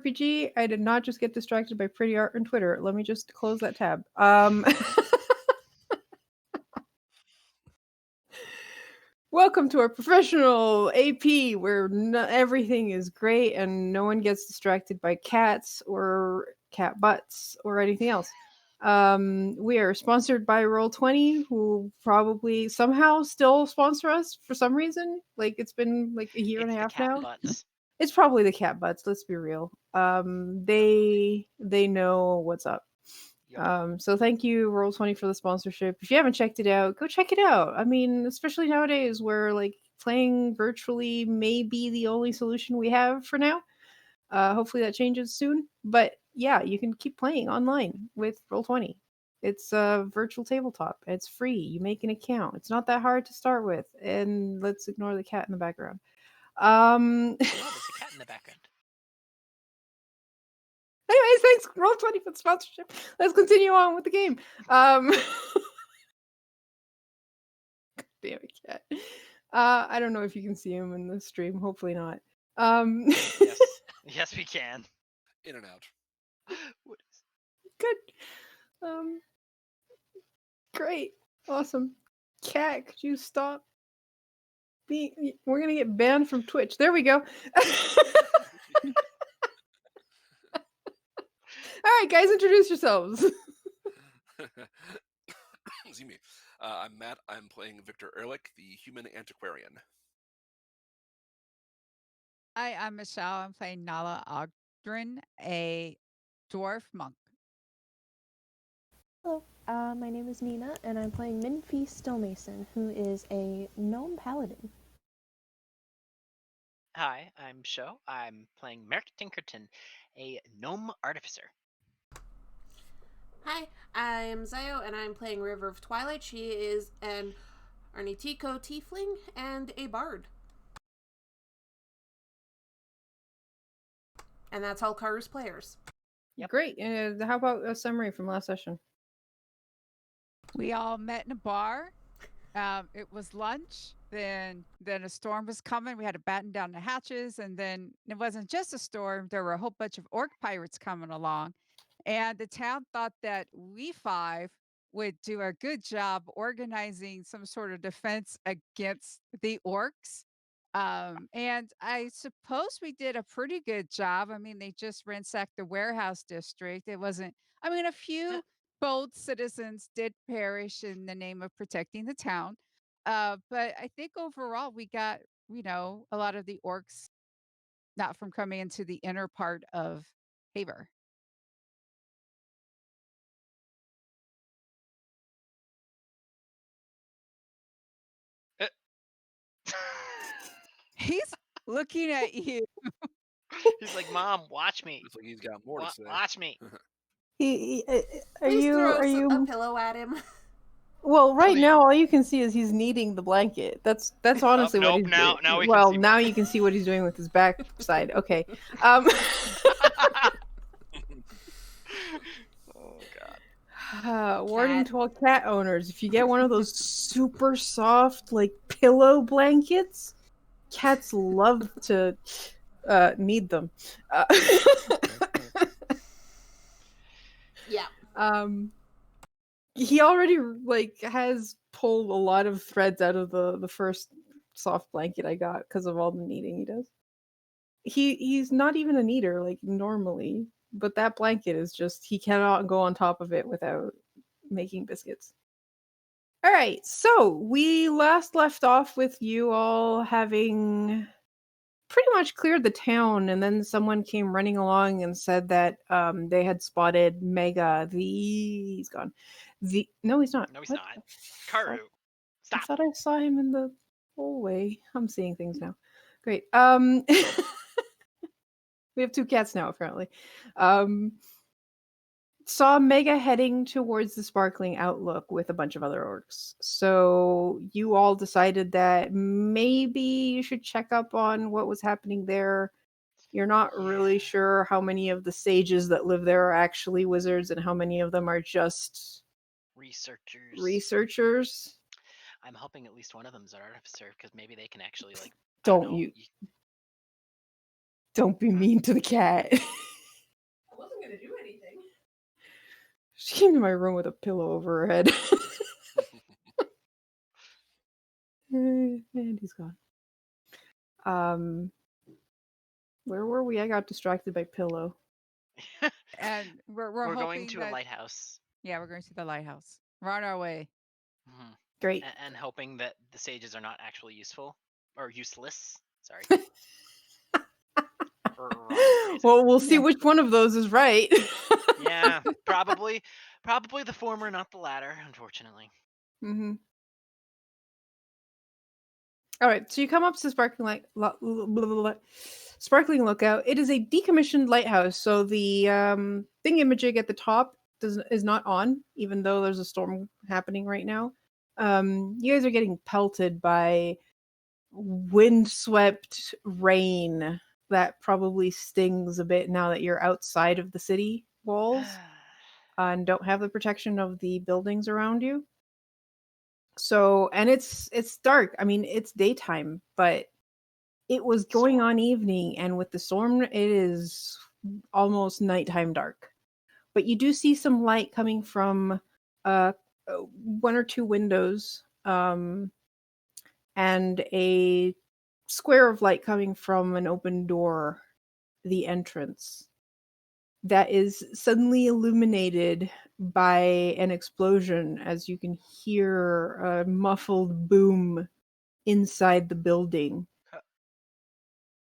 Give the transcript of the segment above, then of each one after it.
RPG. I did not just get distracted by pretty art on Twitter. Let me just close that tab. Welcome to our professional AP, where everything is great and no one gets distracted by cats or cat butts or anything else. We are sponsored by Roll20, who probably somehow still sponsor us for some reason. Like it's been like a year and a half now. Butts. It's probably the cat butts. Let's be real. They know what's up. Yep. So thank you, Roll20, for the sponsorship. If you haven't checked it out, go check it out. I mean, especially nowadays where like playing virtually may be the only solution we have for now. Hopefully that changes soon. But yeah, you can keep playing online with Roll20. It's a virtual tabletop. It's free. You make an account. It's not that hard to start with. And let's ignore the cat in the background. Wow, there's a cat in the background. Anyways, thanks Roll20 for the sponsorship. Let's continue on with the game. Damn it, cat. I don't know if you can see him in the stream. Hopefully not. Yes, we can. In and out. Good. Great. Awesome. Cat, could you stop? We're gonna get banned from Twitch. There we go. All right, guys, introduce yourselves. Excuse me. I'm Matt. I'm playing Victor Ehrlich, the human antiquarian. Hi, I'm Michelle. I'm playing Nala Ogdrin, a dwarf monk. Hello, my name is Nina, and I'm playing Minfie Stillmason, who is a gnome paladin. Hi, I'm Sho. I'm playing Merrick Tinkerton, a gnome artificer. Hi, I'm Zayo, and I'm playing River of Twilight. She is an Arnitico tiefling and a bard. And that's all Karu's players. Yep. Great. How about a summary from last session? We all met in a bar. It was lunch. Then a storm was coming. We had to batten down the hatches. And then it wasn't just a storm. There were a whole bunch of orc pirates coming along. And the town thought that we five would do a good job organizing some sort of defense against the orcs. And I suppose we did a pretty good job. I mean, they just ransacked the warehouse district. It wasn't, I mean, a few bold citizens did perish in the name of protecting the town. But I think overall we got, a lot of the orcs not from coming into the inner part of Haver. He's looking at you. He's like, "Mom, watch me." Looks like he's got more to say. Watch me. Are you a pillow at him? Well, right now all you can see is he's kneading the blanket. That's honestly what he's doing. Now you can see what he's doing with his backside. Okay. Oh God. Warning to all cat owners: if you get one of those super soft like pillow blankets, cats love to knead them. Yeah. He already has pulled a lot of threads out of the first soft blanket I got because of all the kneading he does. He's not even a kneader normally, but that blanket is just, he cannot go on top of it without making biscuits. All right, so we last left off with you all having pretty much cleared the town, and then someone came running along and said that they had spotted Mega. He's gone. No, he's not. No, he's not. Karu, stop. I thought I saw him in the hallway. I'm seeing things now. Great. We have two cats now, apparently. Saw Mega heading towards the Sparkling Outlook with a bunch of other orcs. So you all decided that maybe you should check up on what was happening there. You're not really sure how many of the sages that live there are actually wizards and how many of them are just researchers. I'm hoping at least one of them is an artificer, because maybe they can actually Don't be mean to the cat. She came to my room with a pillow over her head. And he's gone. Where were we? I got distracted by pillow. And we're We're hoping going to that, a lighthouse. Yeah, we're going to the lighthouse. We're on our way. Mhm. Great. And hoping that the sages are not actually useful or useless. Sorry. Wrong phrasing. Well, we'll see Yeah. which one of those is right. Yeah, probably the former, not the latter, unfortunately. Mm-hmm. All right, so you come up to Sparkling Sparkling Lookout. It is a decommissioned lighthouse, so the thingamajig at the top is not on, even though there's a storm happening right now. You guys are getting pelted by windswept rain that probably stings a bit now that you're outside of the city walls and don't have the protection of the buildings around you. So, and it's dark. I mean, it's daytime, but it was going on evening, and with the storm, it is almost nighttime dark. But you do see some light coming from one or two windows, and a square of light coming from an open door, the entrance, that is suddenly illuminated by an explosion, as you can hear a muffled boom inside the building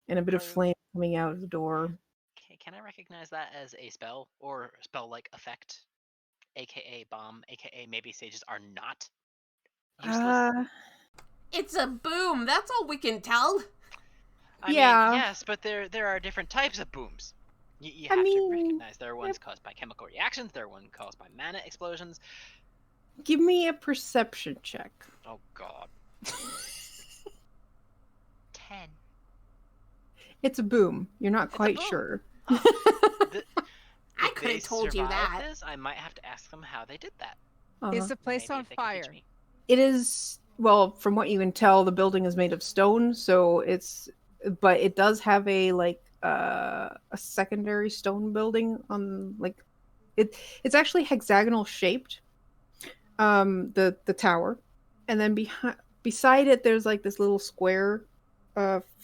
and a bit of flame coming out of the door. Can I recognize that as a spell or spell-like effect? AKA bomb, AKA maybe sages are not useless? It's a boom. That's all we can tell. I mean, yes, but there are different types of booms. You have to recognize there are ones caused by chemical reactions, there are ones caused by mana explosions. Give me a perception check. Oh god. 10. It's a boom. You're not quite sure. I could have told you that. I might have to ask them how they did that. Is the place Maybe on if they can teach fire? me. It is, well, from what you can tell, the building is made of stone, so but it does have a secondary stone building on it's actually hexagonal shaped. The tower, and then beside it there's like this little square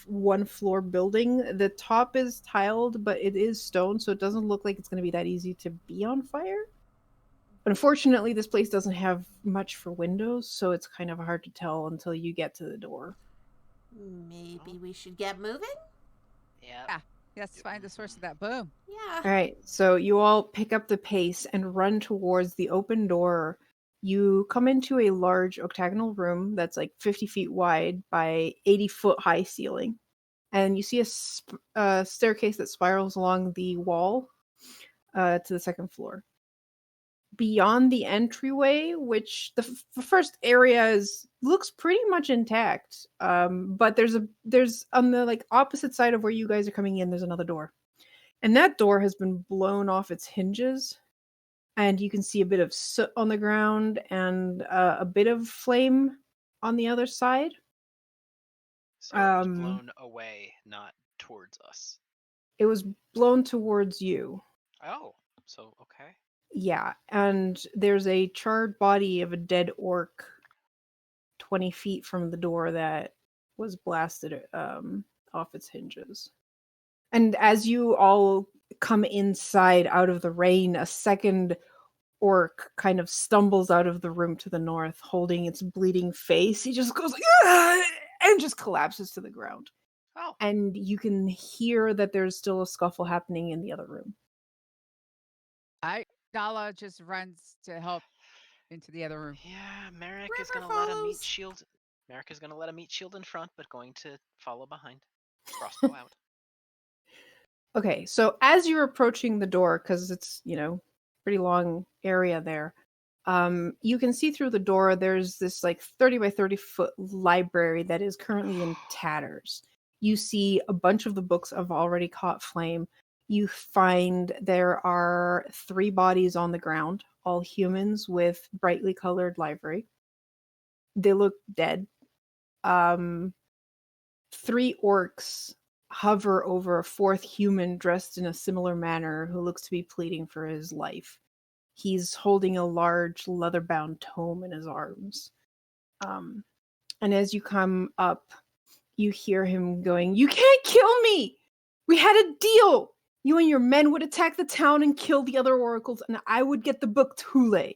one floor building. The top is tiled, but it is stone, so it doesn't look like it's going to be that easy to be on fire. But unfortunately, this place doesn't have much for windows, so it's kind of hard to tell until you get to the door. Maybe we should get moving? Yeah. Let's find the source of that boom. Yeah. All right, so you all pick up the pace and run towards the open door. You come into a large octagonal room that's like 50 feet wide by 80-foot high ceiling. And you see a staircase that spirals along the wall to the second floor. Beyond the entryway, which the first area looks pretty much intact, but there's on the like opposite side of where you guys are coming in, there's another door. And that door has been blown off its hinges. And you can see a bit of soot on the ground and a bit of flame on the other side. So it was blown away, not towards us. It was blown towards you. Oh, so okay. Yeah, and there's a charred body of a dead orc 20 feet from the door that was blasted off its hinges. And as you all come inside out of the rain, a second orc kind of stumbles out of the room to the north, holding its bleeding face. He just goes like, "Ah!" and just collapses to the ground. Oh. And you can hear that there's still a scuffle happening in the other room. Nala just runs to help into the other room. Yeah, Merrick is gonna let him meet Shield. Merrick is gonna let him meet Shield in front, but going to follow behind. Crossbow out. Okay, so as you're approaching the door, because it's, pretty long area there, you can see through the door there's this like 30 by 30 foot library that is currently in tatters. You see a bunch of the books have already caught flame. You find there are 3 bodies on the ground, all humans with brightly colored livery. They look dead. 3 orcs hover over a 4th human dressed in a similar manner who looks to be pleading for his life. He's holding a large leather-bound tome in his arms. And as you come up, you hear him going, "You can't kill me! We had a deal! You and your men would attack the town and kill the other oracles, and I would get the book Thule."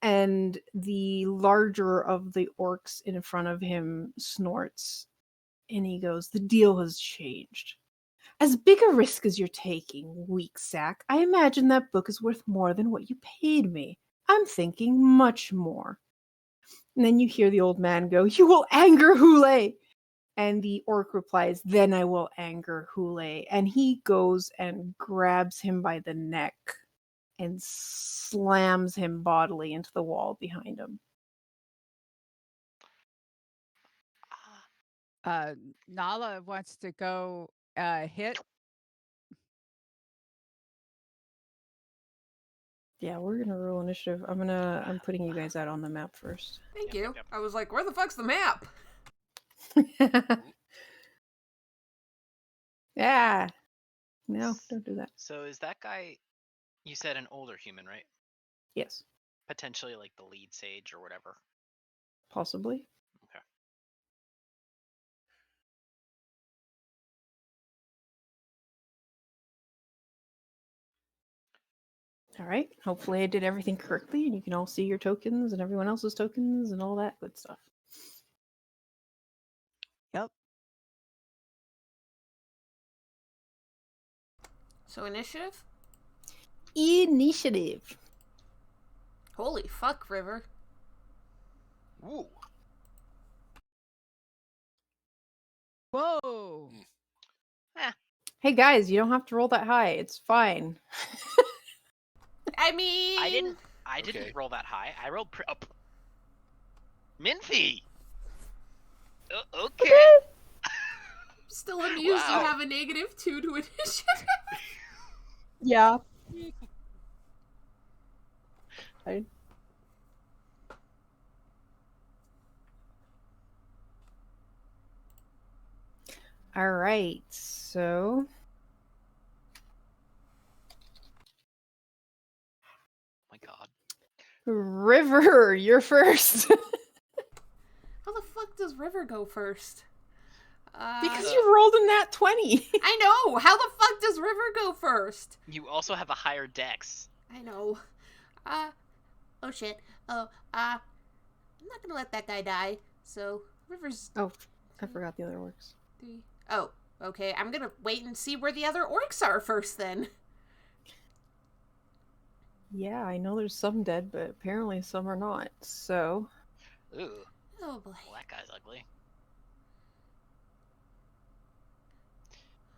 And the larger of the orcs in front of him snorts, and he goes, "The deal has changed. As big a risk as you're taking, weak sack, I imagine that book is worth more than what you paid me. I'm thinking much more." And then you hear the old man go, "You will anger Hule." And the orc replies, "Then I will anger Hule." And he goes and grabs him by the neck and slams him bodily into the wall behind him. Nala wants to go hit. Yeah, we're gonna roll initiative. I'm putting you guys out on the map first. Thank Yep, you. yep. I was like, where the fuck's the map? Yeah. No, don't do that. So is that guy, you said an older human, right? Yes, Potentially like the lead sage or whatever. possibly. Okay. All right. Hopefully I did everything correctly and you can all see your tokens and everyone else's tokens and all that good stuff. Yep. So initiative? Initiative. Holy fuck, River. Ooh. Whoa. Hey guys, you don't have to roll that high. It's fine. I mean... I didn't Okay. roll that high. I rolled up. Minfy! Okay. Still amused Wow. you have a -2 to initiative. Yeah. Fine. All right. So Oh my god. River, you're first. How the fuck does River go first? Because you rolled in that 20. I know! How the fuck does River go first? You also have a higher dex. I know. Oh shit. I'm not gonna let that guy die. So, River's Oh, I forgot the other orcs. 3. Oh, okay. I'm gonna wait and see where the other orcs are first then. Yeah, I know there's some dead, but apparently some are not. So, Ooh. Oh boy. Well, that guy's ugly.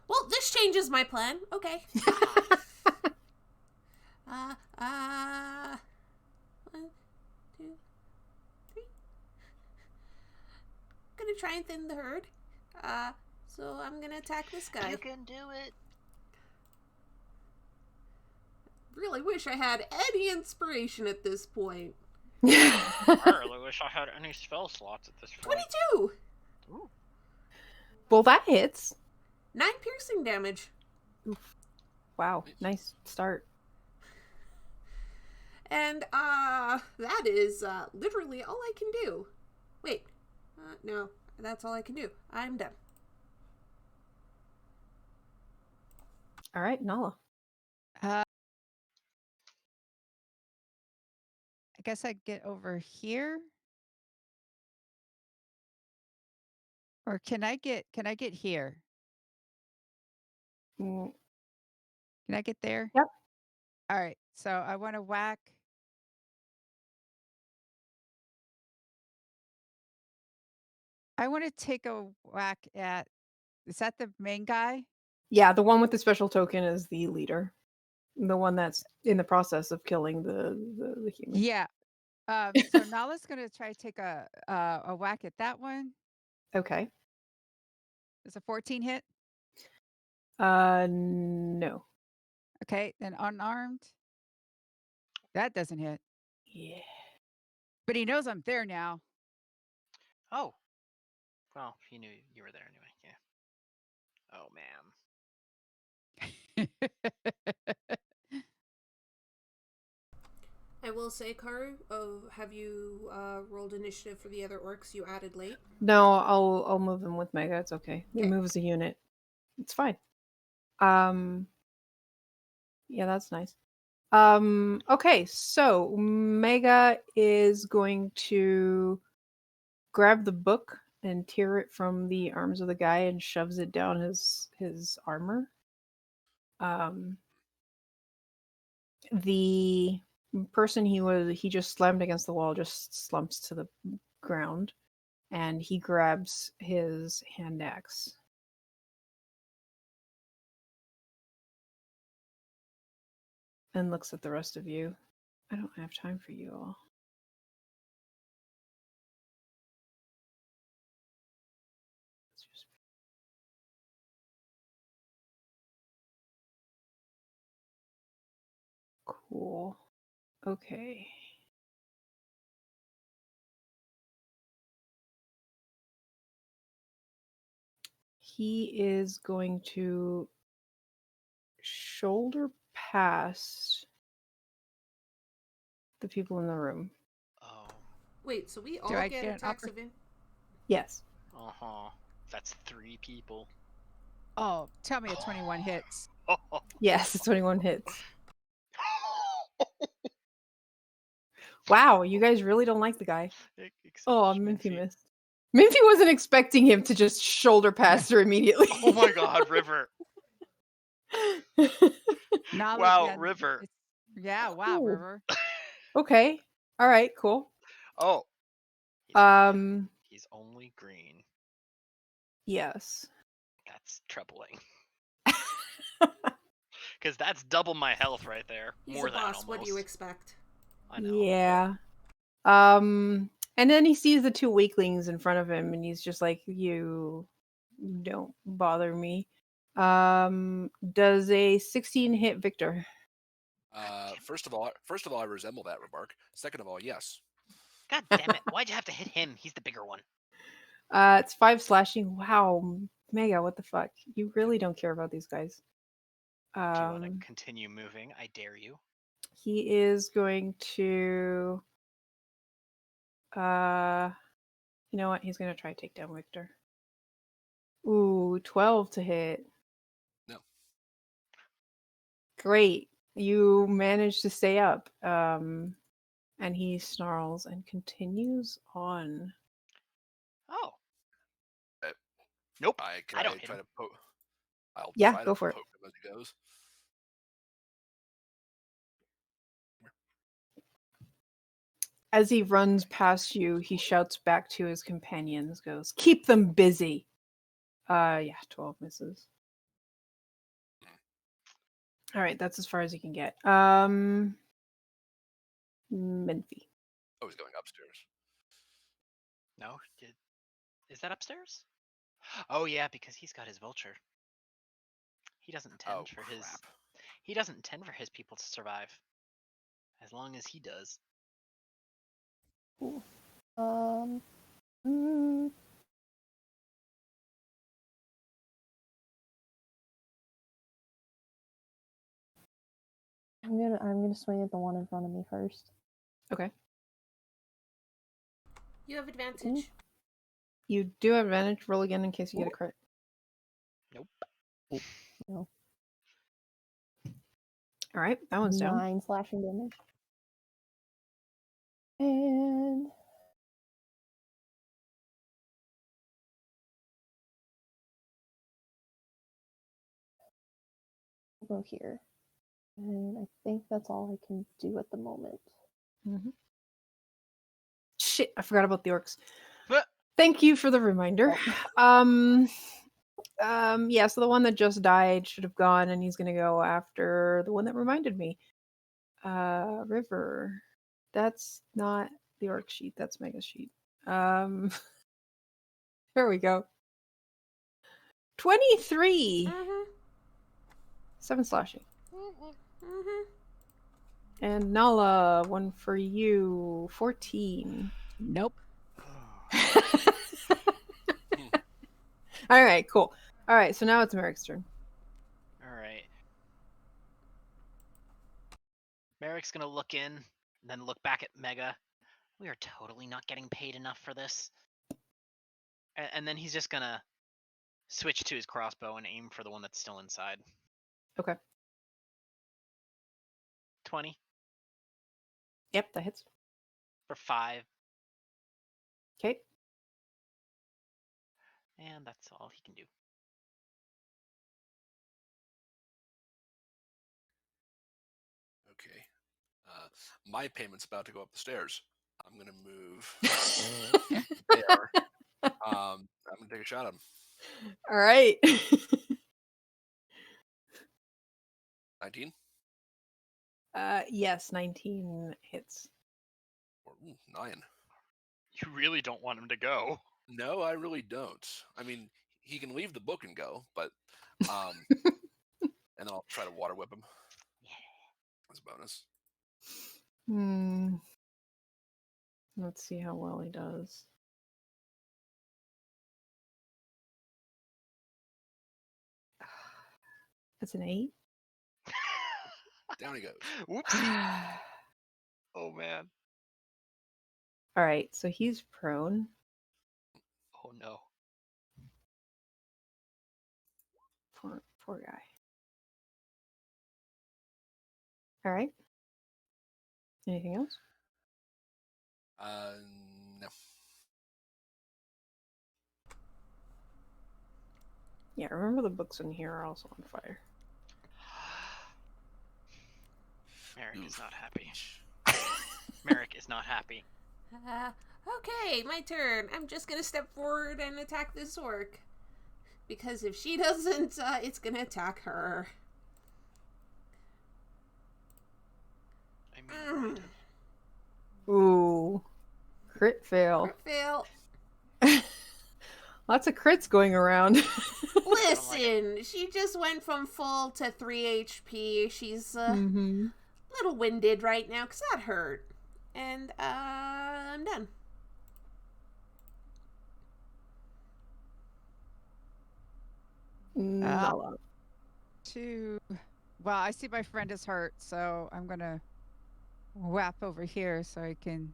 Well, this changes my plan. Okay. 1, 2, 3. Gonna try and thin the herd. So I'm gonna attack this guy. You can do it. Really wish I had any inspiration at this point. I really wish I had any spell slots at this point. 22! Ooh. well, that hits. 9 piercing damage. Wow, nice start. And, that is, literally all I can do. Wait. No. That's all I can do. I'm done. All right, Nala. I guess I get over here. Or can I get here? Mm, Can I get there? Yep. All right. So I want to whack. I want to take a whack at. Is that the main guy? Yeah, the one with the special token is the leader. The one that's in the process of killing the human. Yeah. So Nala's going to try to take a whack at that one. Okay. Is a 14 hit? No. Okay. Then unarmed. That doesn't hit. Yeah. But he knows I'm there now. Oh. Well, he knew you were there anyway. Yeah. Oh, man. will say, Karu, have you rolled initiative for the other orcs you added late? No, I'll move him with Mega. It's okay. You Okay. move as a unit. It's fine. Yeah, that's nice. Okay, so Mega is going to grab the book and tear it from the arms of the guy and shoves it down his armor. The person he just slammed against the wall just slumps to the ground, and he grabs his hand axe. And looks at the rest of you. I don't have time for you all. Let's just... Cool. Okay. He is going to shoulder past the people in the room. Oh. Wait, so we all I get get an attacks of in? Yes. Uh-huh. That's 3 people. Oh, tell me a 21 hits. Yes, it's 21 hits. Wow, you guys really don't like the guy. Oh, Minfy missed. Minfy wasn't expecting him to just shoulder past her immediately. Oh my god, River. Wow, River. Yeah, wow, Ooh. River. Okay. All right, cool. Oh. He's He's only green. Yes. That's troubling. Because that's double my health right there. He's More a than boss. almost. What do you expect? I know. Yeah. And then he sees the 2 weaklings in front of him, and he's just like, "You don't bother me." Does a 16 hit Victor? First of all, I resemble that remark. Second of all, yes. God damn it. Why'd you have to hit him? He's the bigger one. It's 5 slashing. Wow, Mega, what the fuck? You really don't care about these guys. Do you want to continue moving? I dare you. He is going to. You know what? He's gonna try to take down Victor. Ooh, 12 to hit. No. Great. You managed to stay up. And he snarls and continues on. Oh. Nope. I don't hit try him. to poke. I'll Yeah, try go to for it. poke him as he goes. As he runs past you, he shouts back to his companions, goes, "Keep them busy." Yeah, 12 misses. All right, that's as far as you can get. Minfy. Oh, he's going upstairs. No? Is that upstairs? Oh yeah, because he's got his vulture. He doesn't intend for his. Crap. He doesn't intend for his people to survive. As long as he does. Mm, I'm gonna swing at the one in front of me first. Okay. You have advantage. You do have advantage. Roll again in case you get a crit. Nope. No. All right, that one's down. 9 slashing damage. And we'll go here. And I think that's all I can do at the moment. Mm-hmm. Shit, I forgot about the orcs. But Thank you for the reminder. Yeah, so the one that just died should have gone, and he's gonna go after the one that reminded me. River. That's not the orc sheet, that's Mega sheet. There we go. 23! Mm-hmm. 7 slashing. Mm-hmm. And Nala, one for you. 14. Nope. Alright, cool. Alright, so now it's Merrick's turn. Alright. Merrick's gonna look in And then look back at Mega. We are totally not getting paid enough for this. And then he's just gonna switch to his crossbow and aim for the one that's still inside. Okay. 20 Yep, that hits. for 5, Okay. and that's all he can do. Okay. My payment's about to go up the stairs. I'm gonna move there. I'm gonna take a shot at him. All right. 19 Yes, 19 hits. or 9. You really don't want him to go. No, I really don't. I mean, he can leave the book and go, but and then I'll try to water whip him. Yeah. As a bonus. Let's see how well he does. That's an 8. Down he goes. Whoops. All Oh man. right, so he's prone. Oh no. Poor guy. All right. Anything else? No. Yeah, remember the books in here are also on fire. Merrick is Oof. not happy. Merrick is not happy. Okay, my turn. I'm just gonna step forward and attack this orc. Because if she doesn't, it's gonna attack her. I mean, Ooh. Crit fail. Crit fail. Lots of crits going around. Listen, she just went from full to 3 HP. She's a little winded right now because that hurt. And I'm done. Not a lot. Well, I see my friend is hurt, so I'm gonna whap over here so I can.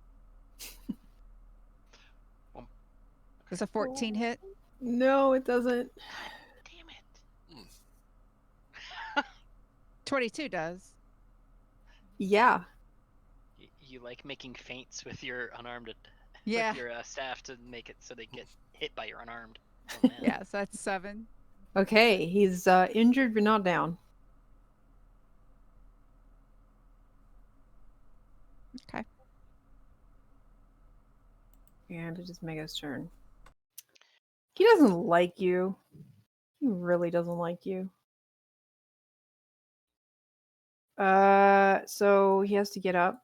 Does a 14 hit? No, it doesn't. damn it. 22 does. Yeah. You like making feints with your unarmed, Yeah. with your staff to make it so they get hit by your unarmed. Oh, man. Yeah, so that's 7. Okay, he's injured but not down. Okay. And it is Mega's turn. He doesn't like you. He really doesn't like you. So he has to get up,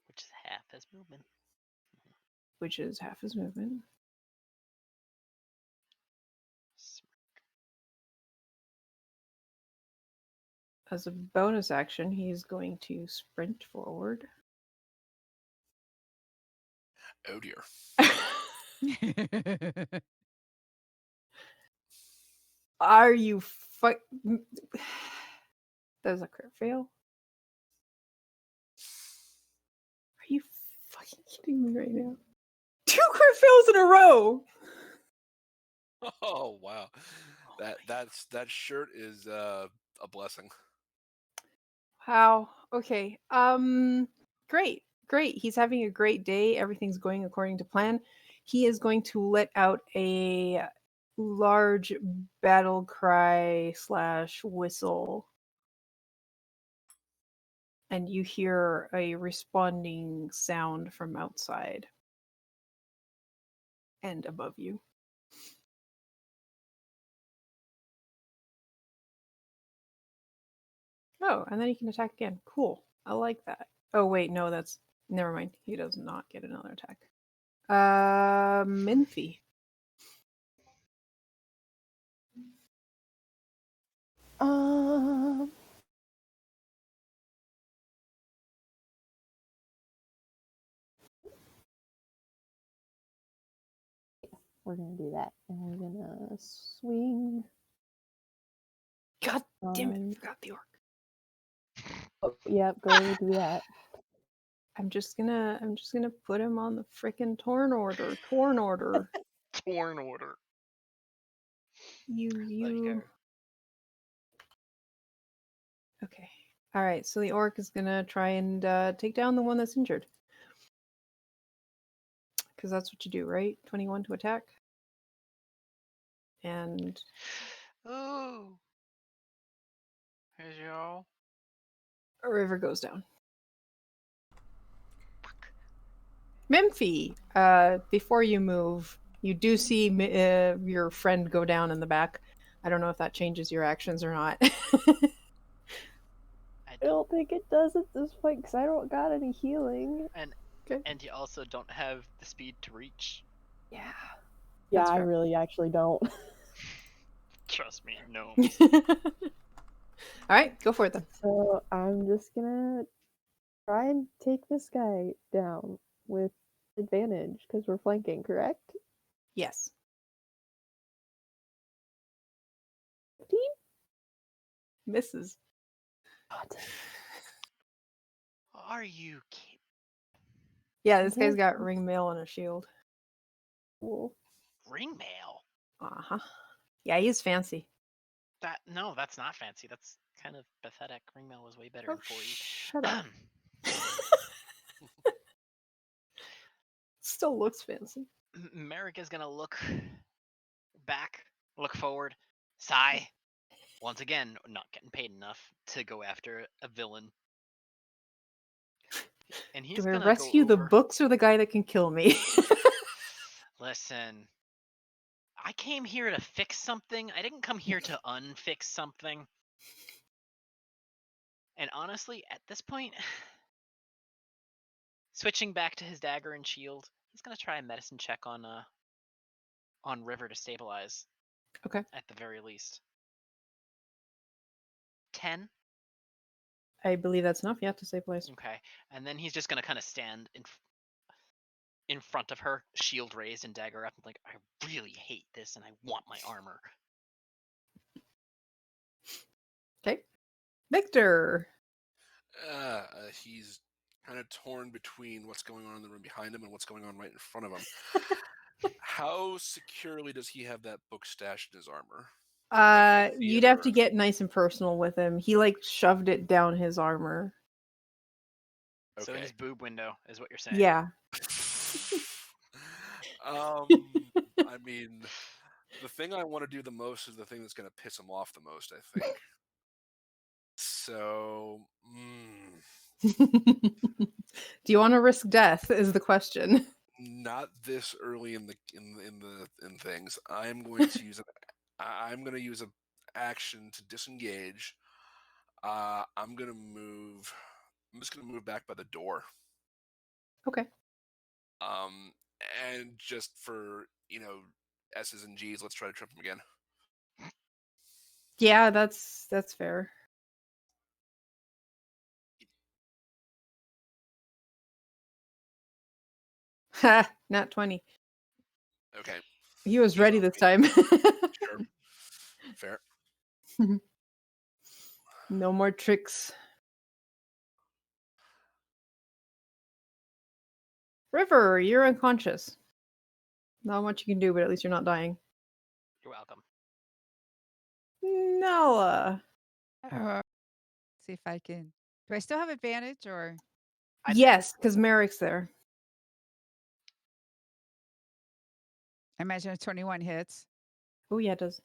Which is half his movement. which is half his movement. As a bonus action, he's going to sprint forward. Oh dear. Are you fuck? That was a crit fail. Are you fucking kidding me right now? 2 crit fails in a row. Oh wow. That shirt is a blessing. Wow. Okay. Great. He's having a great day. Everything's going according to plan. He is going to let out a large battle cry / whistle. And you hear a responding sound from outside and above you. Oh, and then he can attack again. Cool. I like that. Oh, wait, no, that's... Never mind. He does not get another attack. Minfie. We're gonna do that, and we're gonna swing. God damn it, I forgot the orc. Oh, yep, go do that. I'm just gonna put him on the frickin' torn order. Torn order. Torn order. You. Let it go. Okay. All right. So the orc is gonna try and take down the one that's injured. Because that's what you do, right? 21 to attack. And Ooh. Here's y'all. a river goes down. Memphi, before you move, you do see your friend go down in the back. I don't know if that changes your actions or not. I don't think it does at this point because I don't got any healing. And you also don't have the speed to reach. Yeah. That's Yeah, I fair. really actually don't. Trust me, no. All right, go for it then. So I'm just gonna try and take this guy down with advantage because we're flanking, correct? Yes. 15? Misses. Oh, dang. Are you kidding? Yeah, this guy's got ring mail and a shield. Cool. Ring mail? Uh-huh. Yeah, he's fancy. No, that's not fancy. That's kind of pathetic. Ring mail was way better Oh, in 4E. shut up. Still looks fancy. Merrick is gonna look back, look forward, sigh. Once again, not getting paid enough to go after a villain. And he's Do I gonna rescue go the over... books or the guy that can kill me? Listen, I came here to fix something. I didn't come here to unfix something. And honestly, at this point, switching back to his dagger and shield, he's gonna try a medicine check on River to stabilize. Okay. At the very least. 10. I believe that's enough, yeah, to stabilize. Okay, and then he's just gonna kind of stand in front of her, shield raised and dagger up, and like, I really hate this, and I want my armor. Okay. Victor. He's kind of torn between what's going on in the room behind him and what's going on right in front of him. How securely does he have that book stashed in his armor? You'd have to get nice and personal with him. He like shoved it down his armor. Okay. So in his boob window is what you're saying. Yeah. I mean, the thing I want to do the most is the thing that's going to piss him off the most, I think. So, do you want to risk death? Is the question. Not this early in things. I'm going to use an action to disengage. I'm just gonna move back by the door. Okay. And just for S's and G's, let's try to trip him again. Yeah, that's fair. Ha! Not 20. Okay. He was ready this time. Sure. Fair. No more tricks. River, you're unconscious. Not much you can do, but at least you're not dying. You're welcome. Nala. See if I can. Do I still have advantage or? Yes, because Merrick's there. I imagine a 21 hits. Oh, yeah, it does.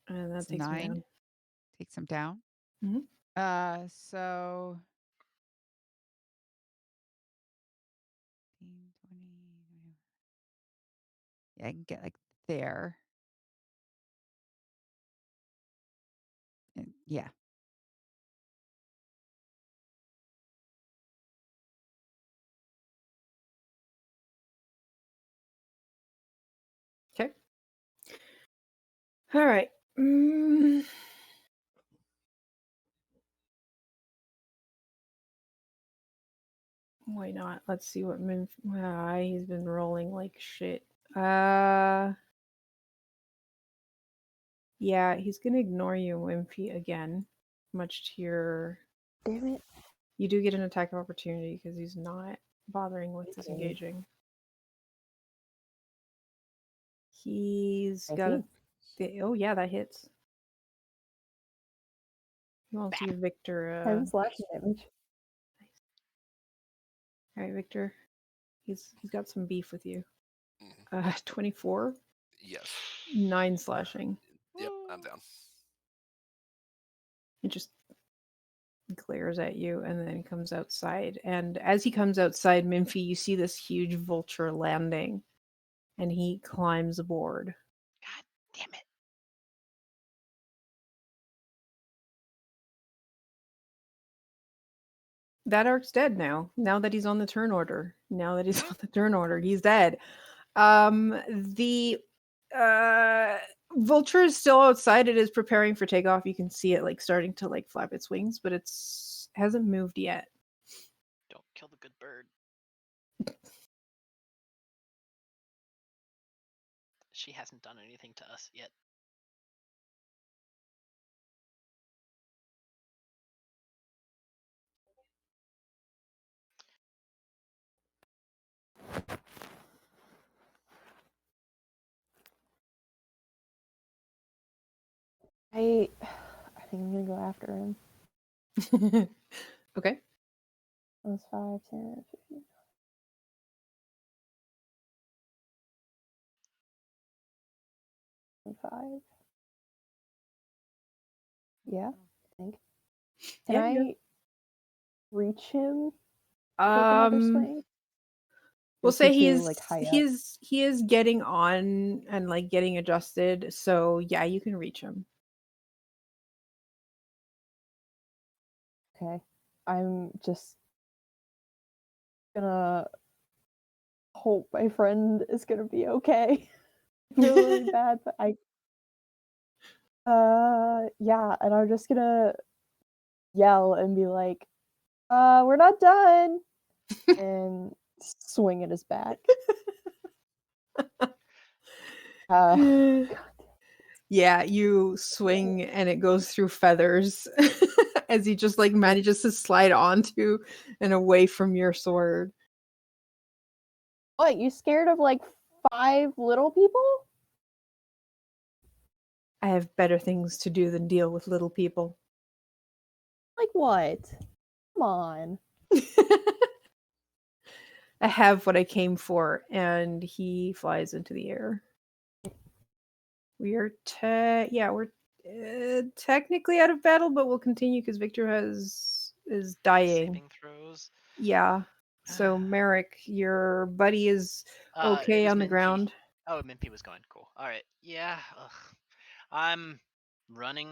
And that It's takes 9. him down. Takes him down. Mm-hmm. So 20. Yeah, I can get like there. And yeah. Okay. All right. Why not? Let's see what he's been rolling like shit. Yeah, he's gonna ignore you, Wimpy, again. Much to your Damn it. You do get an attack of opportunity because he's not bothering with Okay. disengaging. He's I got see. oh yeah, that hits. You want to give Victor 10 slashing damage. all right, Victor. He's got some beef with you. Mhm. 24, Yes. 9 slashing. Yep, I'm down. It just glares at you and then comes outside. And as he comes outside, Minfie, you see this huge vulture landing, and he climbs aboard. God damn it. That arc's dead now. Now that he's on the turn order. He's dead. The vulture is still outside. It is preparing for takeoff. You can see it like starting to like flap its wings, but it's hasn't moved yet. Don't kill the good bird. She hasn't done anything to us yet. I think I'm gonna go after him. Okay. That's 5, 10, 15. 25. Yeah, I think. Can Yeah, I reach him? Take another swing? We'll Is he say too, he's like, high up? he is getting on and like getting adjusted. So yeah, you can reach him. Okay. I'm just gonna hope my friend is gonna be okay. Really bad, but yeah, and I'm just gonna yell and be like, we're not done, and swing at his back. God. Yeah, you swing and it goes through feathers as he just like manages to slide onto and away from your sword. What, you scared of like 5 little people? I have better things to do than deal with little people. Like what? Come on. I have what I came for, and he flies into the air. We're technically out of battle, but we'll continue because Victor is dying. Saving throws. Yeah. So Merrick, your buddy is okay on the Minpy. ground. Oh, Minpy was going. Cool. All right. Yeah. Ugh. I'm running.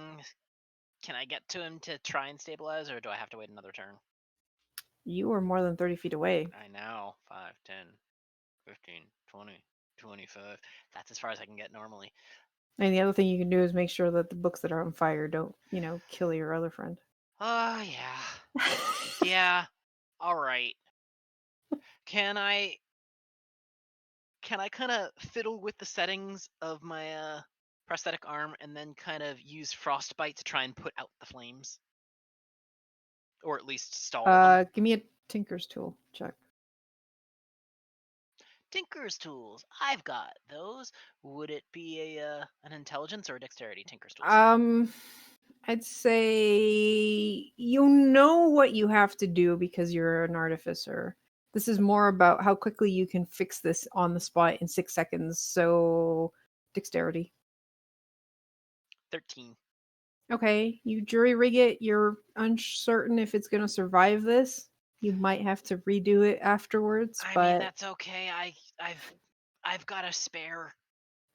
Can I get to him to try and stabilize, or do I have to wait another turn? You were more than 30 feet away. I know. 5, 10, 15, 20, 25. That's as far as I can get normally. And the other thing you can do is make sure that the books that are on fire don't, kill your other friend. Yeah. Yeah. All right. Can I kind of fiddle with the settings of my prosthetic arm and then kind of use frostbite to try and put out the flames? Or at least stall them? Give me a Tinker's Tool check. Tinker's tools. I've got those. Would it be an intelligence or a dexterity Tinker's tools? I'd say you know what you have to do because you're an artificer. This is more about how quickly you can fix this on the spot in 6 seconds. So, dexterity. 13. Okay, you jury rig it. You're uncertain if it's going to survive this. You might have to redo it afterwards, I but mean, that's okay. I've got a spare.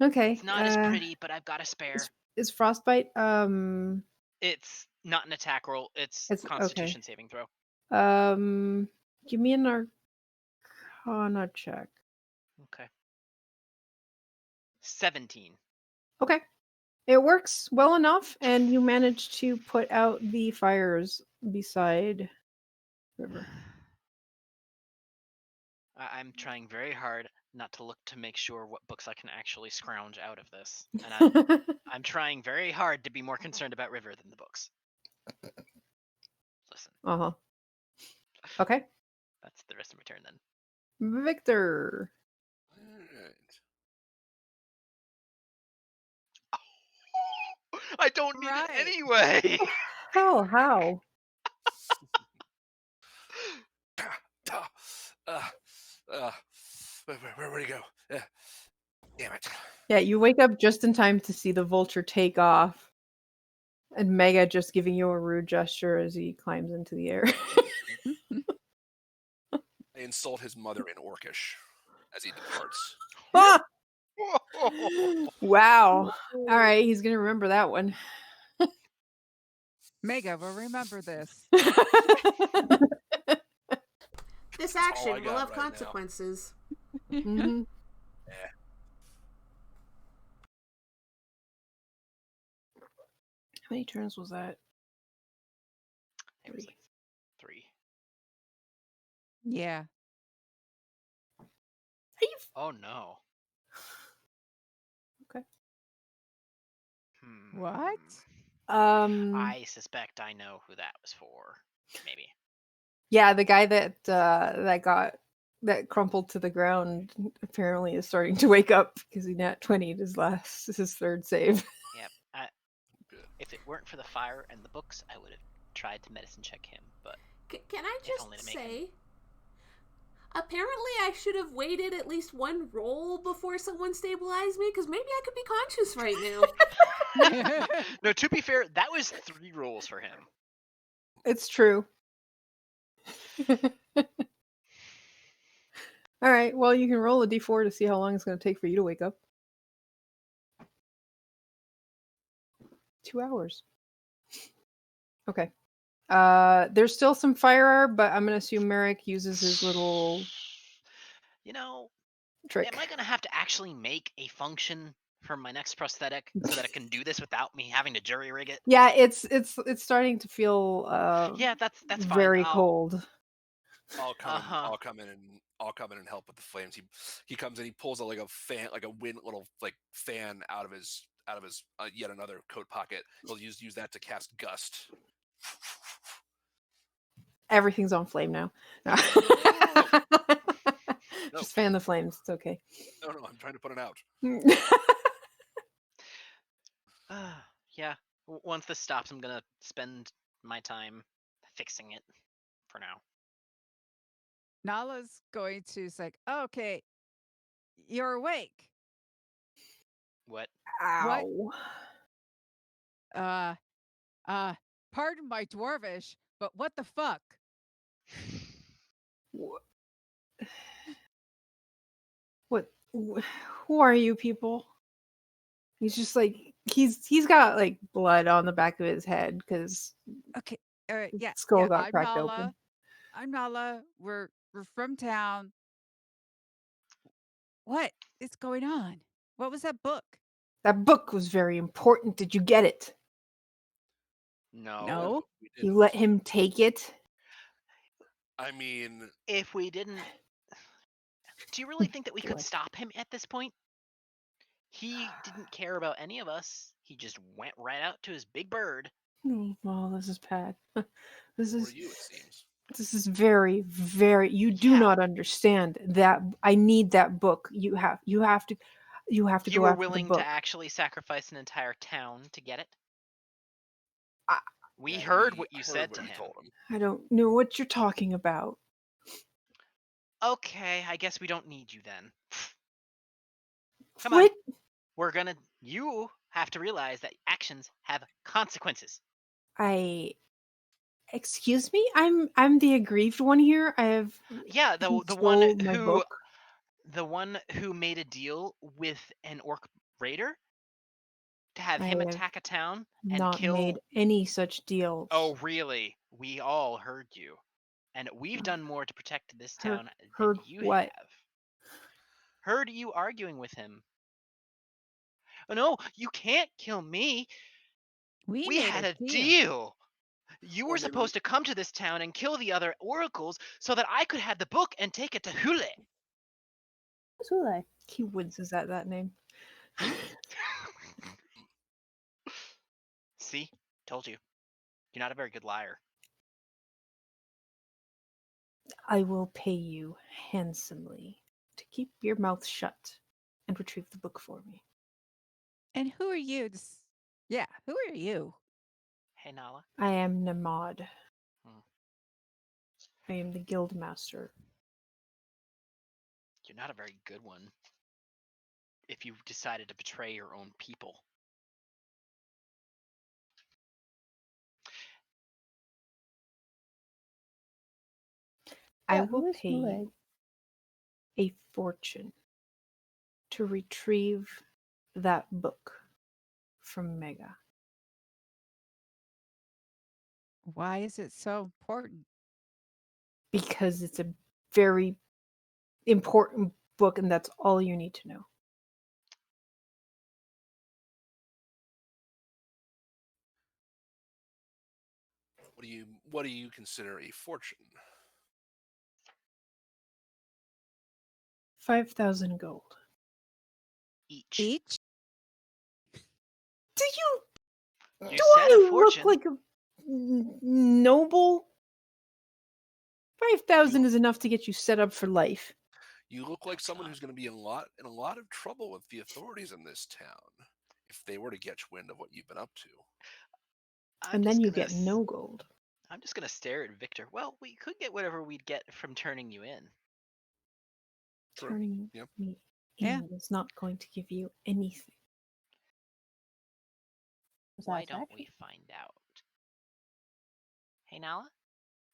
okay. It's not as pretty, but I've got a spare. Is frostbite It's not an attack roll. It's okay. Constitution saving throw. Give me an Arcana check. Okay. 17. Okay. It works well enough, and you manage to put out the fires beside River. I'm trying very hard not to look to make sure what books I can actually scrounge out of this. And I'm trying very hard to be more concerned about River than the books. Listen. Uh-huh. Okay. That's the rest of my turn then. Victor. Alright. I don't need Right. it anyway. How? Where'd he go? Damn it. Yeah, you wake up just in time to see the vulture take off. And Mega just giving you a rude gesture as he climbs into the air. I insult his mother in Orcish as he departs. Ah! Whoa. Wow. All right, he's going to remember that one. Mega will remember this. This all I action will got have right now. consequences. Mhm. Eh. How many turns was that? It was like 3. Yeah. Oh no. Okay. What? I suspect I know who that was for. Maybe. Yeah, the guy that that crumpled to the ground apparently is starting to wake up because he nat 20'd his third save. Yep. Good. If it weren't for the fire and the books, I would have tried to medicine check him. But Can I If just only to make him- say, apparently I should have waited at least one roll before someone stabilized me, because maybe I could be conscious right now. no, to be fair, that was 3 rolls for him. It's true. All right, well, you can roll a d4 to see how long it's going to take for you to wake up. 2 hours. Okay. There's still some fire, but I'm going to assume Merrick uses his little You know, trick. am I gonna have to actually make a function for my next prosthetic so that I can do this without me having to jury rig it? Yeah, it's starting to feel Yeah, that's fine. very cold. I'll come in. Uh-huh. I'll come in and help with the flames. He comes in. He pulls a fan, like a wind little fan out of his yet another coat pocket. He'll use that to cast gust. Everything's on flame now. No. No. Just fan the flames. It's okay. No, I'm trying to put it out. Yeah. Once this stops, I'm gonna spend my time fixing it for now. Nala's going to say, okay, you're awake. What? Ow. Pardon my dwarvish, but what the fuck? What? Who are you people? He's just like he's got like blood on the back of his head because Okay, yeah, skull yeah, got I'm cracked Nala. open. I'm Nala. We're from town. What is going on? What was that book? That book was very important. Did you get it? No. we You didn't. let him take it? I mean, If we didn't, do you really think that we could What? stop him at this point? He didn't care about any of us. He just went right out to his big bird. Well, this is bad. This for is you it seems. this is very, very. You do Yeah. not understand that. I need that book. You have to You go after were the willing book. to actually sacrifice an entire town to get it? I- We Yeah, heard we what you heard said what to you him. told him. I don't know what you're talking about. Okay, I guess we don't need you then. Come What? on. You have to realize that actions have consequences. Excuse me? I'm the aggrieved one here. I have. Yeah, he the one stole my who book. the one who made a deal with an orc raider to have I him have attack a town and not kill. made any such deals. Oh, really? We all heard you, and we've done more to protect this town heard than you what? have. Heard you arguing with him. Oh no, you can't kill me. We made had a deal. deal. You Well, were supposed to come to this town and kill the other oracles so that I could have the book and take it to Hule. Zule. He winces at that name. See? Told you. You're not a very good liar. I will pay you handsomely to keep your mouth shut and retrieve the book for me. And who are you? Yeah, who are you? Hey, Nala. I am Namad. Hmm. I am the guild master. You're not a very good one. If you decided to betray your own people. I Yeah, will who is pay Mule? you a fortune to retrieve that book from Mega. Why is it so important? Because it's a very important book and that's all you need to know. What do you consider a fortune? 5,000 gold. Each. Each? Do You do said a I fortune. look like a noble? 5,000 is enough to get you set up for life. You look like That's someone not- who's going to be in a lot of trouble with the authorities in this town if they were to get wind of what you've been up to. And then you get no gold. I'm just gonna stare at Victor. Well, we could get whatever we'd get from turning you in. True. Turning Yep. me Yeah. in is not going to give you anything. Why don't we find out? Hey, Nala,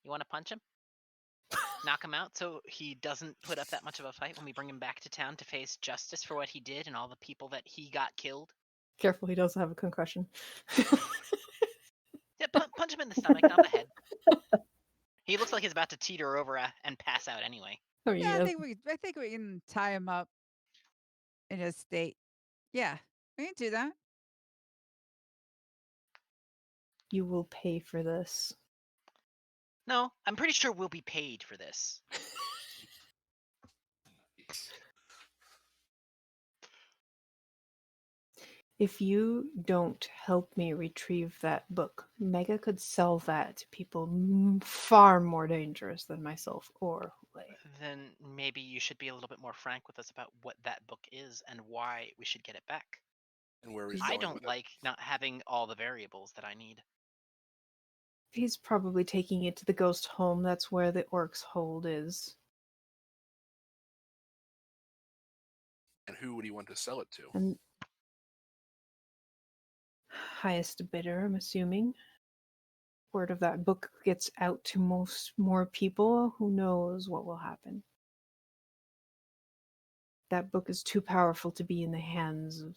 you want to punch him? Knock him out so he doesn't put up that much of a fight when we bring him back to town to face justice for what he did and all the people that he got killed? Careful, he does have a concussion. Yeah, punch him in the stomach, not the head. He looks like he's about to teeter over and pass out anyway. Oh, he Yeah, has- I think we can tie him up in his state. Yeah, we can do that. You will pay for this. No, I'm pretty sure we'll be paid for this. If you don't help me retrieve that book, Mega could sell that to people far more dangerous than myself or Hule. Then maybe you should be a little bit more frank with us about what that book is and why we should get it back. And where he's I going don't with it. like not having all the variables that I need. He's probably taking it to the ghost home. That's where the orc's hold is. And who would he want to sell it to? And highest bidder, I'm assuming. Word of that book gets out to more people. Who knows what will happen? That book is too powerful to be in the hands of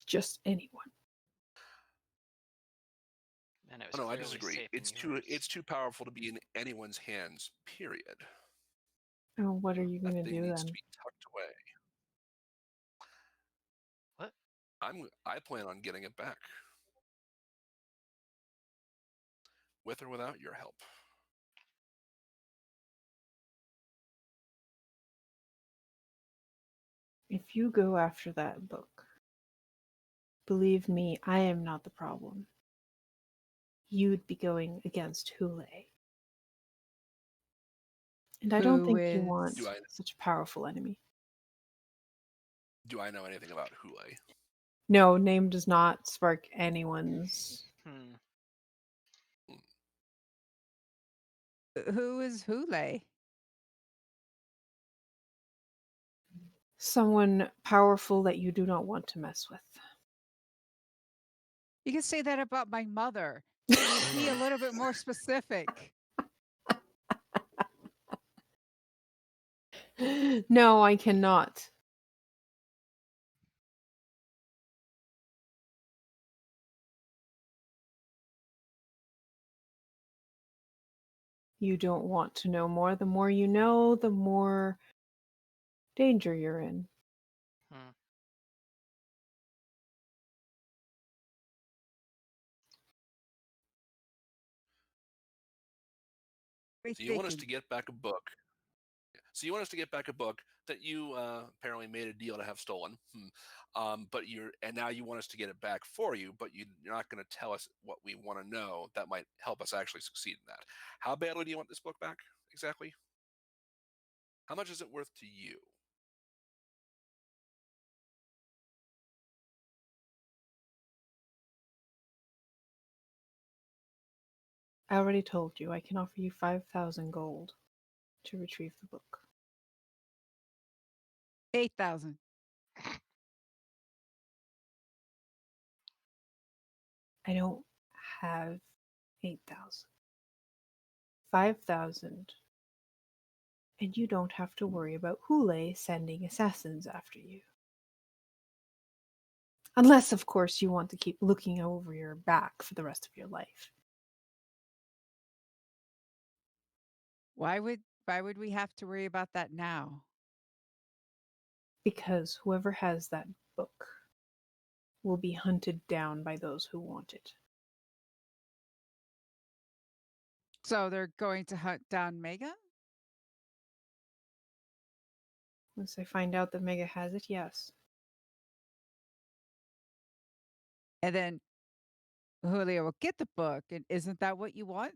just anyone. And it was No, I clearly disagree. safe in yours. It's too powerful to be in anyone's hands. Period. Oh, what are you That going to thing do needs then? to be tucked away. What? I plan on getting it back, with or without your help. If you go after that book, believe me, I am not the problem. You'd be going against Hule. And I don't Who think you is- want Do I- such a powerful enemy. Do I know anything about Hule? No, name does not spark anyone's. Who is Hule? Someone powerful that you do not want to mess with. You can say that about my mother. Can you be a little bit more specific? No, I cannot. You don't want to know more. The more you know, the more danger you're in. We're So you want us to thinking. get back a book. So you want us to get back a book that you apparently made a deal to have stolen. But now you want us to get it back for you, but you're not going to tell us what we want to know that might help us actually succeed in that. How badly do you want this book back? exactly? How much is it worth to you? I already told you I can offer you 5,000 gold to retrieve the book. 8,000. I don't have 8,000. 5,000. And you don't have to worry about Hule sending assassins after you. Unless, of course, you want to keep looking over your back for the rest of your life. Why would we have to worry about that now? Because whoever has that book will be hunted down by those who want it. So they're going to hunt down Mega? Once I find out that Mega has it, yes. And then Julio will get the book. And isn't that what you want?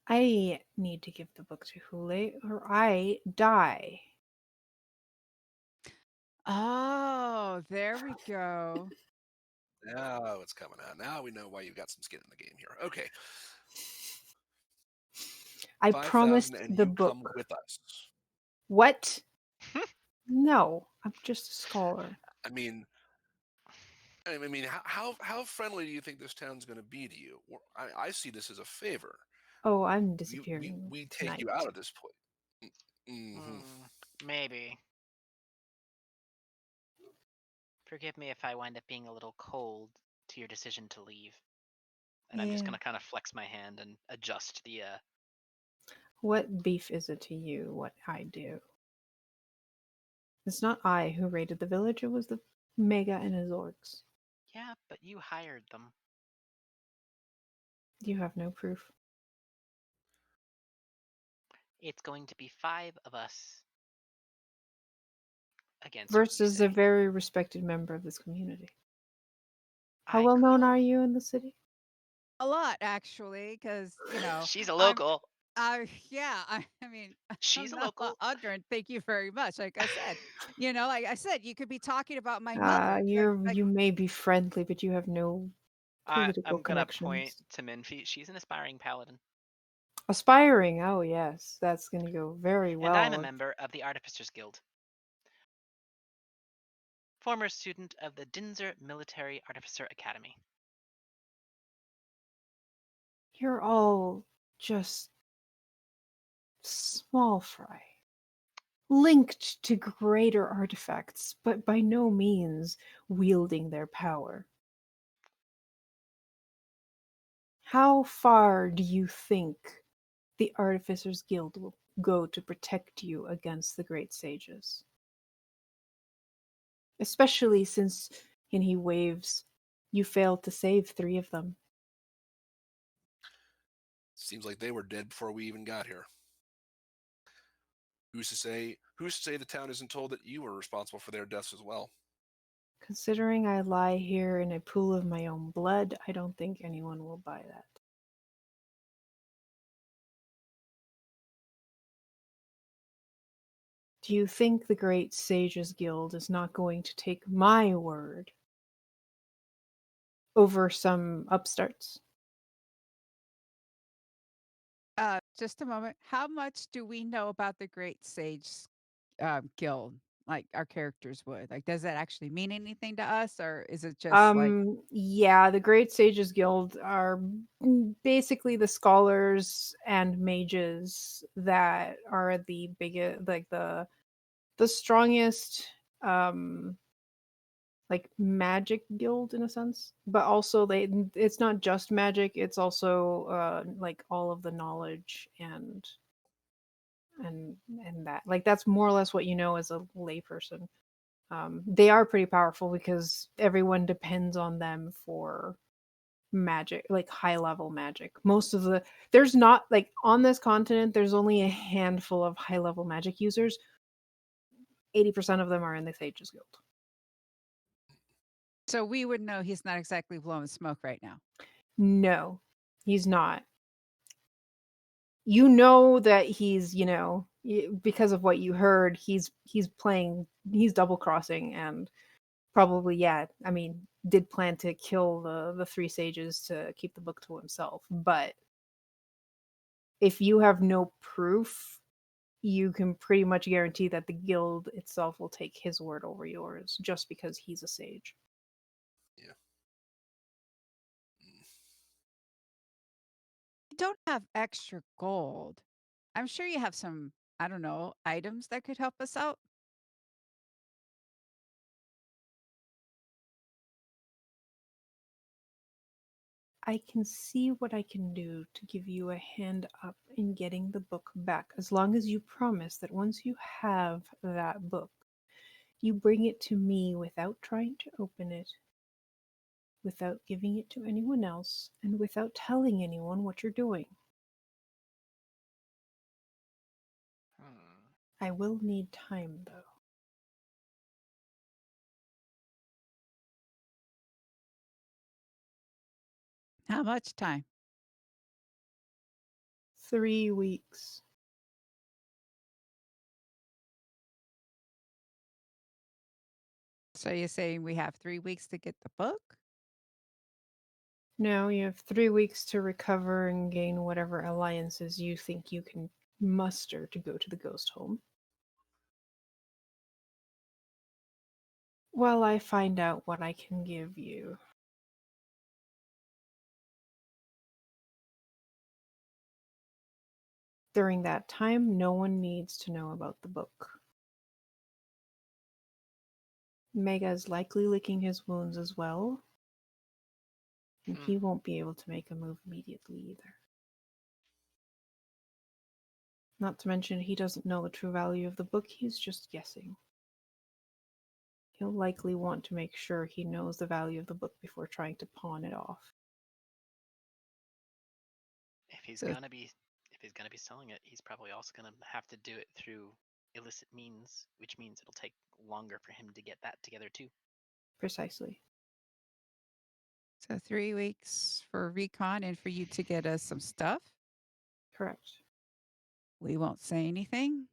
I need to give the book to Hule or I die. Oh, there we go. Now it's coming out. Now we know why you've got some skin in the game here. Okay. I 5,000 promised and the you come book. with us. What? No, I'm just a scholar. I mean, how friendly do you think this town's going to be to you? I see this as a favor. Oh, I'm disappearing. We take tonight. you out of this place. Mm-hmm. Maybe. Forgive me if I wind up being a little cold to your decision to leave. And I'm just Yeah. going to kind of flex my hand and adjust the What beef is it to you what I do? It's not I who raided the village, it was the Mega and his orcs. Yeah, but you hired them. You have no proof. It's going to be 5 of us against Versus what a you say. very respected member of this community. How I well known could- are you in the city? A lot, actually, because, She's a local. Yeah, I mean, She's I'm a not local. under, and thank you very much. Like I said, like I said, you could be talking about my mother. You may be friendly, but you have no political I'm going to point connections. to Minfie. She's an aspiring paladin. Aspiring, oh yes, that's going to go very well. And I'm a member of the Artificers Guild. Former student of the Dinzer Military Artificer Academy. You're all just small fry. Linked to greater artifacts, but by no means wielding their power. How far do you think the Artificers Guild will go to protect you against the great sages? Especially since, and he waves, you failed to save 3 of them. Seems like they were dead before we even got here. Who's to say the town isn't told that you were responsible for their deaths as well? Considering I lie here in a pool of my own blood, I don't think anyone will buy that. Do you think the Great Sages Guild is not going to take my word over some upstarts? Just a moment. How much do we know about the Great Sage Guild? Like our characters would. Like, does that actually mean anything to us, or is it just Yeah, the Great Sages Guild are basically the scholars and mages that are the biggest, like the strongest like magic guild in a sense, but also it's not just magic, it's also like all of the knowledge and that, like, that's more or less what you know as a layperson. They are pretty powerful because everyone depends on them for magic, like high level magic. There's not, like, on this continent there's only a handful of high level magic users. 80% of them are in the Sages Guild. so we would know he's not exactly blowing smoke right now? No, he's not. you know that he's, because of what you heard, he's double crossing and probably, yeah, I mean, did plan to kill the three sages to keep the book to himself. But if you have no proof, you can pretty much guarantee that the guild itself will take his word over yours just because he's a sage. Yeah. You don't have extra gold. I'm sure you have some, I don't know, items that could help us out. I can see what I can do to give you a hand up in getting the book back, as long as you promise that once you have that book, you bring it to me without trying to open it, without giving it to anyone else, and without telling anyone what you're doing. I will need time, though. How much time? 3 weeks. So you're saying we have 3 weeks to get the book? No, you have 3 weeks to recover and gain whatever alliances you think you can muster to go to the ghost home. While I find out what I can give you. During that time, no one needs to know about the book. Mega is likely licking his wounds as well, and he won't be able to make a move immediately either. Not to mention, he doesn't know the true value of the book, he's just guessing. He'll likely want to make sure he knows the value of the book before trying to pawn it off. If he's So- gonna be selling it, he's probably also gonna have to do it through illicit means, which means it'll take longer for him to get that together too. Precisely. So 3 weeks for recon and for you to get us some stuff. Correct. We won't say anything.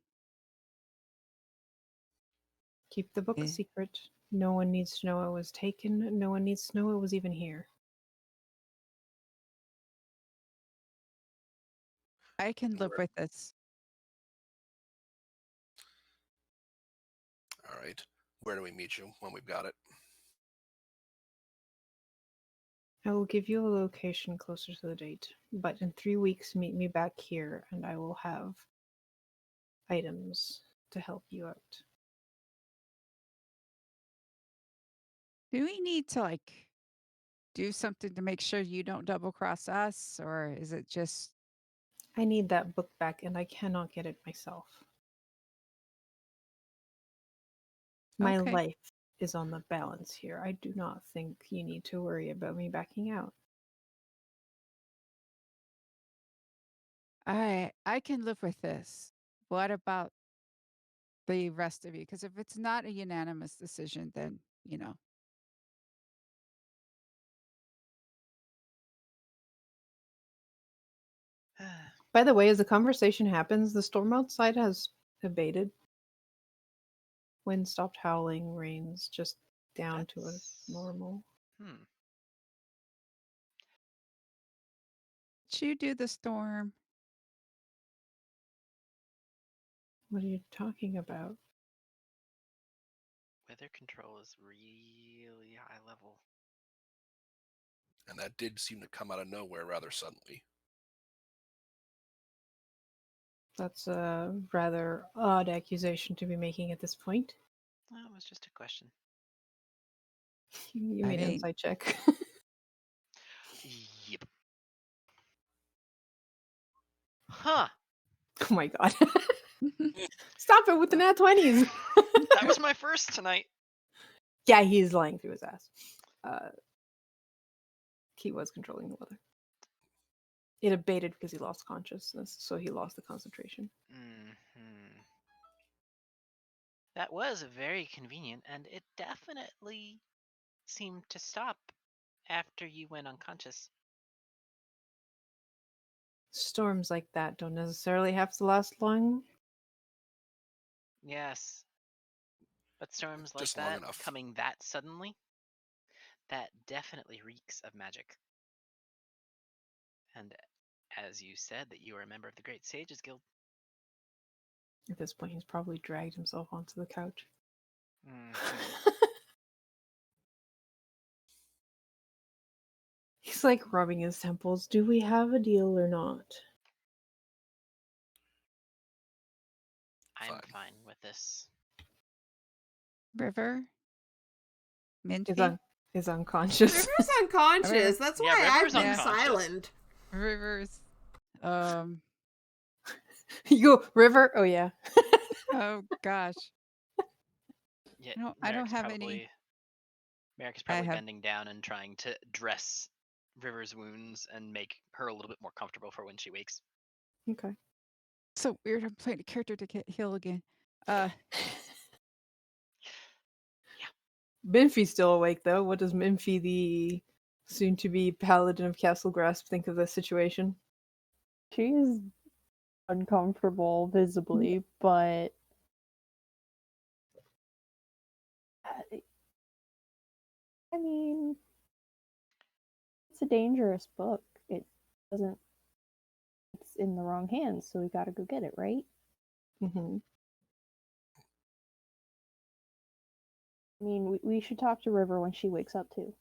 Keep the book a Eh. secret. No one needs to know it was taken. No one needs to know it was even here. I can live with this. All right. Where do we meet you when we've got it? I will give you a location closer to the date, but in 3 weeks, meet me back here and I will have items to help you out. Do we need to do something to make sure you don't double cross us, or is it just I need that book back and I cannot get it myself. My Okay. life is on the balance here. I do not think you need to worry about me backing out. All right, I can live with this. What about the rest of you? Because if it's not a unanimous decision, then, By the way, as the conversation happens, the storm outside has abated. Wind stopped howling, rain's just down to a That's- normal. Did you do the storm? What are you talking about? Weather control is really high level. And that did seem to come out of nowhere rather suddenly. That's a rather odd accusation to be making at this point. Well, it was just a question. You I made an mean- insight check. Yep. Huh. Oh my god. Stop it with the nat 20s! That was my first tonight. Yeah, he's lying through his ass. He was controlling the weather. It abated because he lost consciousness, so he lost the concentration. That was very convenient, and it definitely seemed to stop after you went unconscious. Storms like that don't necessarily have to last long. Yes. But storms like Just long that, enough. coming that suddenly, that definitely reeks of magic. And as you said, that you are a member of the Great Sages Guild. At this point, he's probably dragged himself onto the couch. Mhm. He's like rubbing his temples. Do we have a deal or not? I'm Fine. fine with this. River. He's, Minty. he's unconscious. River's unconscious. That's Yeah, why I've River's been unconscious. silent. Rivers. You go, River? Oh, yeah. Oh gosh. Yeah, I don't Merrick's have probably, any. Merrick's I probably have- bending down and trying to dress River's wounds and make her a little bit more comfortable for when she wakes. Okay. So weird. I'm playing a character to get heal again. Minfy's still awake, though. What does Minfy, the soon-to-be paladin of Castle Grasp, think of this situation? She's uncomfortable visibly, but I mean, it's a dangerous book. It doesn't. It's in the wrong hands, so we gotta go get it, right? Mm-hmm. I mean, we should talk to River when she wakes up too.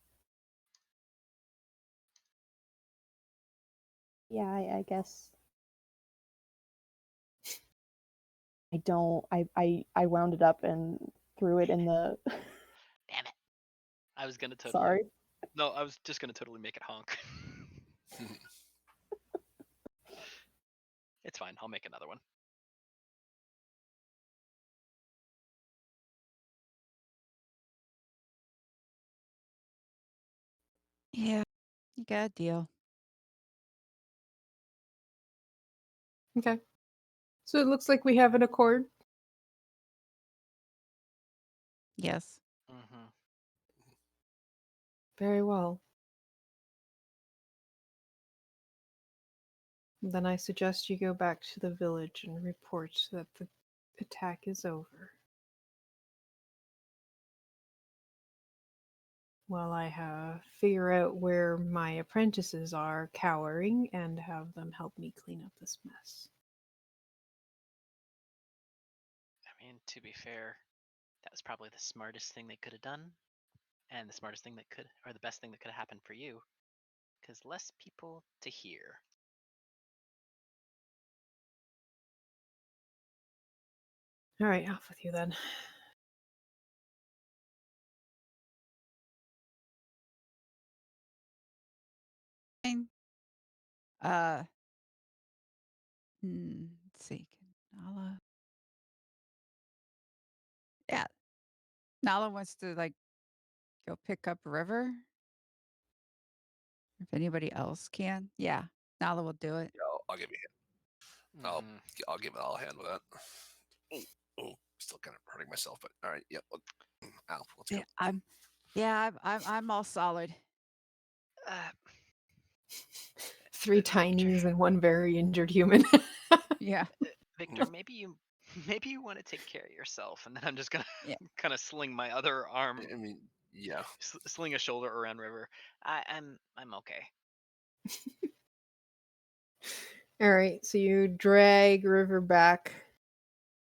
Yeah, I guess. I don't. I wound it up and threw it in the. Damn it. I was gonna totally. Sorry. No, I was just gonna totally make it honk. It's fine. I'll make another one. Yeah. You got a deal. Okay. So it looks like we have an accord. Yes. Mm-hmm. Very well. Then I suggest you go back to the village and report that the attack is over. While I figure out where my apprentices are cowering and have them help me clean up this mess. I mean, to be fair, that was probably the smartest thing they could have done, and the smartest thing that could, or the best thing that could have happened for you, because less people to hear. All right, off with you then. Fine. Let's see. Nala. Yeah. Nala wants to like go pick up River. If anybody else can, yeah, Nala will do it. Yeah, I'll give you a hand. Mhm. I'll give it all a hand with that. Oh, still kind of hurting myself, but all right. Yep. Al, let's go. I'm all solid. Uh, Three tinies and one very injured human. Yeah. Victor, maybe you want to take care of yourself, and then I'm just gonna Yeah. kind of sling my other arm, I mean, yeah. sling a shoulder around River. I'm okay. All right, so you drag River back.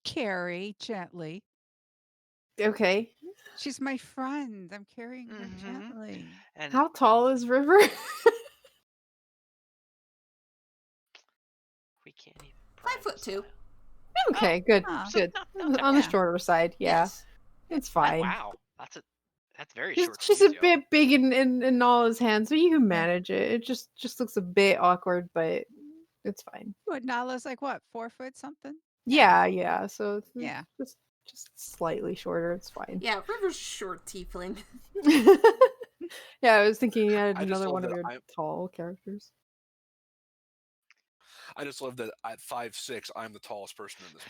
Carry gently. Okay. She's my friend. I'm carrying her Mhm. gently. And How tall is River? we can't even. 5'2". Okay, good, Oh. good. Not On the Yeah. shorter side, yeah. Yes. It's Oh, fine. wow, that's very She's, short. she's a fuse, yo. bit big in Nala's hands, but you can manage it. It just looks a bit awkward, but it's fine. What, Nala's like what, 4 foot something? Yeah. So it's Yeah. just slightly shorter. It's fine. Yeah, River's short tiefling. Yeah, I was thinking you had I just another love one of that your tall characters. I just love that at 5'6", I'm the tallest person in this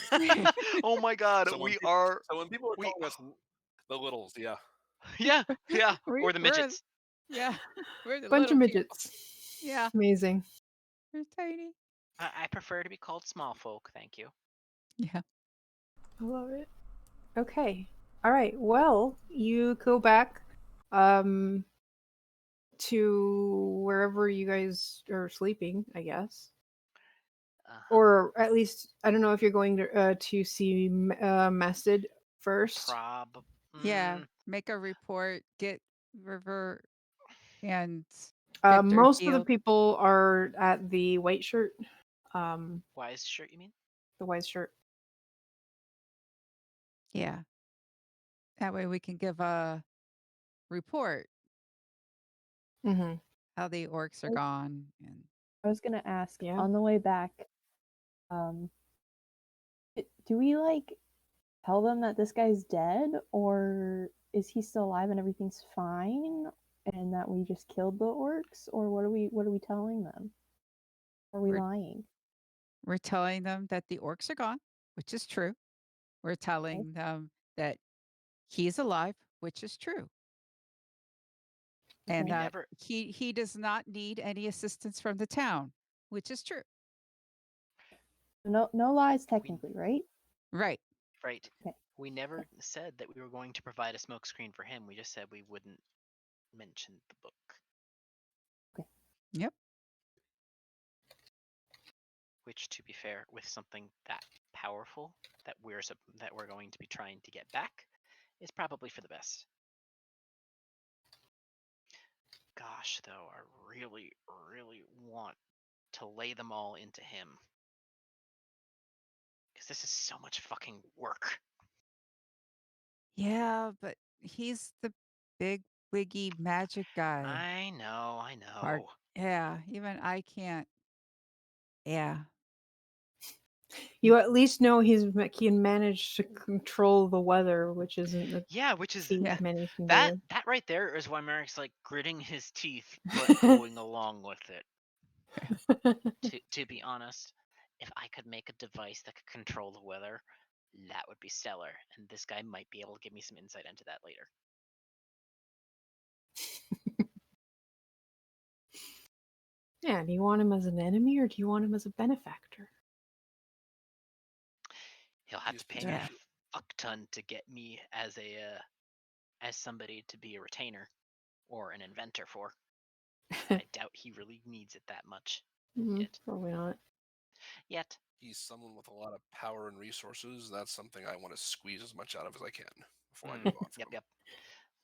party. Oh my God, So when we people- are. So when people are we- calling us the littles, yeah. Yeah, We- or the we're- midgets. Yeah. We're the Bunch of little people. midgets. Yeah. Amazing. They're tiny. I prefer to be called small folk, thank you. Yeah. I love it. Okay. All right. Well, you go back to wherever you guys are sleeping, I guess. Uh-huh. Or at least I don't know if you're going to see Masted first. Yeah. Make a report. Get River and Victor Most of the healed. people are at the white shirt. Wise shirt, you mean? The white shirt. Yeah. That way we can give a report Mm-hmm. how the orcs are gone. And I was gonna ask Yeah. on the way back, do we like tell them that this guy's dead, or is he still alive and everything's fine, and that we just killed the orcs, or what are we telling them? Are we lying? we're telling them that the orcs are gone, which is true. We're telling them that he's alive, which is true. And We that never- he does not need any assistance from the town, which is true. No lies technically, right? Right. Right. Okay. We never said that we were going to provide a smokescreen for him. We just said we wouldn't mention the book. Yep. Which, to be fair, with something that powerful that we're going to be trying to get back, is probably for the best. Gosh, though, I really, really want to lay them all into him. Because this is so much fucking work. Yeah, but he's the big wiggy magic guy. I know. Hard. Yeah, even I can't. Yeah. You at least know he can manage to control the weather, which isn't the which is feat many can that do. that right there is why Merrick's like gritting his teeth but going along with it. To be honest, if I could make a device that could control the weather, that would be stellar, and this guy might be able to give me some insight into that later. Yeah, do you want him as an enemy or do you want him as a benefactor? He'll have to pay me Yeah. a fuck ton to get me as as somebody to be a retainer or an inventor for. I doubt he really needs it that much yet. Probably not. Yet. He's someone with a lot of power and resources. That's something I want to squeeze as much out of as I can before I move on from him. Yep.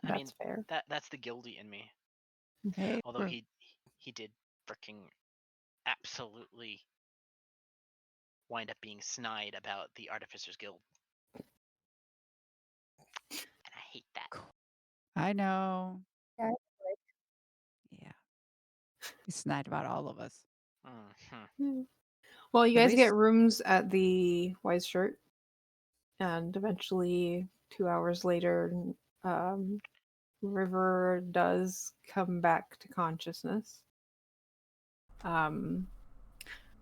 That's fair. That's the guilty in me. Hey, Although he did freaking absolutely wind up being snide about the Artificers Guild. And I hate that. I know. Yeah. Yeah. He's snide about all of us. Mm-hmm. Well, you At guys least- get rooms at the White Shirt, and eventually, 2 hours later, River does come back to consciousness.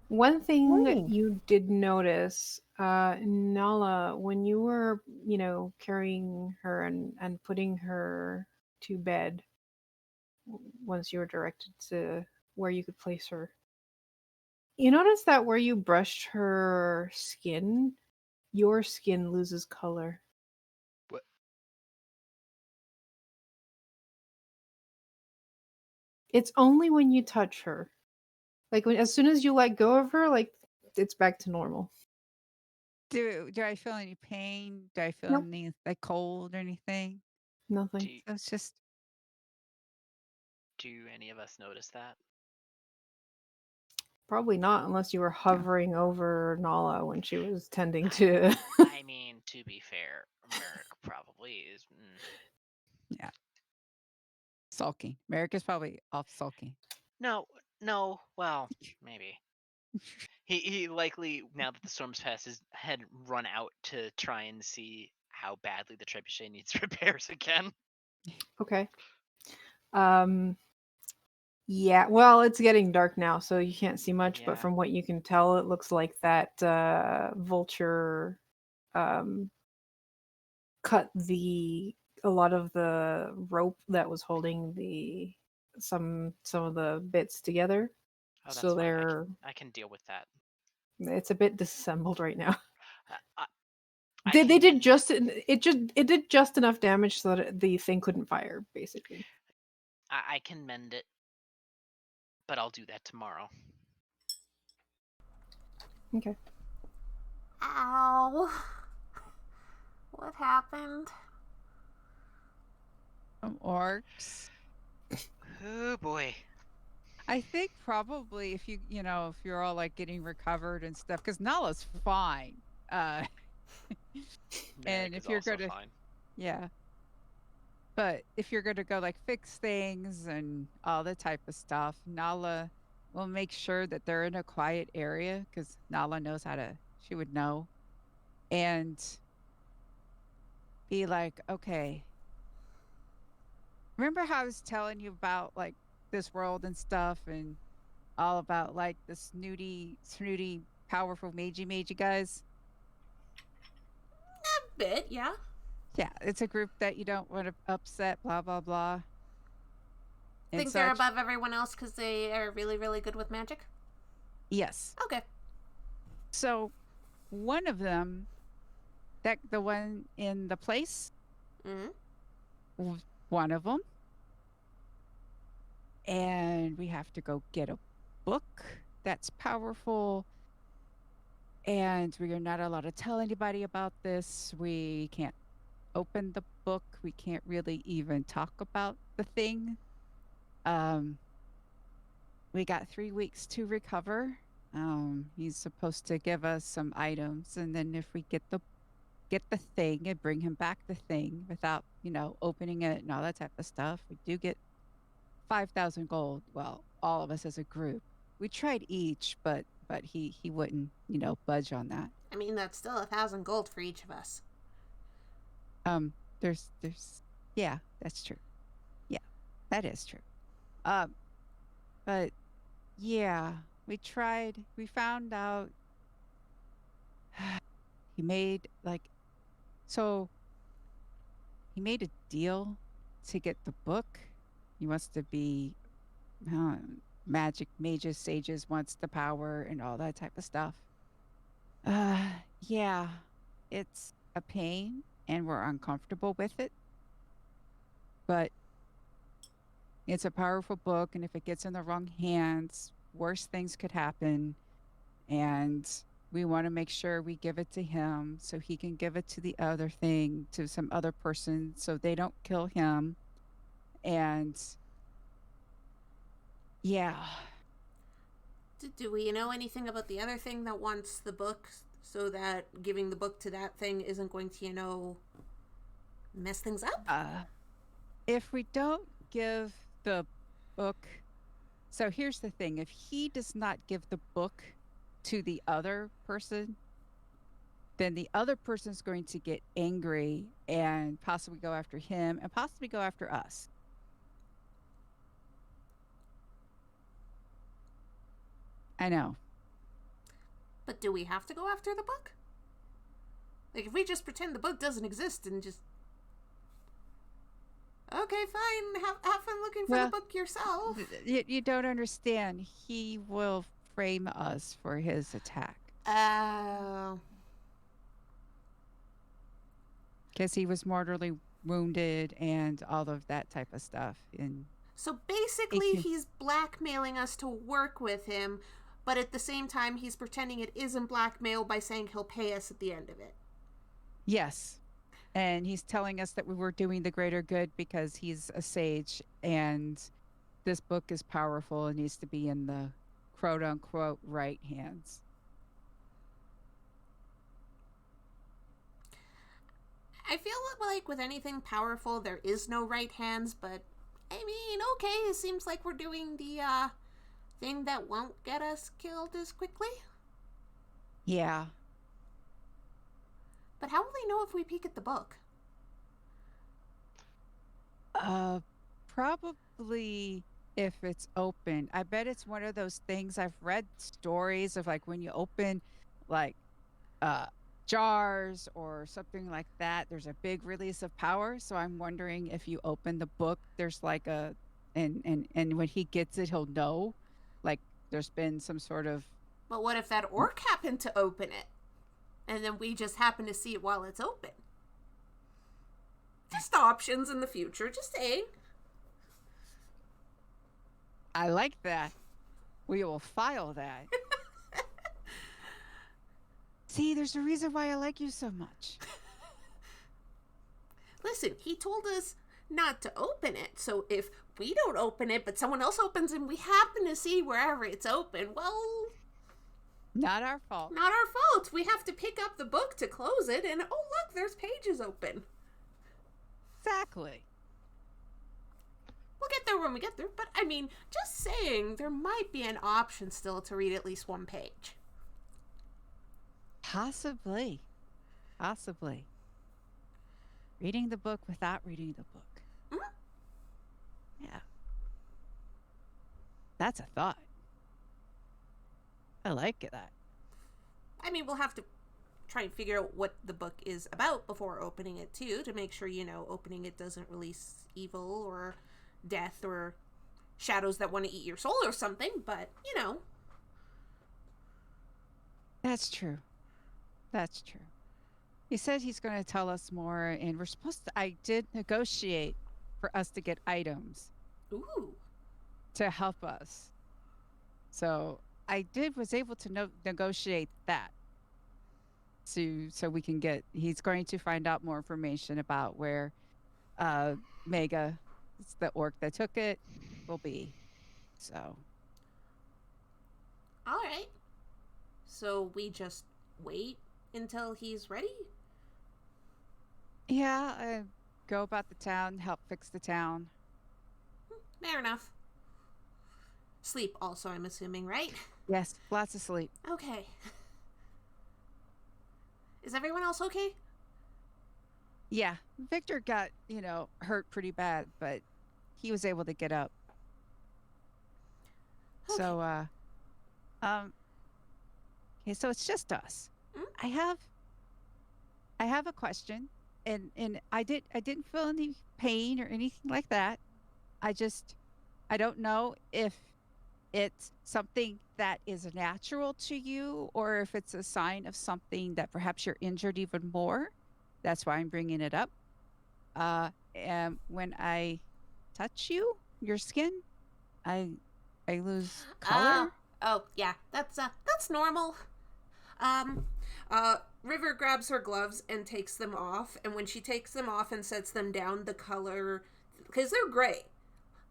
One thing Morning. you did notice, Nala, when you were, carrying her and putting her to bed, once you were directed to where you could place her, you notice that where you brushed her skin, your skin loses color. What? It's only when you touch her. Like as soon as you let go of her, like it's back to normal. Do I feel any pain? Do I feel Nope. any like cold or anything? Nothing. So it's just Do any of us notice that? Probably not, unless you were hovering over Nala when she was tending to. I mean, to be fair, Merrick probably is. yeah. Sulking. Merrick is probably off sulking. No. Well, maybe. He likely, now that the storm's passed, had run out to try and see how badly the trebuchet needs repairs again. Okay. Yeah, well, it's getting dark now, so you can't see much, Yeah. but from what you can tell, it looks like that vulture cut a lot of the rope that was holding some of the bits together. Oh, that's So fine. I can deal with that. it's a bit disassembled right now. I They did can- it did just enough damage so that the thing couldn't fire, basically. I can mend it, but I'll do that tomorrow. Okay. Ow. What happened? Some orcs. Oh boy. I think probably if if you're all like getting recovered and stuff, because Nala's fine. And Merrick if is you're also gonna, fine. yeah. But if you're gonna go like fix things and all that type of stuff, Nala will make sure that they're in a quiet area because Nala knows she would know. And be like, okay. Remember how I was telling you about like this world and stuff and all about like the snooty, powerful magey guys? A bit, yeah. Yeah, it's a group that you don't want to upset, blah, blah, blah. Think they're above everyone else because they are really, really good with magic? Yes. Okay. So, one of them, the one in the place, one of them, and we have to go get a book that's powerful, and we are not allowed to tell anybody about this. We can't open the book. We can't really even talk about the thing. We got 3 weeks to recover. He's supposed to give us some items, and then if we get the thing and bring him back the thing without, opening it and all that type of stuff, we do get 5,000 gold. Well, all of us as a group. We tried each, but he wouldn't, budge on that. I mean, that's still 1,000 gold for each of us. There's yeah, that's true. Yeah, that is true. But yeah, we tried. We found out he made he made a deal to get the book. He wants to be mages, sages, wants the power and all that type of stuff. Yeah, it's a pain and we're uncomfortable with it. But it's a powerful book, and if it gets in the wrong hands, worse things could happen. And we want to make sure we give it to him so he can give it to the other thing, to some other person, so they don't kill him. And yeah. Do we know anything about the other thing that wants the book so that giving the book to that thing isn't going to, mess things up? If we don't give the book... So here's the thing. If he does not give the book to the other person, then the other person's going to get angry and possibly go after him and possibly go after us. I know. But do we have to go after the book? Like, if we just pretend the book doesn't exist and just... Okay, fine. Have fun looking for the book yourself. You don't understand. He will frame us for his attack. Oh. Because he was mortally wounded and all of that type of stuff. So basically, he's blackmailing us to work with him, but at the same time, he's pretending it isn't blackmail by saying he'll pay us at the end of it. Yes. And he's telling us that we were doing the greater good because he's a sage and this book is powerful and needs to be in the quote-unquote right hands. I feel like with anything powerful, there is no right hands, but I mean, okay, it seems like we're doing the thing that won't get us killed as quickly. Yeah. But how will they know if we peek at the book? Probably if it's open. I bet it's one of those things. I've read stories of like when you open like jars or something like that, there's a big release of power. So I'm wondering if you open the book, there's like and when he gets it, he'll know. Like there's been some sort of... But what if that orc happened to open it? And then we just happen to see it while it's open? Just options in the future, just saying. I like that. We will file that. See, there's a reason why I like you so much. Listen, he told us not to open it, so if we don't open it, but someone else opens and we happen to see wherever it's open, well... Not our fault. Not our fault. We have to pick up the book to close it, and oh look, there's pages open. Exactly. We'll get there when we get there, but I mean, just saying, there might be an option still to read at least one page. Possibly. Possibly. Reading the book without reading the book. Mm-hmm. Yeah. That's a thought. I like that. I mean, we'll have to try and figure out what the book is about before opening it, too, to make sure, opening it doesn't release evil or death or shadows that want to eat your soul or something, but, That's true. That's true. He said he's going to tell us more, and we're supposed to... I did negotiate for us to get items. Ooh. To help us. So I was able to negotiate that. So we can get... He's going to find out more information about where Mega, it's the orc that took it, will be. So. All right. So we just wait until he's ready? Yeah, go about the town, help fix the town. Fair enough. Sleep also, I'm assuming, right? Yes, lots of sleep. Okay. Is everyone else okay? Yeah, Victor got, hurt pretty bad, but he was able to get up. Okay. So, okay, so it's just us. Mm? I have a question, and I didn't feel any pain or anything like that. I don't know if it's something that is natural to you or if it's a sign of something that perhaps you're injured even more. That's why I'm bringing it up. And when I touch your skin, I lose color. Oh, yeah, that's normal. River grabs her gloves and takes them off, and when she takes them off and sets them down, the color, because they're gray,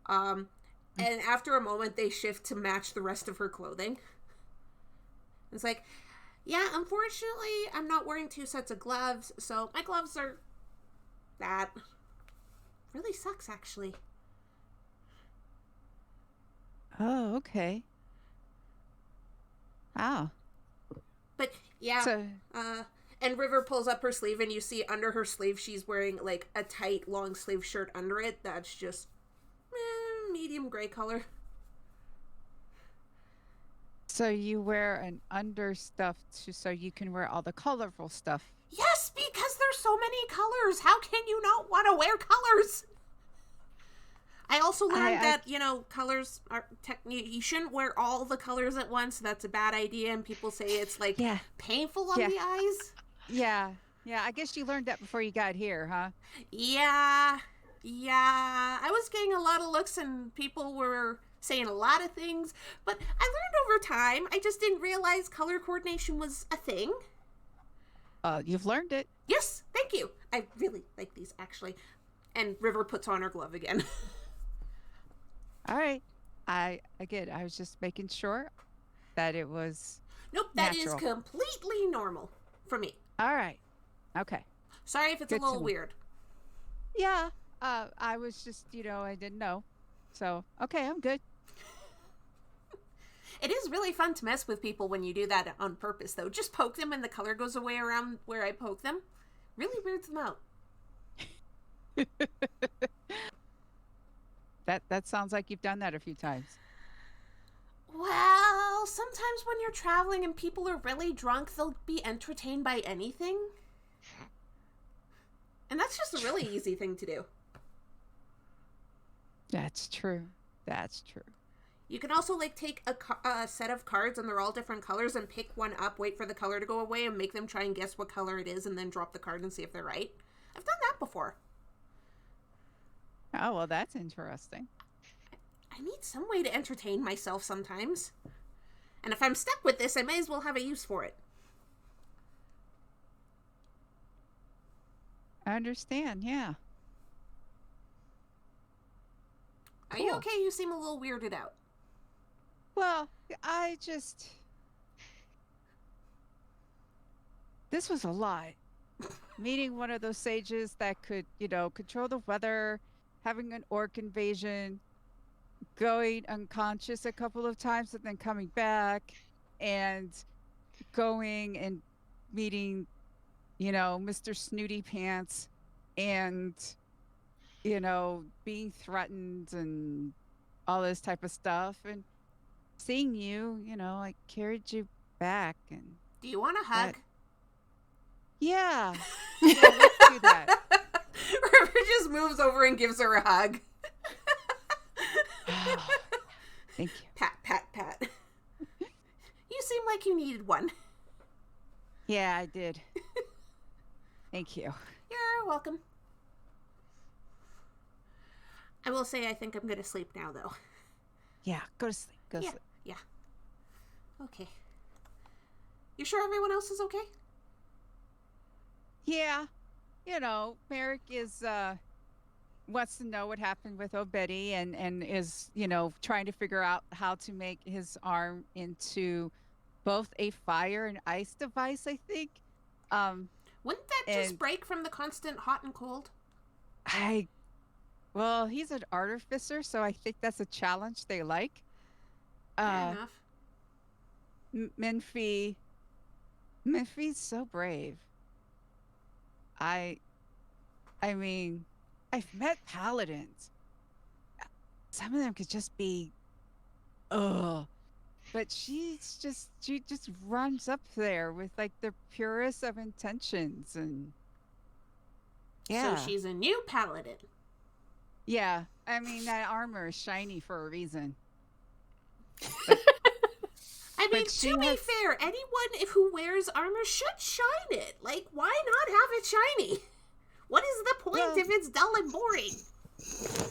and after a moment they shift to match the rest of her clothing. It's like, yeah, unfortunately, I'm not wearing 2 sets of gloves, so my gloves are that. Really sucks, actually. Oh, okay. Wow. But yeah, So, and River pulls up her sleeve, and you see under her sleeve she's wearing like a tight long sleeve shirt under it that's just medium gray color. so you wear an understuff so you can wear all the colorful stuff. Yes, because there's so many colors. How can you not want to wear colors? I also learned that, colors are you shouldn't wear all the colors at once. That's a bad idea, and people say it's like painful on the eyes. Yeah. I guess you learned that before you got here, huh? Yeah. I was getting a lot of looks, and people were saying a lot of things, but I learned over time. I just didn't realize color coordination was a thing. You've learned it. Yes, thank you. I really like these, actually. And River puts on her glove again. All right. I was just making sure that it was Nope, that natural. is completely normal for me. All right. Okay. Sorry if it's Good a little to know. weird. Yeah. I was just, I didn't know. So, okay, I'm good. It is really fun to mess with people when you do that on purpose, though. Just poke them and the color goes away around where I poke them. Really weirds them out. That sounds like you've done that a few times. Well, sometimes when you're traveling and people are really drunk, they'll be entertained by anything. And that's just a really easy thing to do. That's true. That's true. You can also like take a set of cards and they're all different colors and pick one up, wait for the color to go away, and make them try and guess what color it is, and then drop the card and see if they're right. I've done that before. Oh, well, that's interesting. I need some way to entertain myself sometimes. And if I'm stuck with this, I may as well have a use for it. I understand, yeah. Are you Cool. okay? You seem a little weirded out. Well, this was a lot. Meeting one of those sages that could, control the weather, having an orc invasion, going unconscious a couple of times and then coming back, and going and meeting, Mr. Snooty Pants, and, being threatened and all this type of stuff. And seeing you, I carried you back. And Do you want a hug? yeah, let's do that. River just moves over and gives her a hug. Thank you. Pat, pat, pat. You seem like you needed one. Yeah, I did. Thank you. You're welcome. I will say I think I'm going to sleep now, though. Yeah, go to sleep. Go to sleep. Yeah. Okay. You sure everyone else is okay? Yeah, Merrick is wants to know what happened with Obedi and is trying to figure out how to make his arm into both a fire and ice device. I think. Wouldn't that just break from the constant hot and cold? Well, he's an artificer, so I think that's a challenge they like. Fair enough. Minfie's so brave. I mean, I've met paladins. Some of them could just be, but she just runs up there with like the purest of intentions, and yeah. So she's a new paladin. Yeah, I mean that armor is shiny for a reason. I mean, to be fair, anyone who wears armor should shine it. Like, why not have it shiny? What is the point if it's dull and boring?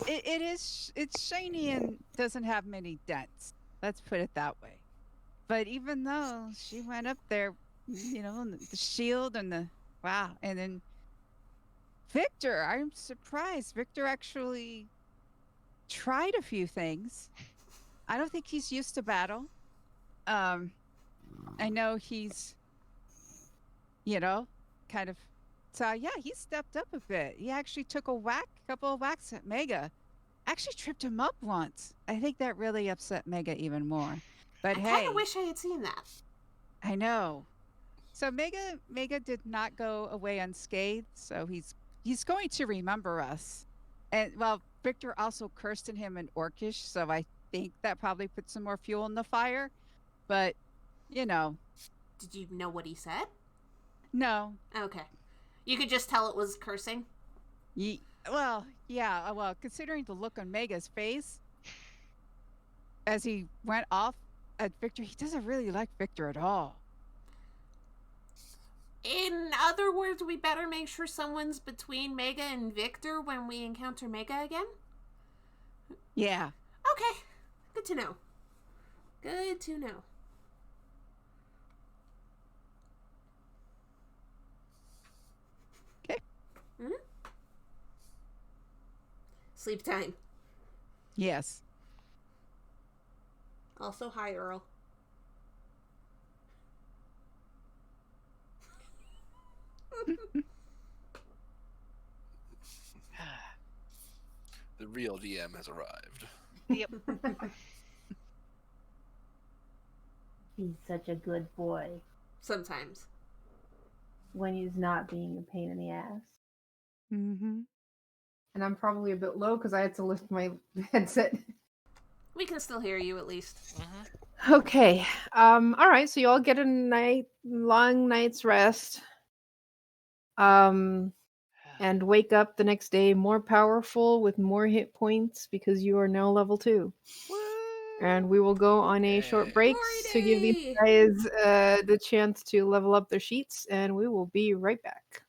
It's shiny and doesn't have many dents. Let's put it that way. But even though she went up there, the shield and and then Victor, I'm surprised. Victor actually tried a few things. I don't think he's used to battle. I know he's, kind of. So yeah, he stepped up a bit. He actually took a couple of whacks at Mega. Actually tripped him up once. I think that really upset Mega even more. But I hey, kind of wish I had seen that. I know. So Mega did not go away unscathed. So he's going to remember us. And well, Victor also cursed in him in Orcish, so I think that probably put some more fuel in the fire. But Did you know what he said? No. Okay. You could just tell it was cursing? Well, yeah. Well, considering the look on Mega's face as he went off at Victor, he doesn't really like Victor at all. In other words, we better make sure someone's between Mega and Victor when we encounter Mega again? Yeah. Okay. Good to know. Good to know. Okay. Mm-hmm. Sleep time. Yes. Also, hi, Earl. The real DM has arrived. Yep. He's such a good boy Sometimes. when he's not being a pain in the ass. Mm-hmm. And I'm probably a bit low because I had to lift my headset. We can still hear you at least. Mm-hmm. Okay. All right. So you all get a long night's rest. And wake up the next day more powerful with more hit points because you are now level 2. And we will go on a short Yay. break Glory to give these day! guys the chance to level up their sheets, and we will be right back.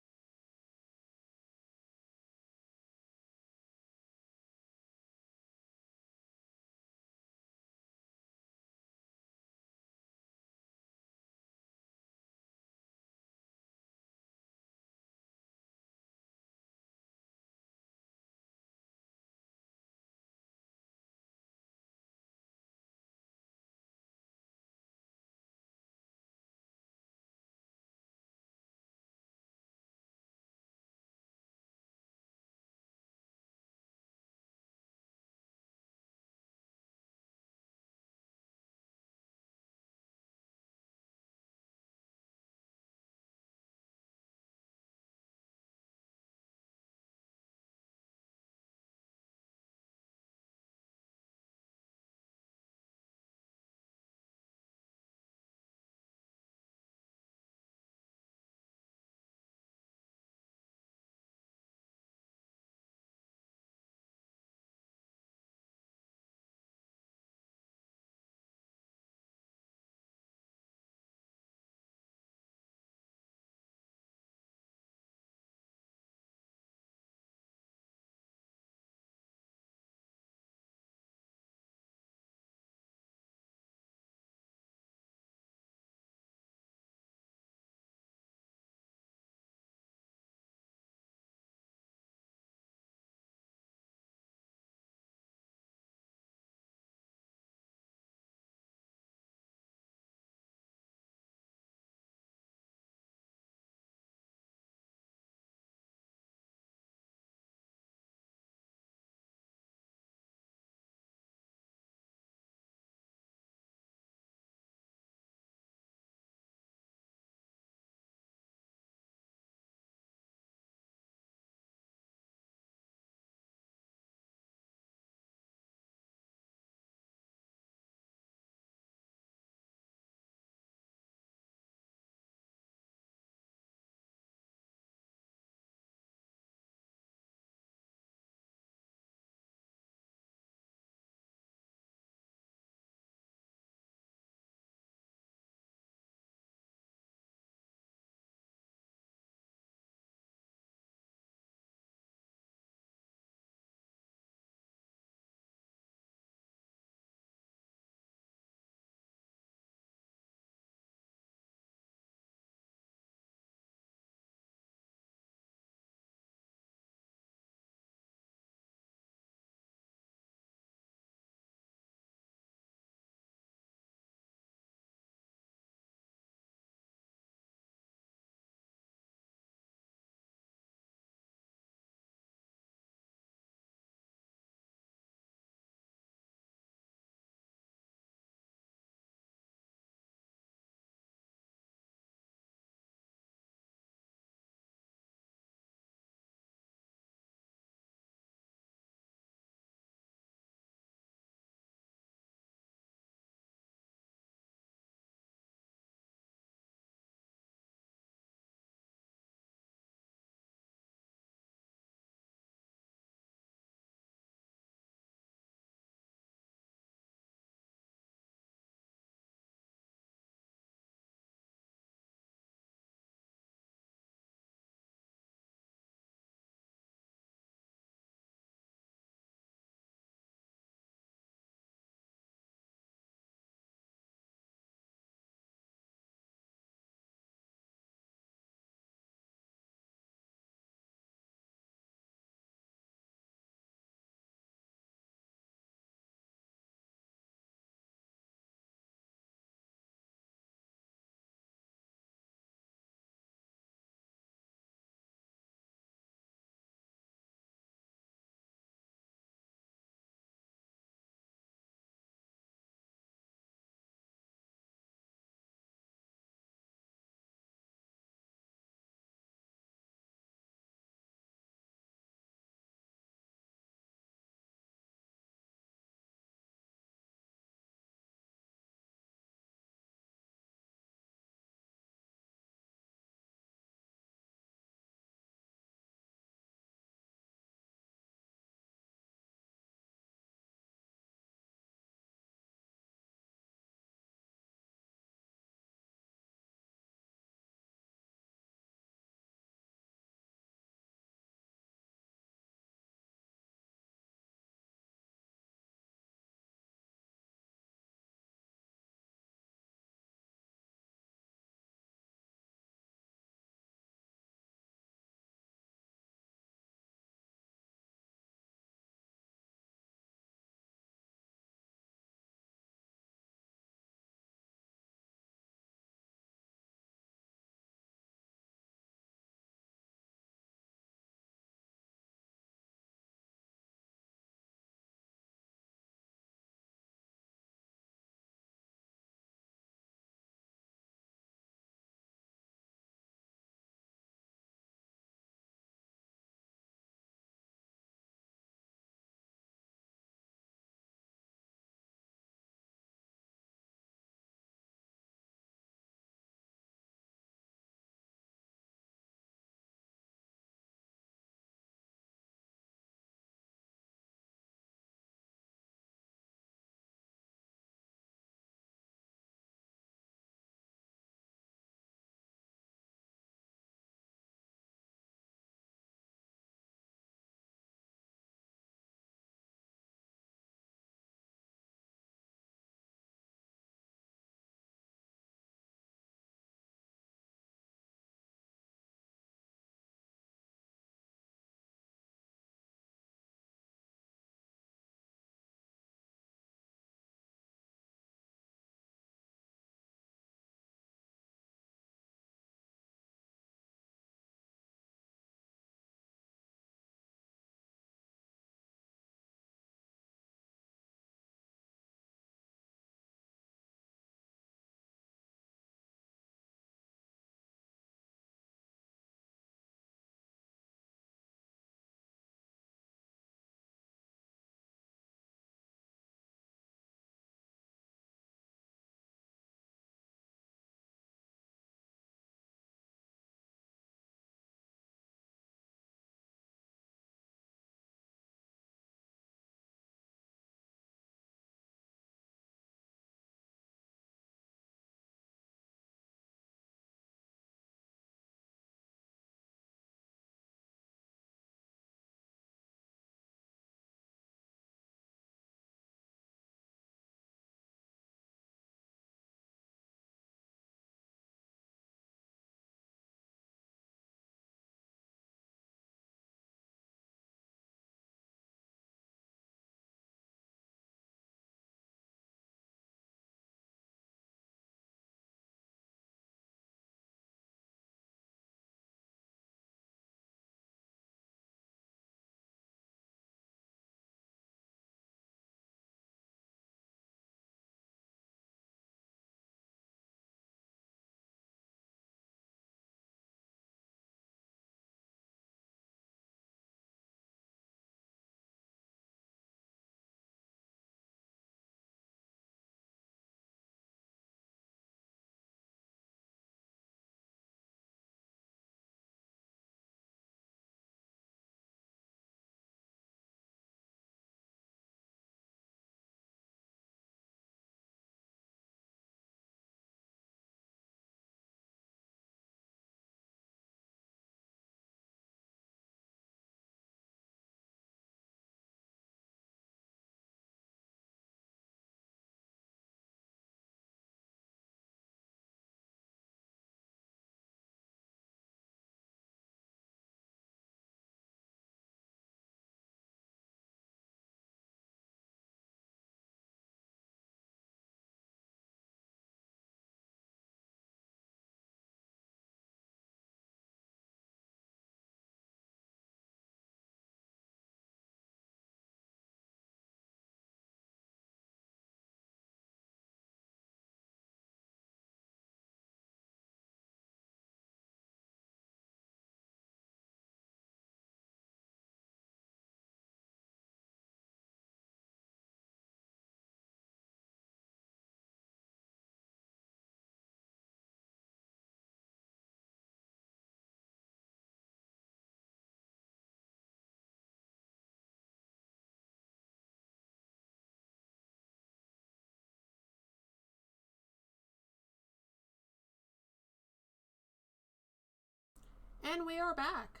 And we are back.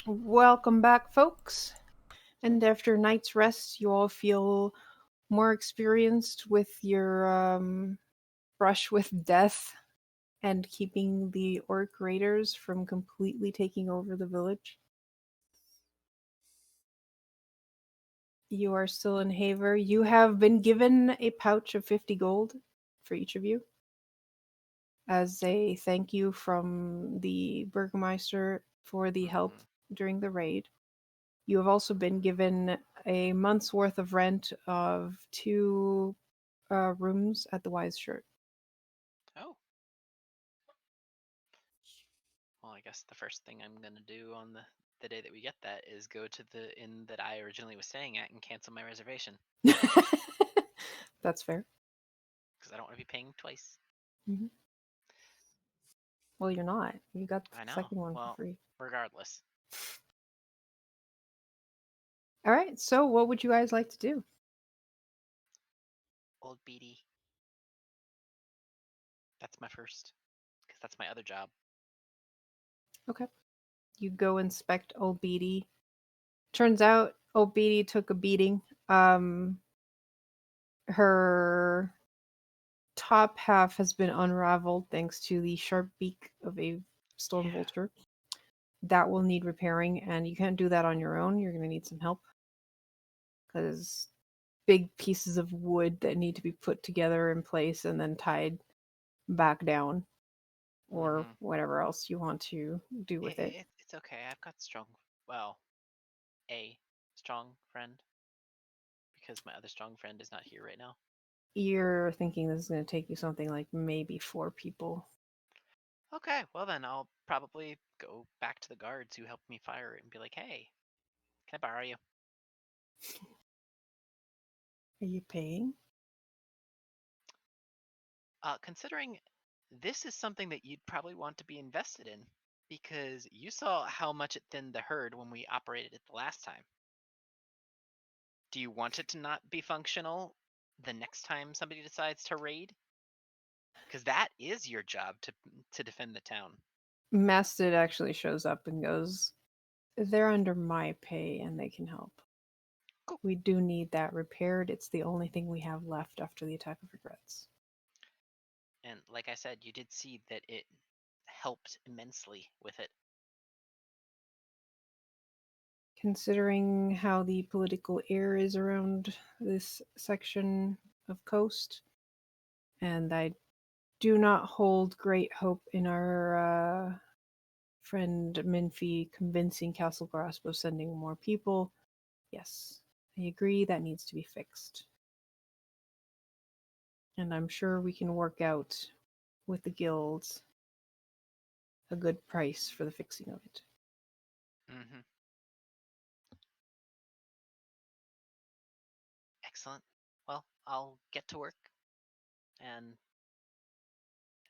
Welcome back, folks. And after night's rest, you all feel more experienced with your brush with death and keeping the orc raiders from completely taking over the village. You are still in Haver. You have been given a pouch of 50 gold for each of you as a thank you from the Burgermeister for the help during the raid. You have also been given a month's worth of rent of 2 rooms at the Wise Shirt. Oh. Well, I guess the first thing I'm gonna do on the day that we get that is go to the inn that I originally was staying at and cancel my reservation That's fair. because I don't want to be paying twice. Mm-hmm. Well, you're not. You got the I know. second one Well, for free. regardless. All right, so what would you guys like to do? Old Beatty. That's my first, because that's my other job. Okay. You go inspect Old Beatty. Turns out Old Beatty took a beating. Her top half has been unraveled thanks to the sharp beak of a storm vulture. That will need repairing, and you can't do that on your own. You're going to need some help. Because big pieces of wood that need to be put together in place and then tied back down, or whatever else you want to do with it. It's okay. I've got a strong friend, because my other strong friend is not here right now. You're thinking this is going to take you something like maybe 4 people. Okay, well then I'll probably go back to the guards who helped me fire it and be like, hey, can I borrow you? Are you paying? Considering this is something that you'd probably want to be invested in, because you saw how much it thinned the herd when we operated it the last time. Do you want it to not be functional the next time somebody decides to raid? Because that is your job to defend the town. Mastid actually shows up and goes, they're under my pay and they can help. Cool. We do need that repaired. It's the only thing we have left after the attack of regrets. And like I said, you did see that it helped immensely with it. Considering how the political air is around this section of coast, and I do not hold great hope in our friend Minfi convincing Castle Grasp of sending more people. Yes, I agree that needs to be fixed. And I'm sure we can work out with the guilds a good price for the fixing of it. Mm-hmm. Excellent. Well, I'll get to work and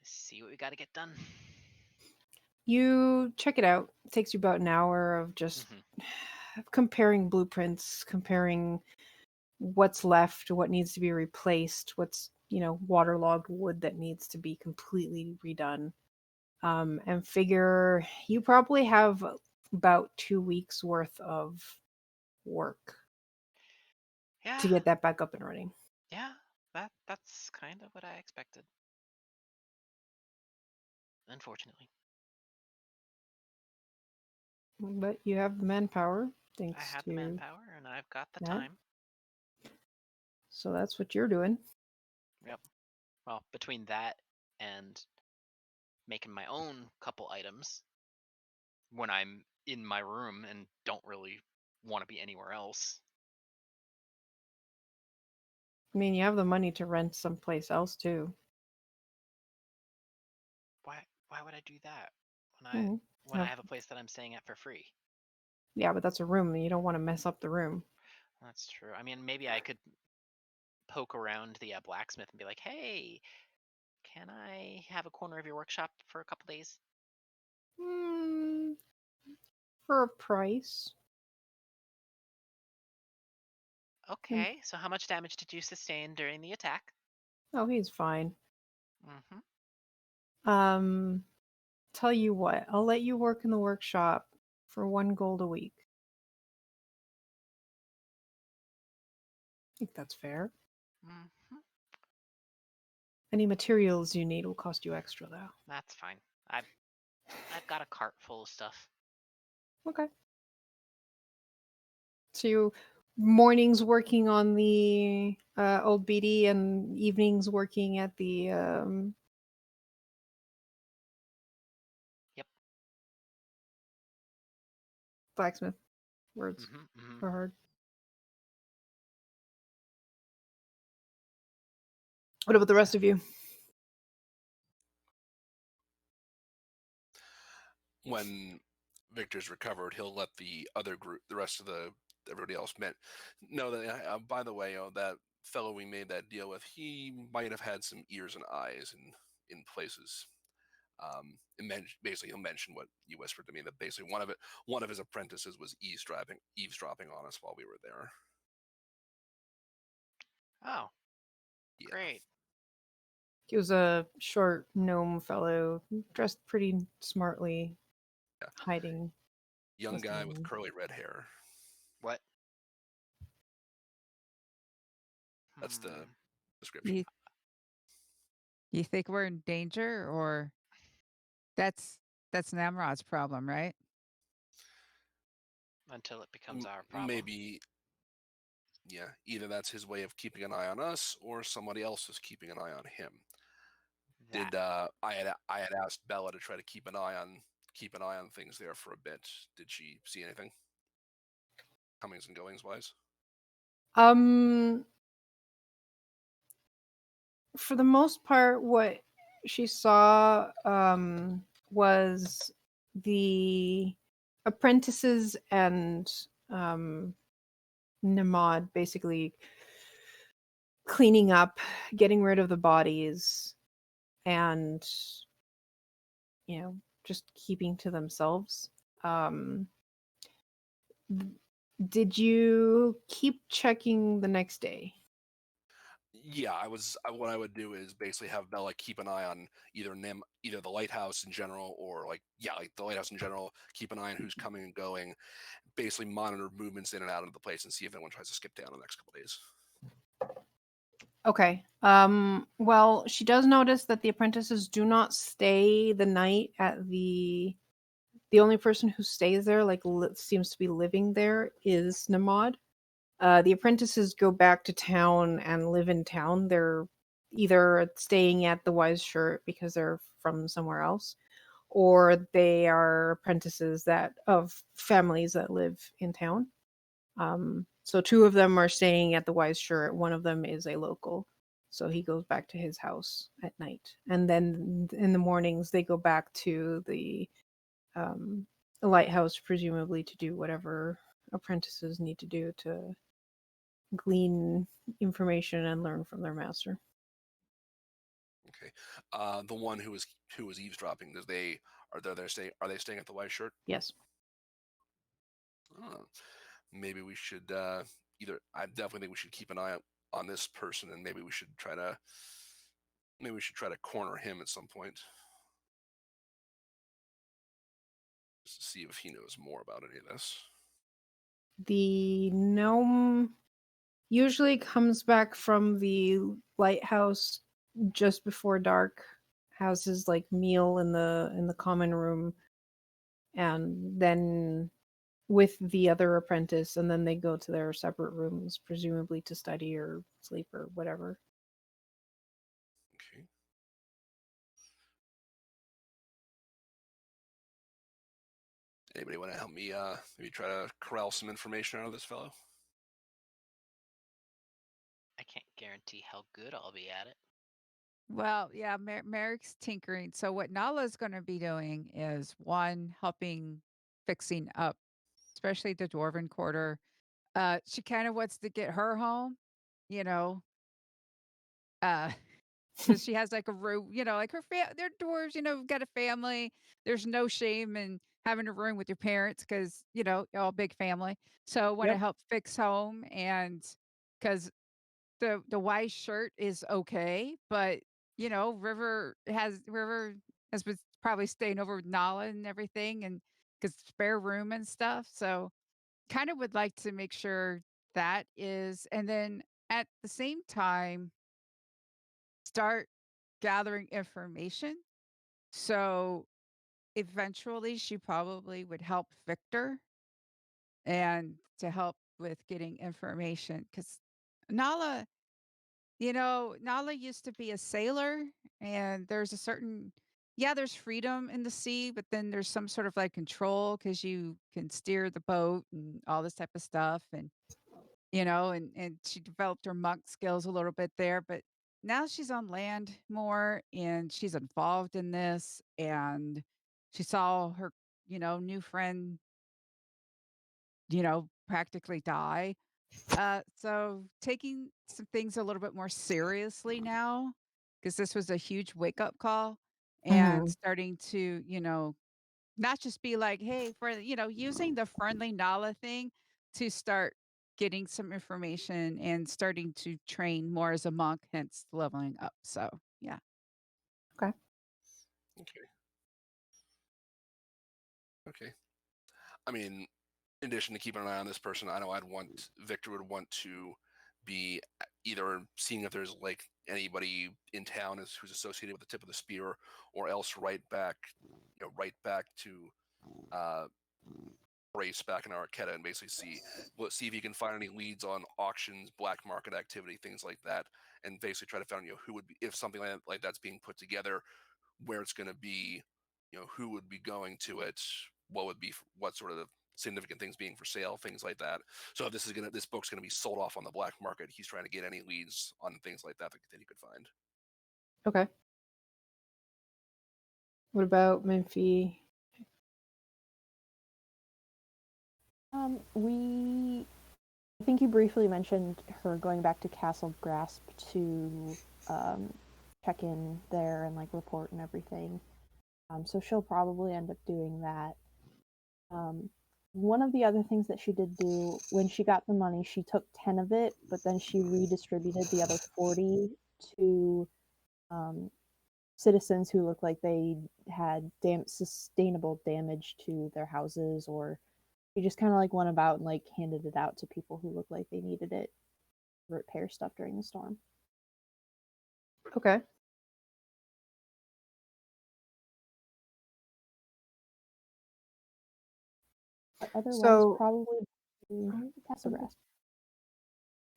see what we got to get done. You check it out. It takes you about an hour of just comparing blueprints, comparing what's left, what needs to be replaced, what's, waterlogged wood that needs to be completely redone. And figure you probably have about 2 weeks worth of work to get that back up and running. Yeah, that's kind of what I expected. Unfortunately. But you have the manpower, thanks I have to the manpower and I've got the that. time. So that's what you're doing. Yep. Well, between that and making my own couple items when I'm in my room and don't really want to be anywhere else. I mean, you have the money to rent someplace else too. Why would I do that when I have a place that I'm staying at for free? Yeah, but that's a room and you don't want to mess up the room. That's true. I mean, maybe I could poke around the blacksmith and be like, hey, can I have a corner of your workshop for a couple days? For a price. Okay, so how much damage did you sustain during the attack? Oh, he's fine. Mm-hmm. Tell you what, I'll let you work in the workshop for 1 gold a week. I think that's fair. Mhm. Any materials you need will cost you extra, though. That's fine. I've got a cart full of stuff. Okay. So you mornings working on the old BD and evenings working at the Yep. blacksmith. Words are hard. What about the rest of you? When Victor's recovered, he'll let the other group, the rest of everybody else know that. By the way, that fellow we made that deal with, he might have had some ears and eyes in places. Basically, he'll mention what you whispered to me, that basically one of his apprentices was eavesdropping on us while we were there. Oh, Yeah. great. He was a short gnome fellow, dressed pretty smartly, Yeah. hiding. Young Must have guy with been- curly red hair. What? That's the Hmm. description. You think we're in danger, or that's Namrod's problem, right? Until it becomes our problem. Maybe, yeah, either that's his way of keeping an eye on us, or somebody else is keeping an eye on him. I had asked Bella to try to keep an eye on things there for a bit. Did she see anything? Comings and goings wise? For the most part, what she saw was the apprentices and Namad basically cleaning up, getting rid of the bodies, and just keeping to themselves. Did you keep checking the next day? Yeah, what I would do is basically have Bella keep an eye on either the lighthouse in general, or like the lighthouse in general. Keep an eye on who's coming and going. Basically monitor movements in and out of the place and see if anyone tries to skip town in the next couple days. Okay. Well, she does notice that the apprentices do not stay the night at the only person who stays there, seems to be living there, is Namad. The apprentices go back to town and live in town. They're either staying at the Wise Shirt because they're from somewhere else, or they are apprentices of families that live in town. So 2 of them are staying at the Wise Shirt. One of them is a local. So he goes back to his house at night. And then in the mornings, they go back to the lighthouse, presumably to do whatever apprentices need to do to glean information and learn from their master. Okay. The one who was eavesdropping, are they staying at the White Shirt? Yes. Maybe we should I definitely think we should keep an eye on this person, and maybe we should try to corner him at some point, just to see if he knows more about any of this. The gnome usually comes back from the lighthouse just before dark, has his meal in the common room, and then with the other apprentice, and then they go to their separate rooms, presumably to study or sleep or whatever. Okay. Anybody want to help me maybe try to corral some information out of this fellow? I can't guarantee how good I'll be at it. Well, yeah, Merrick's tinkering. So what Nala's going to be doing is, one, helping fixing up, especially the Dwarven Quarter. She kind of wants to get her home, you know, because she has like a room, like they're dwarves, got a family. There's no shame in having a room with your parents because, all big family. So I want to help fix home, and because the White Shirt is okay, but River has been probably staying over with Nala and everything, and because spare room and stuff. So kind of would like to make sure that is, and then at the same time, start gathering information. So eventually she probably would help Victor and to help with getting information because Nala, Nala used to be a sailor, and there's a certain, yeah, there's freedom in the sea, but then there's some sort of like control because you can steer the boat and all this type of stuff. And she developed her monk skills a little bit there, but now she's on land more and she's involved in this. And she saw her, new friend, practically die. So taking some things a little bit more seriously now, because this was a huge wake up call, and starting to, not just be like, hey, using the friendly Nala thing to start getting some information and starting to train more as a monk, hence leveling up. So, yeah. Okay. Okay. I mean, in addition to keeping an eye on this person, I know Victor would want to be either seeing if there's like anybody in town who's associated with the tip of the spear, or else right back to race back in Arquetta and basically see if you can find any leads on auctions, black market activity, things like that, and basically try to find who would be, if something like that's being put together, where it's going to be, who would be going to it, what sort of significant things being for sale, things like that. So if this book's gonna be sold off on the black market, he's trying to get any leads on things like that he could find. Okay. What about Memphi? I think you briefly mentioned her going back to Castle Grasp to check in there and like report and everything. So she'll probably end up doing that. One of the other things that she did do when she got the money, she took 10 of it, but then she redistributed the other 40 to citizens who looked like they had sustainable damage to their houses, or she just kind of like went about and like handed it out to people who looked like they needed it to repair stuff during the storm. Okay. Otherwise, probably Castle Grasp.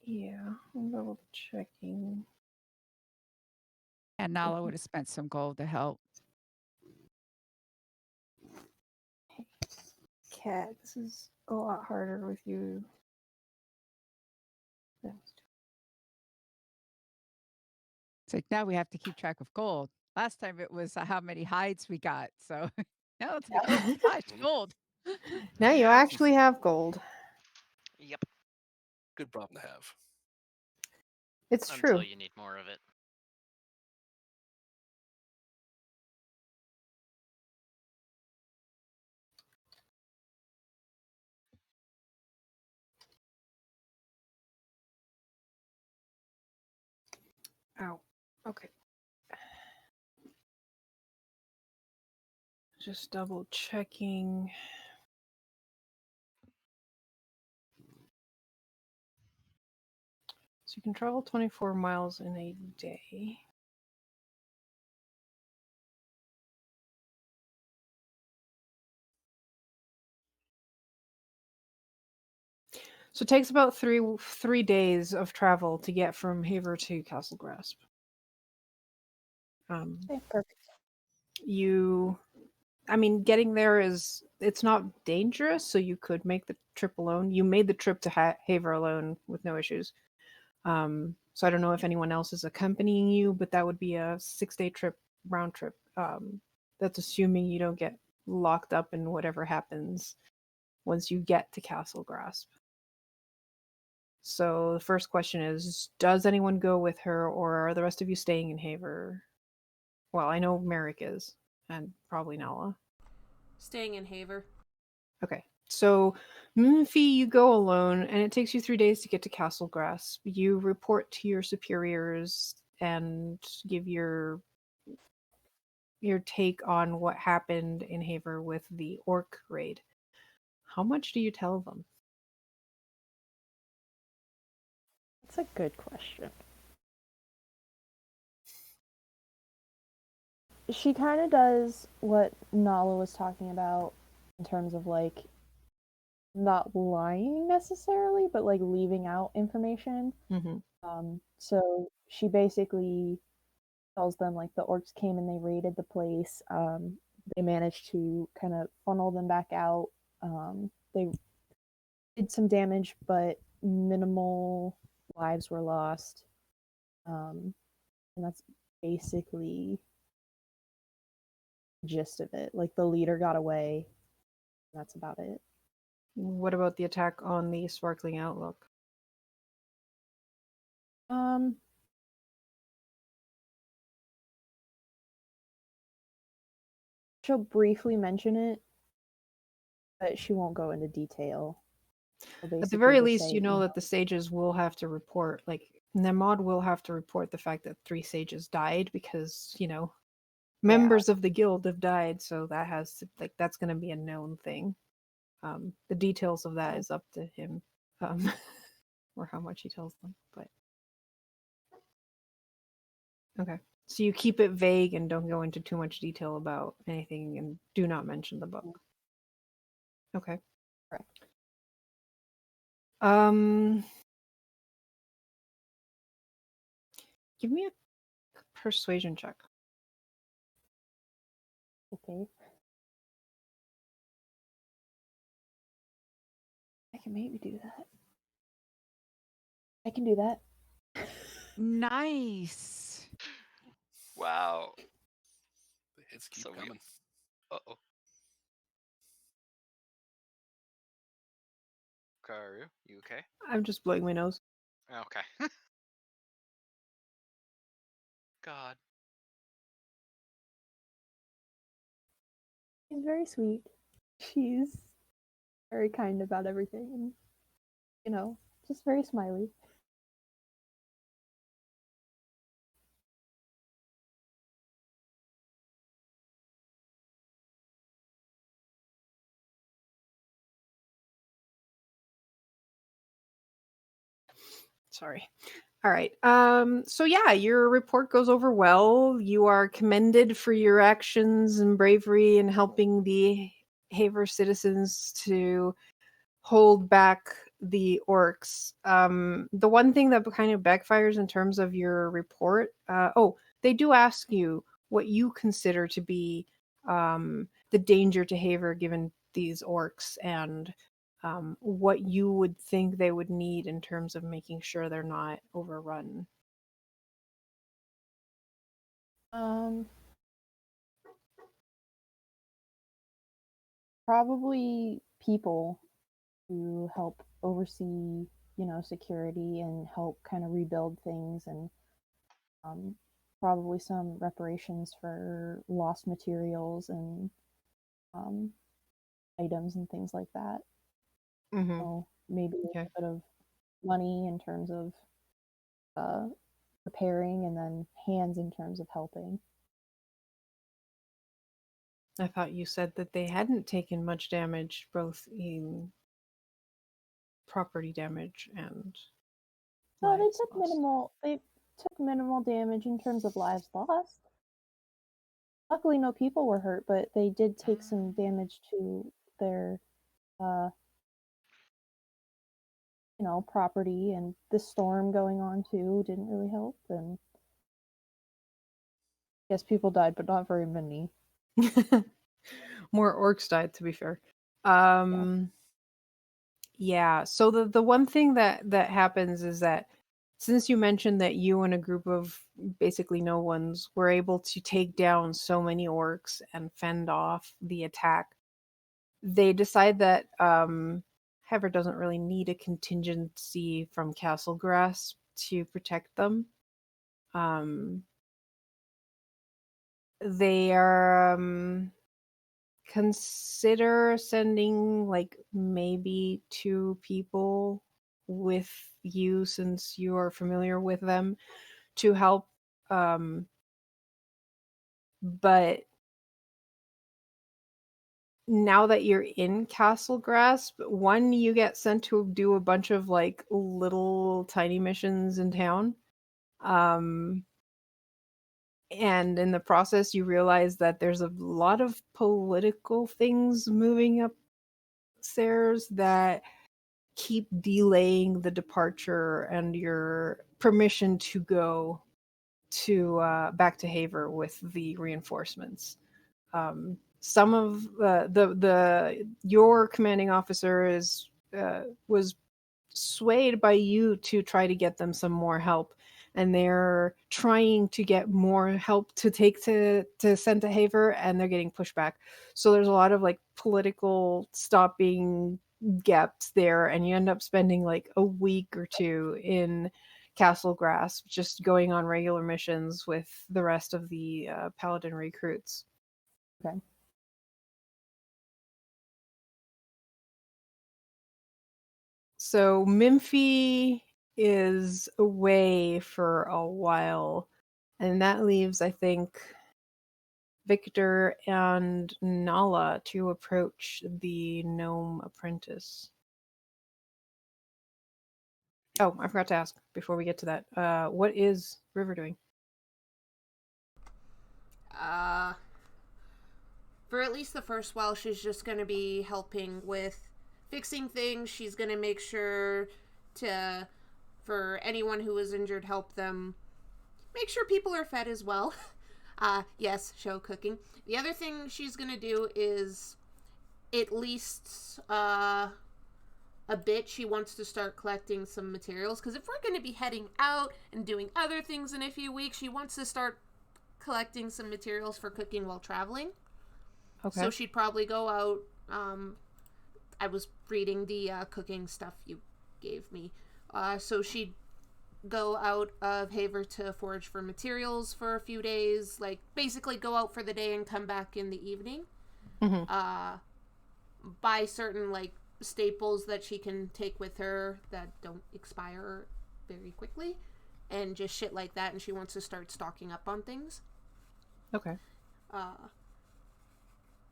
Yeah, I'm double checking. And Nala would have spent some gold to help. Cat, this is a lot harder with you. It's like now we have to keep track of gold. Last time it was how many hides we got. So now it's like, oh gosh, gold. Now you actually have gold. Yep. Good problem to have. It's Until true. you need more of it. Ow. Okay. Just double checking. So you can travel 24 miles in a day. So it takes about three days of travel to get from Haver to Castle Grasp. Okay, perfect. Getting there it's not dangerous, so you could make the trip alone. You made the trip to Haver alone with no issues. So I don't know if anyone else is accompanying you, but that would be a 6-day trip, round trip. That's assuming you don't get locked up in whatever happens once you get to Castle Grasp. So the first question is, does anyone go with her, or are the rest of you staying in Haver? Well, I know Merrick is, and probably Nala. Staying in Haver. Okay. So, Memphi, you go alone, and it takes you 3 days to get to Castle Grasp. You report to your superiors and give your your take on what happened in Haver with the orc raid. How much do you tell them? That's a good question. She kind of does what Nala was talking about in terms of like not lying necessarily, but like leaving out information. So she basically tells them like the orcs came and they raided the place. They managed to kind of funnel them back out. They did some damage, but minimal lives were lost. And that's basically the gist of it. Like the leader got away. That's about it. What about the attack on the Sparkling Outlook? She'll briefly mention it, but she won't go into detail. At the very least, you know that the sages will have to report, like, Nemod will have to report the fact that 3 sages died because, you know, members of the guild have died, so that has to, like, that's going to be a known thing. The details of that is up to him, or how much he tells them, but... Okay. So you keep it vague and don't go into too much detail about anything and do not mention the book. Okay. Correct. Give me a persuasion check. Okay. I can maybe do that. I can do that. Nice. Wow. The hits keep So we- coming. Uh-oh. Karu, you okay? I'm just blowing my nose. Okay. God. She's very sweet. She's very kind about everything. And, you know, just very smiley. Sorry. All right. So yeah, your report goes over well. You are commended for your actions and bravery in helping the Haver citizens to hold back the orcs. The one thing that kind of backfires in terms of your report, they do ask you what you consider to be the danger to Haver given these orcs and what you would think they would need in terms of making sure they're not overrun. Probably people to help oversee, you know, security and help kind of rebuild things, and probably some reparations for lost materials and items and things like that. Mm-hmm. So maybe a bit of money in terms of repairing, and then hands in terms of helping. I thought you said that they hadn't taken much damage, both in property damage and. No, they took minimal. They took minimal damage in terms of lives lost. Luckily, no people were hurt, but they did take some damage to their, you know, property, and the storm going on too didn't really help. And yes, people died, but not very many. More orcs died, to be fair. Yeah. So the one thing that happens is that since you mentioned that you and a group of basically no ones were able to take down so many orcs and fend off the attack, they decide that Hever doesn't really need a contingency from Castlegrass to protect them. They are consider sending like maybe 2 people with you, since you are familiar with them, to help but now that you're in Castle Grasp, one, you get sent to do a bunch of like little tiny missions in town. And in the process, you realize that there's a lot of political things moving upstairs that keep delaying the departure and your permission to go to back to Haver with the reinforcements. Some of the your commanding officer was swayed by you to try to get them some more help, and they're trying to get more help to take to send to Haver, and they're getting pushed back. So there's a lot of like political stopping gaps there, and you end up spending like a week or two in Castle Grasp just going on regular missions with the rest of the paladin recruits. Okay. So Mimphy is away for a while, and that leaves, I think, Victor and Nala to approach the gnome apprentice. Oh, I forgot to ask before we get to that. What is River doing? For at least the first while, she's just going to be helping with fixing things. She's going to make sure to, for anyone who is injured, help them. Make sure people are fed as well. Yes, show cooking. The other thing she's going to do is, at least a bit, she wants to start collecting some materials. Because if we're going to be heading out and doing other things in a few weeks, she wants to start collecting some materials for cooking while traveling. Okay. So she'd probably go out. I was reading the cooking stuff you gave me. So she'd go out of Haver to forage for materials for a few days. Like, basically go out for the day and come back in the evening. Mm-hmm. Buy certain, like, staples that she can take with her that don't expire very quickly. And just shit like that. And she wants to start stocking up on things. Okay.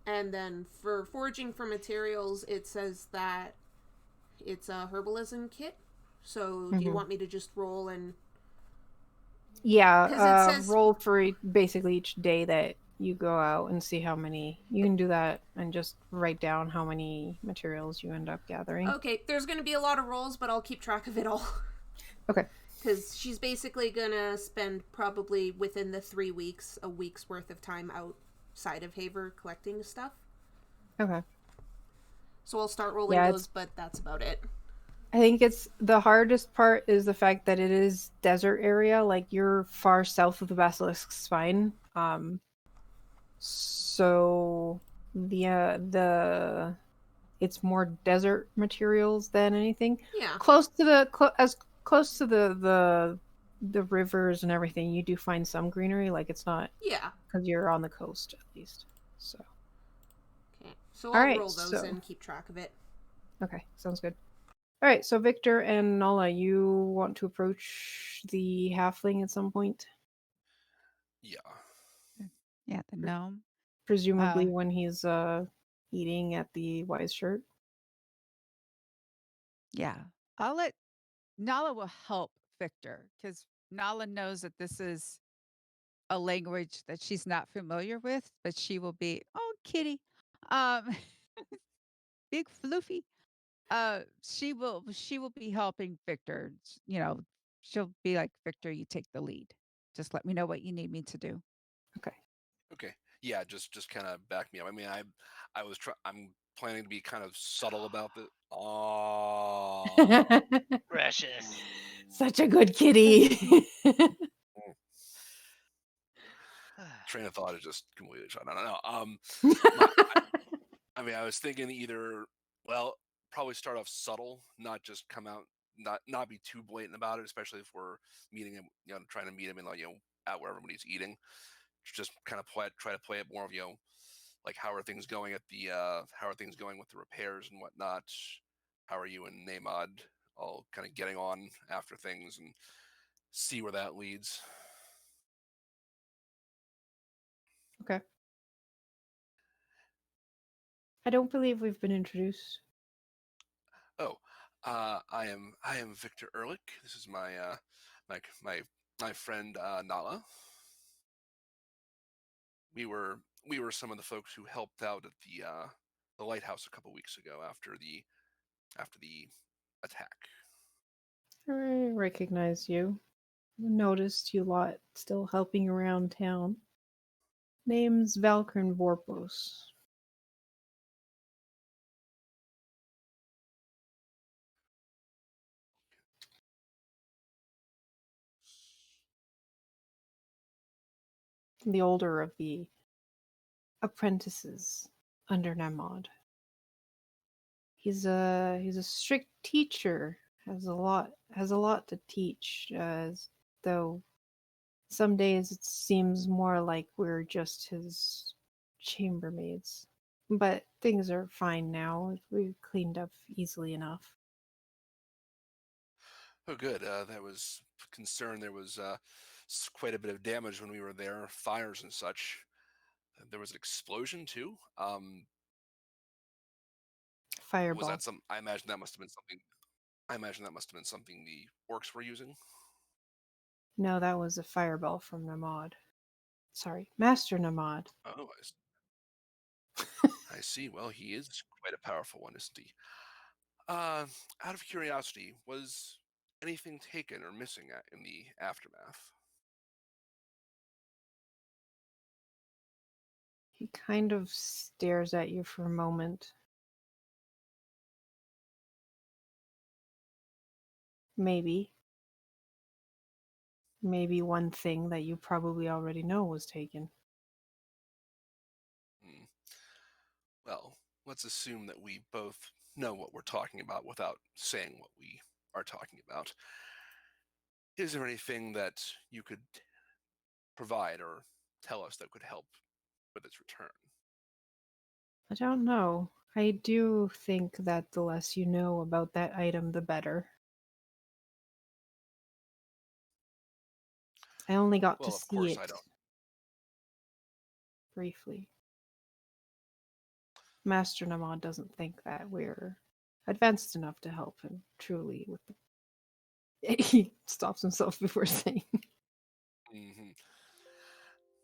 And then for foraging for materials, it says that it's a herbalism kit. So do you want me to just roll and... Yeah, 'Cause it says- roll for basically each day that you go out and see how many... You can do that and just write down how many materials you end up gathering. Okay, there's going to be a lot of rolls, but I'll keep track of it all. Okay. Because she's basically going to spend probably within the 3 weeks, a week's worth of time outside of Haver collecting stuff. Okay. So I'll start rolling those, but that's about it. I think it's the hardest part is the fact that it is desert area. Like, you're far south of the Basilisk's spine. So the it's more desert materials than anything. Yeah. Close to the as close to the rivers and everything, you do find some greenery. Like, it's not because you're on the coast at least. So okay, so I'll right, roll those and keep track of it. Okay, sounds good. All right, so Victor and Nala, you want to approach the halfling at some point? Yeah. Yeah, the gnome. Presumably when he's eating at the Wise Shirt. Yeah. I'll let Nala will help Victor because Nala knows that this is a language that she's not familiar with, but she will be, oh, kitty. Big floofy. She will be helping Victor. You know, she'll be like, Victor, you take the lead. Just let me know what you need me to do. Okay. Yeah, just kind of back me up. I mean, I'm planning to be kind of subtle about this. Oh, Precious. Such a good kitty. train of thought is just completely shot. I don't know. I mean, I was thinking either, well, probably start off subtle, not just come out, not be too blatant about it, especially if we're meeting him, trying to meet him in, like, out where everybody's eating. Just kind of try to play it more of, like, how are things going with the repairs and whatnot? How are you and Namad all kind of getting on after things, and see where that leads. Okay. I don't believe we've been introduced. Oh, I am Victor Ehrlich. This is my friend Nala. We were some of the folks who helped out at the lighthouse a couple weeks ago after the attack. I recognize you. Noticed you lot still helping around town. Name's Valkern Vorpos. The older of the apprentices under Namad. He's a strict teacher. Has a lot to teach. As though some days it seems more like we're just his chambermaids. But things are fine now. We've cleaned up easily enough. Oh, good. That was concern. There was quite a bit of damage when we were there, fires and such. There was an explosion too. Fireball. Was that some? I imagine that must have been something. I imagine that must have been something the orcs were using. No, that was a fireball from Namad. Sorry, Master Namad. Oh, I see. Well, he is quite a powerful one, isn't he? Out of curiosity, was anything taken or missing in the aftermath? He kind of stares at you for a moment. Maybe. Maybe one thing that you probably already know was taken. Well, let's assume that we both know what we're talking about without saying what we are talking about. Is there anything that you could provide or tell us that could help with its return? I don't know. I do think that the less you know about that item, the better. I only got to Well, of see course it I don't. briefly. Master Namad doesn't think that we're advanced enough to help him truly with the... He stops himself before saying. Mm-hmm.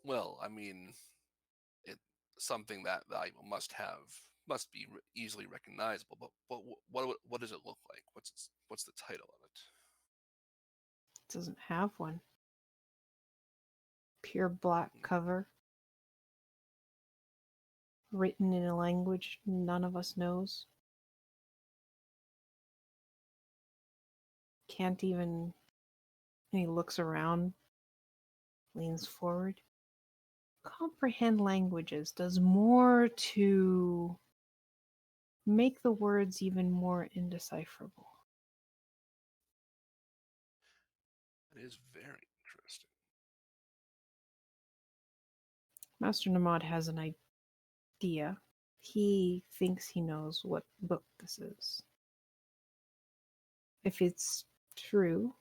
Well, I mean, something that valuable must be easily recognizable. But what does it look like? What's the title of it? It doesn't have one. Pure black cover. Written in a language none of us knows. Can't even... And he looks around, leans forward. Comprehend languages does more to make the words even more indecipherable. It is very interesting. Master Namad has an idea. He thinks he knows what book this is. If it's true,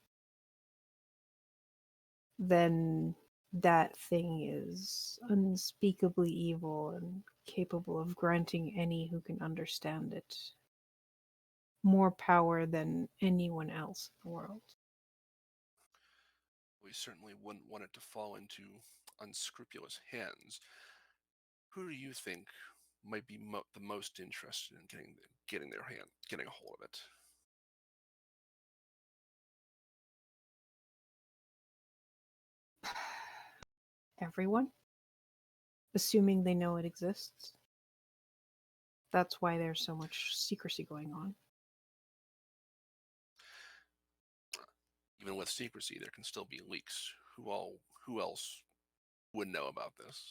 then that thing is unspeakably evil and capable of granting any who can understand it more power than anyone else in the world. We certainly wouldn't want it to fall into unscrupulous hands. Who do you think might be the most interested in getting a hold of it? Everyone, assuming they know it exists. That's why there's so much secrecy going on. Even with secrecy, there can still be leaks. Who else would know about this?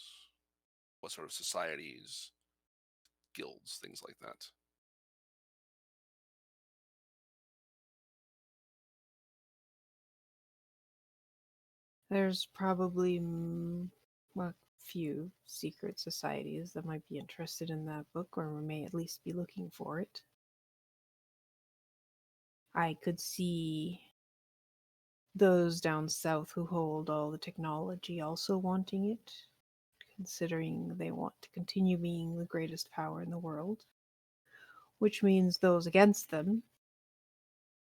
What sort of societies, guilds, things like that? There's probably a few secret societies that might be interested in that book, or we may at least be looking for it. I could see those down south who hold all the technology also wanting it, considering they want to continue being the greatest power in the world, which means those against them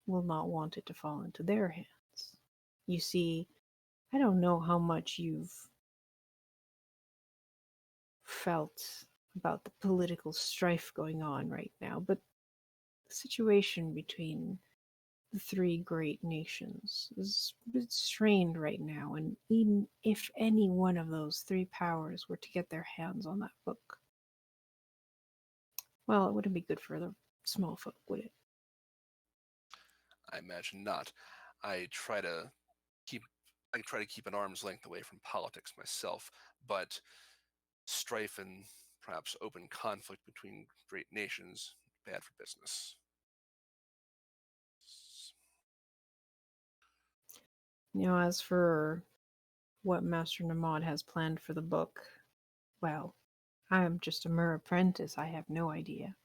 will not want it to fall into their hands. You see, I don't know how much you've felt about the political strife going on right now, but the situation between the three great nations is a bit strained right now, and even if any one of those three powers were to get their hands on that book, well, it wouldn't be good for the small folk, would it? I imagine not. I try to keep an arm's length away from politics myself, but strife and perhaps open conflict between great nations bad for business. As for what Master Namad has planned for the book, well, I am just a mere apprentice. I have no idea.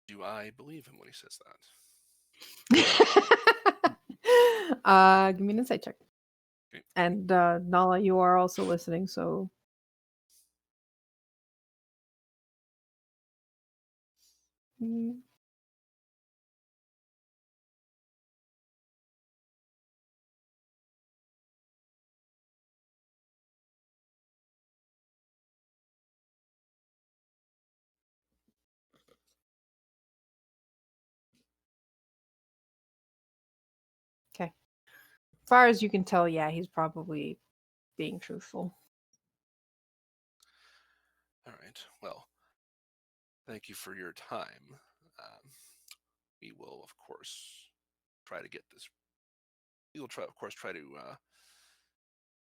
Do I believe him when he says that? Give me an insight check. Okay. And Nala, you are also listening, so okay. As far as you can tell, yeah, he's probably being truthful. All right. Well, thank you for your time. We will, of course, try to get this. We will try, of course, try to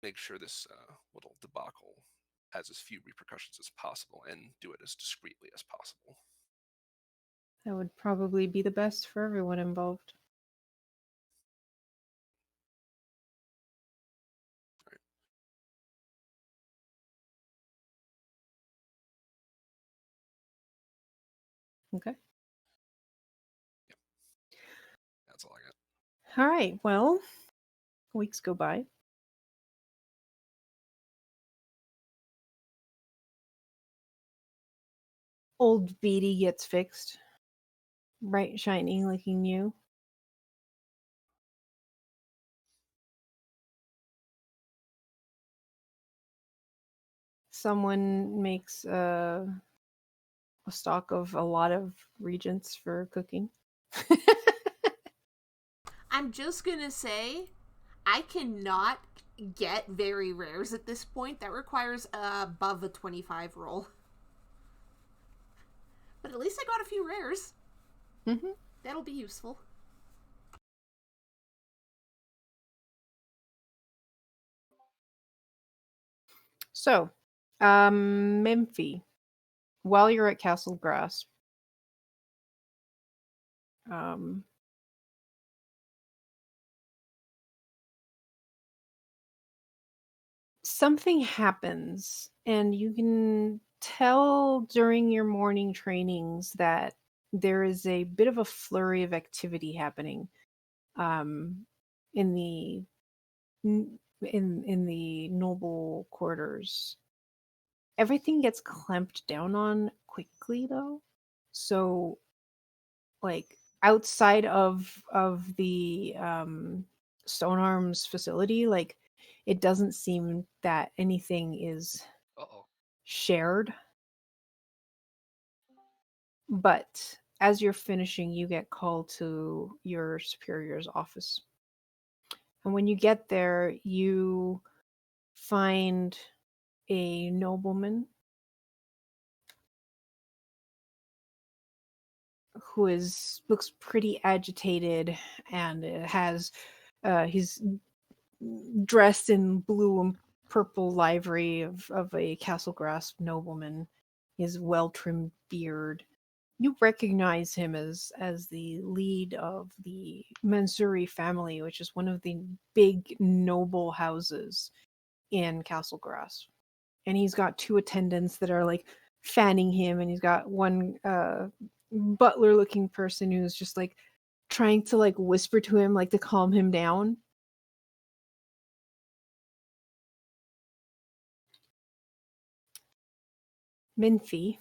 make sure this little debacle has as few repercussions as possible, and do it as discreetly as possible. That would probably be the best for everyone involved. Right. Okay. Yep. That's all I got. All right. Well, weeks go by. Old Beatty gets fixed. Bright, shiny, looking new. Someone makes a stock of a lot of regents for cooking. I'm just gonna say, I cannot get very rares at this point. That requires above a 25 roll. But at least I got a few rares. Mm-hmm. That'll be useful. So, Memphi, while you're at Castle Grass, something happens, and you can tell during your morning trainings that there is a bit of a flurry of activity happening in the noble quarters. Everything gets clamped down on quickly, though. So, like, outside of the Stone Arms facility, like, it doesn't seem that anything is shared. But as you're finishing, you get called to your superior's office. And when you get there, you find a nobleman who looks pretty agitated, and he's dressed in blue and purple livery of a Castlegrass nobleman. His well-trimmed beard. You recognize him as the lead of the Mansuri family, which is one of the big noble houses in Castlegrass. And he's got two attendants that are like fanning him, and he's got one butler looking person who's just like trying to like whisper to him, like to calm him down. Minfi,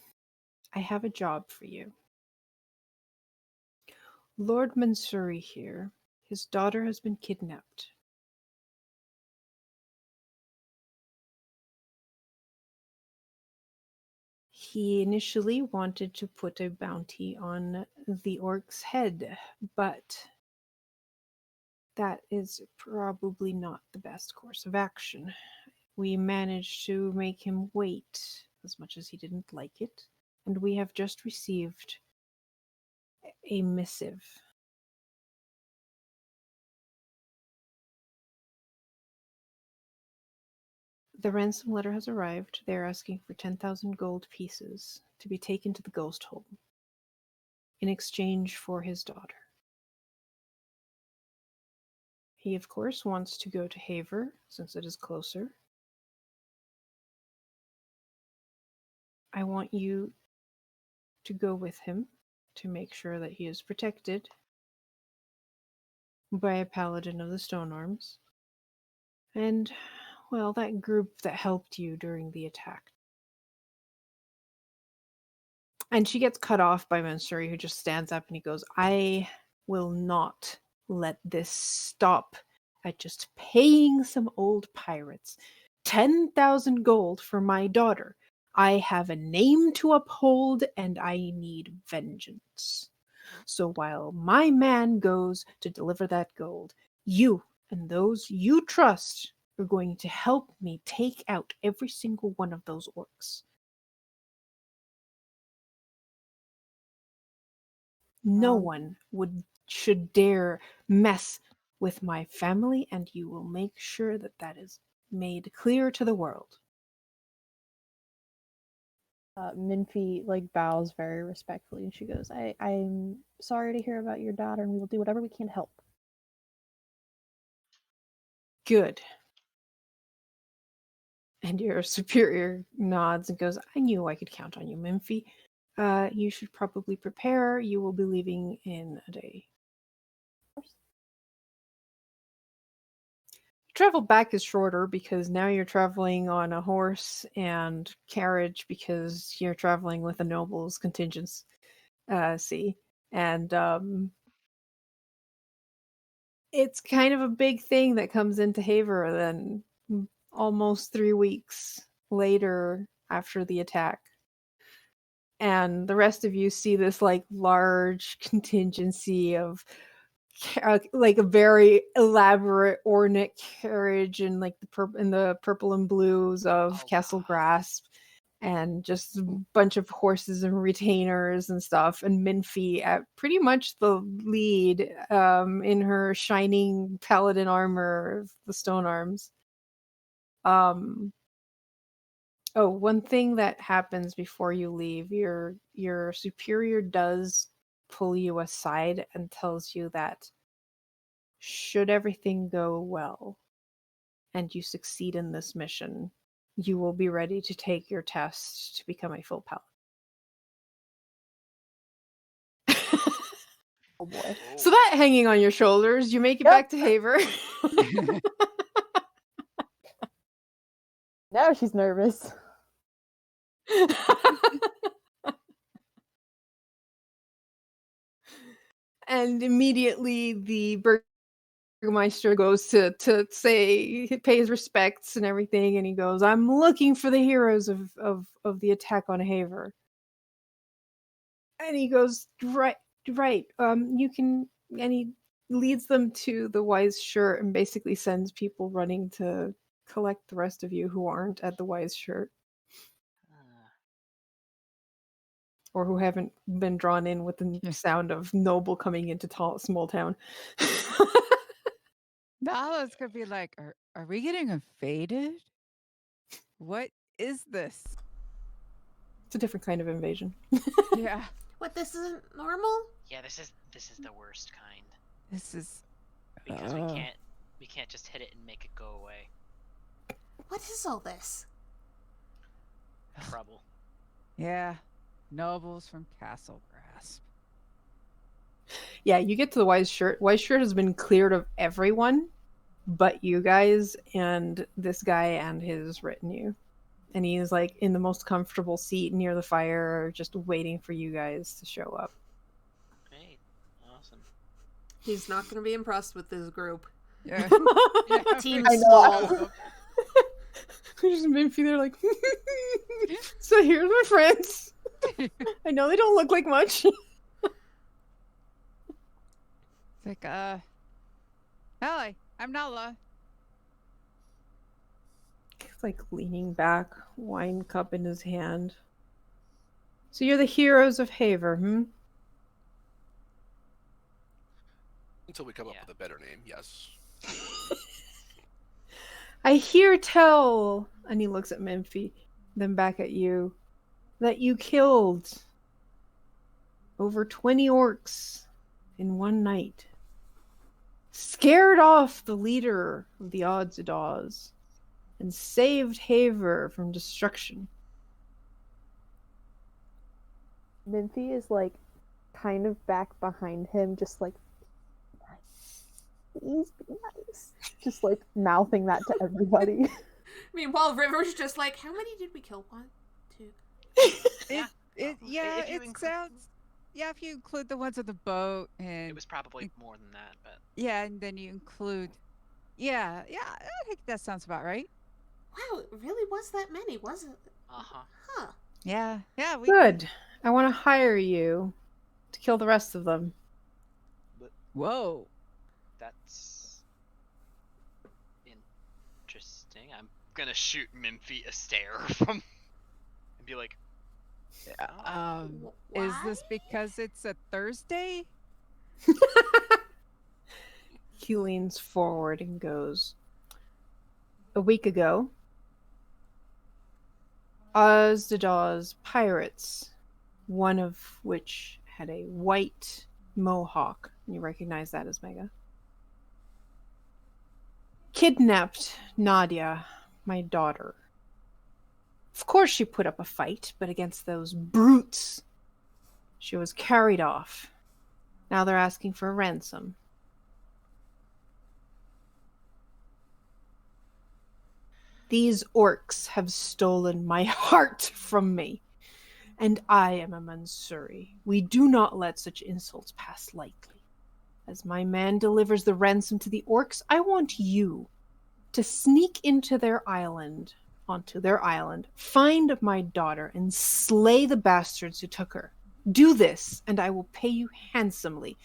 I have a job for you. Lord Mansuri here, his daughter has been kidnapped. He initially wanted to put a bounty on the orc's head, but that is probably not the best course of action. We managed to make him wait, as much as he didn't like it, and we have just received a missive. The ransom letter has arrived. They are asking for 10,000 gold pieces to be taken to the ghost hole in exchange for his daughter. He, of course, wants to go to Haver, since it is closer. I want you to go with him to make sure that he is protected by a paladin of the Stone Arms. And, well, that group that helped you during the attack. And she gets cut off by Mansuri, who just stands up and he goes, I will not let this stop at just paying some old pirates 10,000 gold for my daughter. I have a name to uphold and I need vengeance. So while my man goes to deliver that gold, you and those you trust are going to help me take out every single one of those orcs. No one should dare mess with my family, and you will make sure that that is made clear to the world. Minfi bows very respectfully, and she goes, I'm sorry to hear about your daughter, and we will do whatever we can to help. Good. And your superior nods and goes, I knew I could count on you, Minfi. You should probably prepare. You will be leaving in a day. Travel back is shorter because now you're traveling on a horse and carriage because you're traveling with a noble's contingency. And it's kind of a big thing that comes into Haver then almost 3 weeks later after the attack. And the rest of you see this large contingency of a very elaborate ornate carriage and the purple and blues of Castle Grasp, and just a bunch of horses and retainers and stuff, and Minfi at pretty much the lead in her shining paladin armor of the Stone Arms. Oh, one thing that happens before you leave, your superior does pull you aside and tells you that should everything go well and you succeed in this mission, you will be ready to take your test to become a full paladin. Oh boy. So that hanging on your shoulders, you make it back to Haver. Now she's nervous. And immediately the Burgermeister goes to pay his respects and everything, and he goes, I'm looking for the heroes of the attack on Haver. And he goes, right, you can, and he leads them to the Wise Shirt and basically sends people running to collect the rest of you who aren't at the Wise Shirt. Or who haven't been drawn in with the sound of noble coming into small town. Nala's gonna be like, are we getting invaded? What is this? It's a different kind of invasion. Yeah. What, this isn't normal? Yeah, this is the worst kind. This is because we can't just hit it and make it go away. What is all this? Trouble. Yeah. Nobles from Castle Grasp. Yeah, you get to the Wise Shirt. Wise Shirt has been cleared of everyone but you guys and this guy and his retinue. And he is like in the most comfortable seat near the fire, just waiting for you guys to show up. Great. Awesome. He's not going to be impressed with this group. Yeah. Team I know. small. There's Minfy there like, so here's my friends. I know they don't look like much. It's like, Allie, I'm Nala. He's like leaning back, wine cup in his hand. So you're the heroes of Haver, hmm? Until we come up Yeah. with a better name, yes. I hear tell, and he looks at Minfy, then back at you, that you killed over 20 orcs in one night. Scared off the leader of the Odds-a-Daws and saved Haver from destruction. Minfy is like kind of back behind him, just like, please be nice. Just like mouthing that to everybody. Meanwhile, River's just like, how many did we kill? 1, 2. Yeah. It If you it include- sounds. Yeah, if you include the ones on the boat and It was probably more than that, but yeah, and then you include. Yeah, I think that sounds about right. Wow, it really was that many, was it? uh-huh. Huh. Yeah. We Good. I want to hire you to kill the rest of them. Whoa. That's interesting. I'm gonna shoot Minfy a stare from and be like, Is this because it's a Thursday? He leans forward and goes, a week ago, Ozdadaw's pirates, one of which had a white mohawk, and you recognize that as Mega, kidnapped Nadia, my daughter. Of course she put up a fight, but against those brutes, she was carried off. Now they're asking for a ransom. These orcs have stolen my heart from me, and I am a Mansuri. We do not let such insults pass lightly. As my man delivers the ransom to the orcs, I want you to sneak onto their island, find my daughter, and slay the bastards who took her. Do this, and I will pay you handsomely.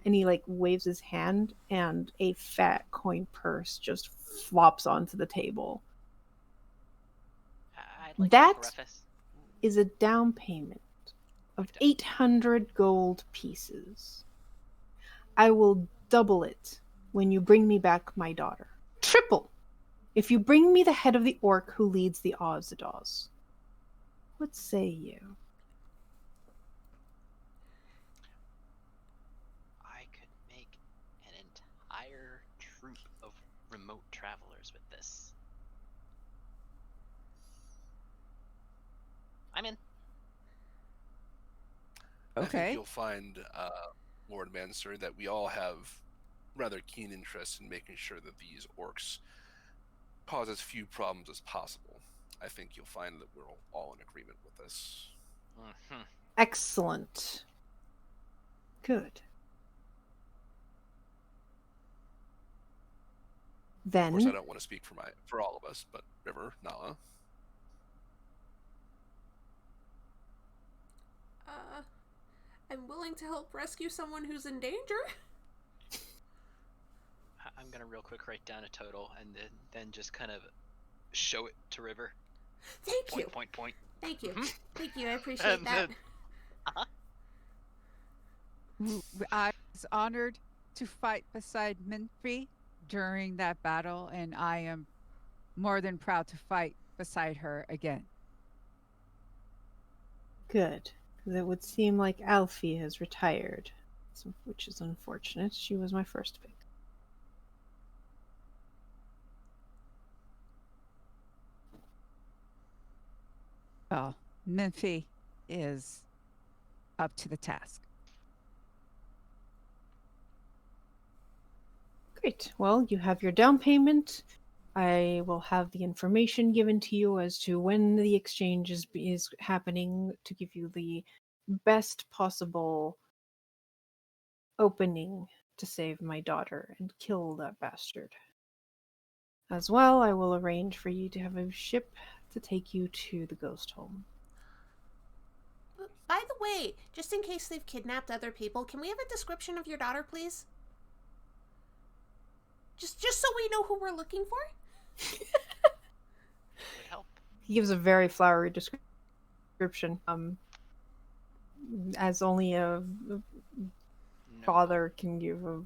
And he like waves his hand, and a fat coin purse just flops onto the table. I'd like That to preface. is a down payment of 800 gold pieces. I will double it when you bring me back my daughter. Triple if you bring me the head of the orc who leads the Ozdadaws. What say you? I could make an entire troop of remote travelers with this. I'm in. I think Okay. you'll find, Lord Mansur, that we all have rather keen interest in making sure that these orcs cause as few problems as possible. I think you'll find that we're all in agreement with this. Mm-hmm. Excellent. Good. Of course, I Then don't want to speak for all of us, but River, Nala. I'm willing to help rescue someone who's in danger. I'm gonna real quick write down a total and then just kind of show it to River. Thank you. Point. Thank you. Mhm. Thank you. I appreciate And that. I was honored to fight beside Minfrey during that battle, and I am more than proud to fight beside her again. good. Because it would seem like Alfie has retired, which is unfortunate. She was my first pick. Well, Minfrey is up to the task. Great. Well, you have your down payment. I will have the information given to you as to when the exchange is happening to give you the best possible opening to save my daughter and kill that bastard. As well, I will arrange for you to have a ship to take you to the ghost home. By the way, just in case they've kidnapped other people, can we have a description of your daughter, please? Just so we know who we're looking for? Would help. He gives a very flowery description, as only a No. father can give a...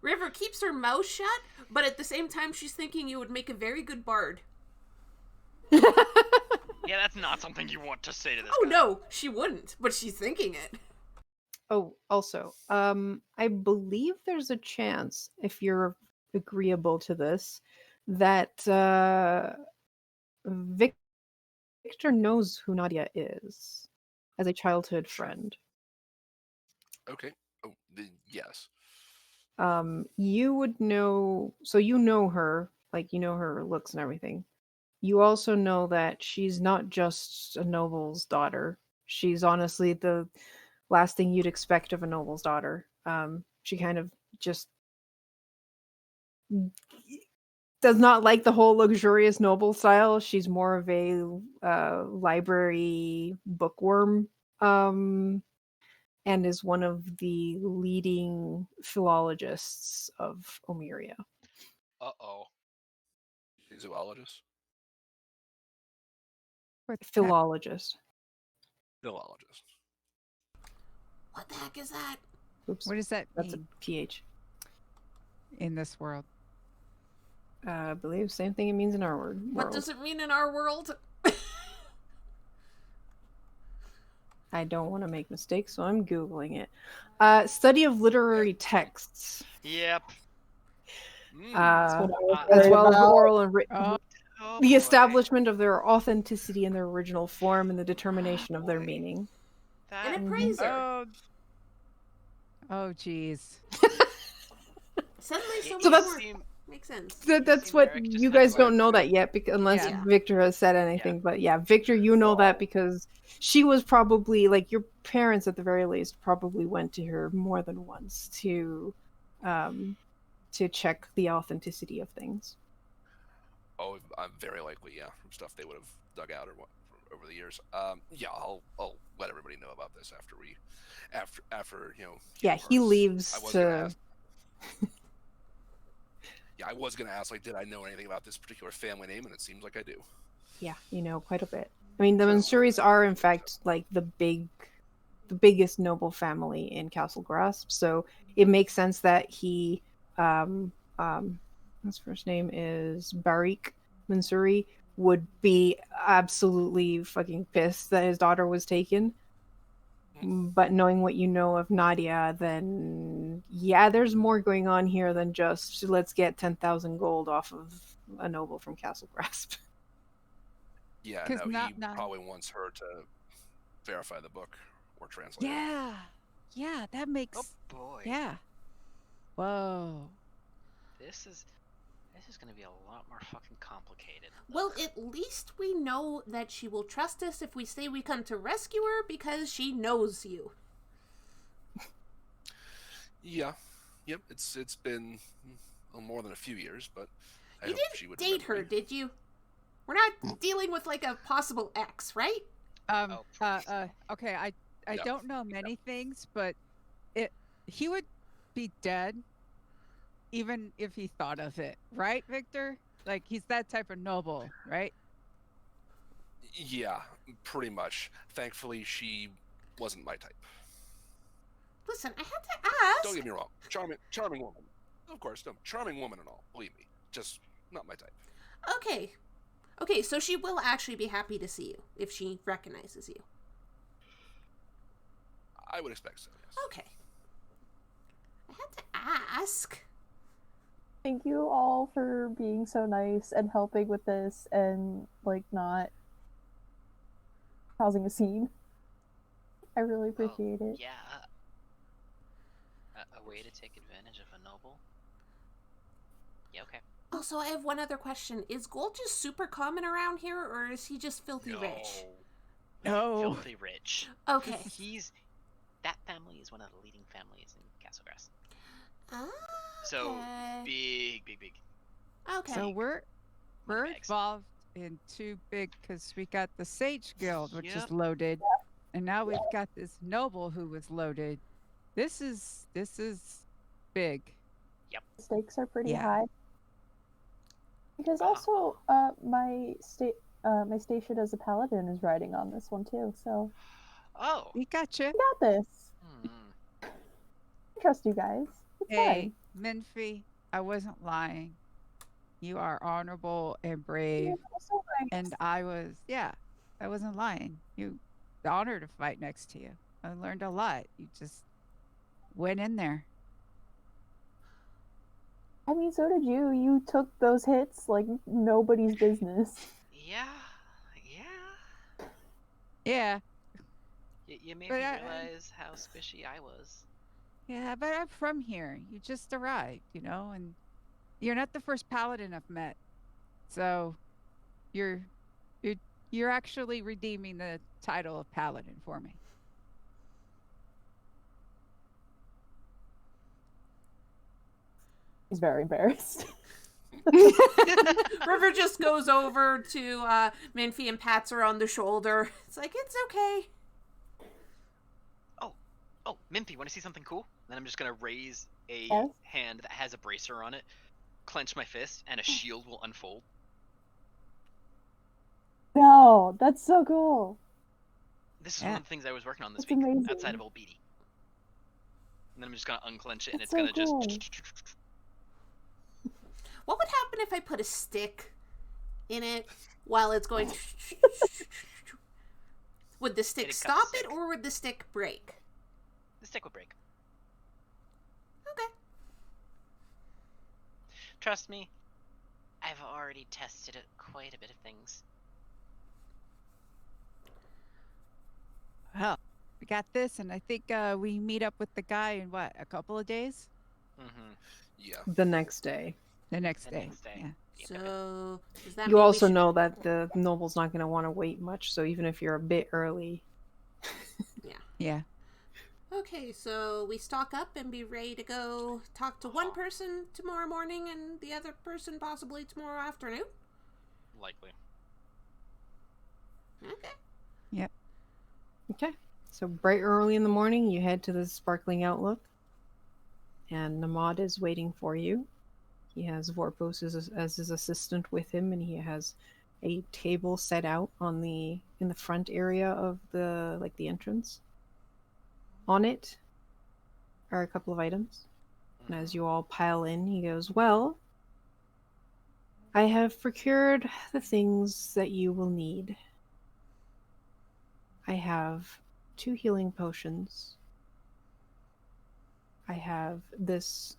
River keeps her mouth shut, but at the same time she's thinking you would make a very good bard. Yeah, that's not something you want to say to this Oh guy. no, she wouldn't, but she's thinking it. Oh, also, I believe there's a chance, if you're agreeable to this, that Victor knows who Nadia is as a childhood friend. Okay. Oh, yes. You would know, so you know her, like you know her looks and everything. You also know that she's not just a noble's daughter. She's honestly the last thing you'd expect of a noble's daughter. She kind of just does not like the whole luxurious noble style. She's more of a library bookworm, and is one of the leading philologists of Omeria. Uh-oh. Zoologist? Philologist. Philologist. What the heck is that? Oops, What does that that's a mean PH. in this world? I believe same thing it means in our world. What does it mean in our world? I don't want to make mistakes, so I'm Googling it. Study of literary texts. Yep. That's what I was As worried well as about. oral and written. Oh, Oh, The boy. establishment of their authenticity in their original form and the determination of their meaning. And That, it praise her. oh, geez. Suddenly so So much that's- more. Makes sense. That's see what Merrick just you kind of guys don't went know through- that yet, unless Yeah. Victor has said anything. But yeah, Victor, you know that because she was probably, like, your parents at the very least probably went to her more than once to check the authenticity of things. Oh, I'm very likely, yeah, from stuff they would have dug out or what over the years. Yeah, I'll let everybody know about this after Yeah, he yours. leaves I was to. gonna ask. Yeah, I was gonna ask, like, did I know anything about this particular family name, and it seems like I do. Yeah, you know quite a bit. I mean, the So- Mansuris are in fact like the biggest noble family in Castle Grasp, so it makes sense that he, his first name is Barik Mansuri, would be absolutely fucking pissed that his daughter was taken. But knowing what you know of Nadia, then yeah, there's more going on here than just let's get 10,000 gold off of a noble from Castle Grasp. Yeah, 'Cause no, not- he not- probably wants her to verify the book or translate it. Yeah, that makes. Oh boy. Yeah. Whoa. This is gonna be a lot more fucking complicated. Well, at least we know that she will trust us if we say we come to rescue her because she knows you. Yeah, yep. It's been more than a few years, but I You hope she didn't would date her, remember me. did you? We're not dealing with like a possible ex, right? Oh, please. Okay, I No. don't know many things, but he would be dead even if he thought of it, right, Victor? Like, he's that type of noble, right? Yeah, pretty much. Thankfully, she wasn't my type. Listen, I had to ask. Don't get me wrong, charming woman. Of course, no, charming woman and all. Believe me, just not my type. Okay, so she will actually be happy to see you if she recognizes you. I would expect so. Yes. Okay. I had to ask. Thank you all for being so nice and helping with this and, like, not causing a scene. I really appreciate it. Yeah. A way to take advantage of a noble. Yeah, okay. So I have one other question. Is gold just super common around here, or is he just filthy rich? No. Filthy rich. Okay. That family is one of the leading families in Castlegrass. Okay. So big. Okay. So we're Money bags. involved in two big, because we got the Sage Guild, which is Yep. loaded, and now we've got this noble who was loaded. This is big. The stakes are pretty Yeah. high. Because Uh-huh. also, my station as a paladin is riding on this one too. So Oh. We got you. I got this. Hmm. I trust you guys. It's Hey, Minfie, I wasn't lying. You are honorable and fine. brave. You're so nice. And I wasn't lying. You, the honor to fight next to you. I learned a lot. You just went in there. I mean, so did you. You took those hits like nobody's business. Yeah. Yeah, You made But me I- realize how squishy I was. yeah, but I'm from here. You just arrived, and you're not the first paladin I've met. So you're actually redeeming the title of paladin for me. He's very embarrassed. River just goes over to Minfie and pats her on the shoulder. It's like, it's okay. Oh, Minfie, want to see something cool? Then I'm just gonna raise a Yes? hand that has a bracer on it, clench my fist, and a shield will unfold. No, that's so cool. This is Yeah. one of the things I was working on this That's week, amazing. outside of Old Beatty. And then I'm just gonna unclench it, and That's it's gonna so just. What would happen if I put a stick in it while it's going? Would the stick It'd cut the stop it, stick. or would the stick break? The stick would break. Okay. Trust me, I've already tested quite a bit of things. Well, we got this, and I think we meet up with the guy in a couple of days? Mm-hmm. Yeah. The next day. The next The day. next day. Yeah. Yep. So does that You mean we also should- know that the noble's not going to want to wait much, so even if you're a bit early. Yeah. Okay, so we stock up and be ready to go talk to one person tomorrow morning and the other person possibly tomorrow afternoon. Likely. Okay. Okay. So bright early in the morning, you head to the Sparkling Outlook. And Namad is waiting for you. He has Vorpos as his assistant with him, and he has a table set out in the front area of the entrance. On it are a couple of items. And as you all pile in, he goes, "Well, I have procured the things that you will need. I have 2 healing potions. I have this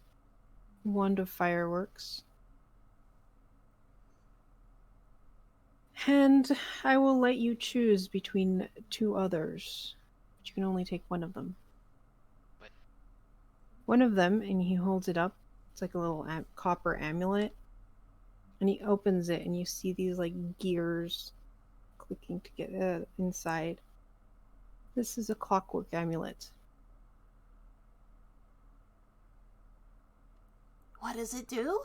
wand of fireworks. And I will let you choose between 2 others. But you can only take one of them." What? One of them, and he holds it up. It's like a little copper amulet. And he opens it, and you see these gears clicking to get inside. This is a Clockwork Amulet. What does it do?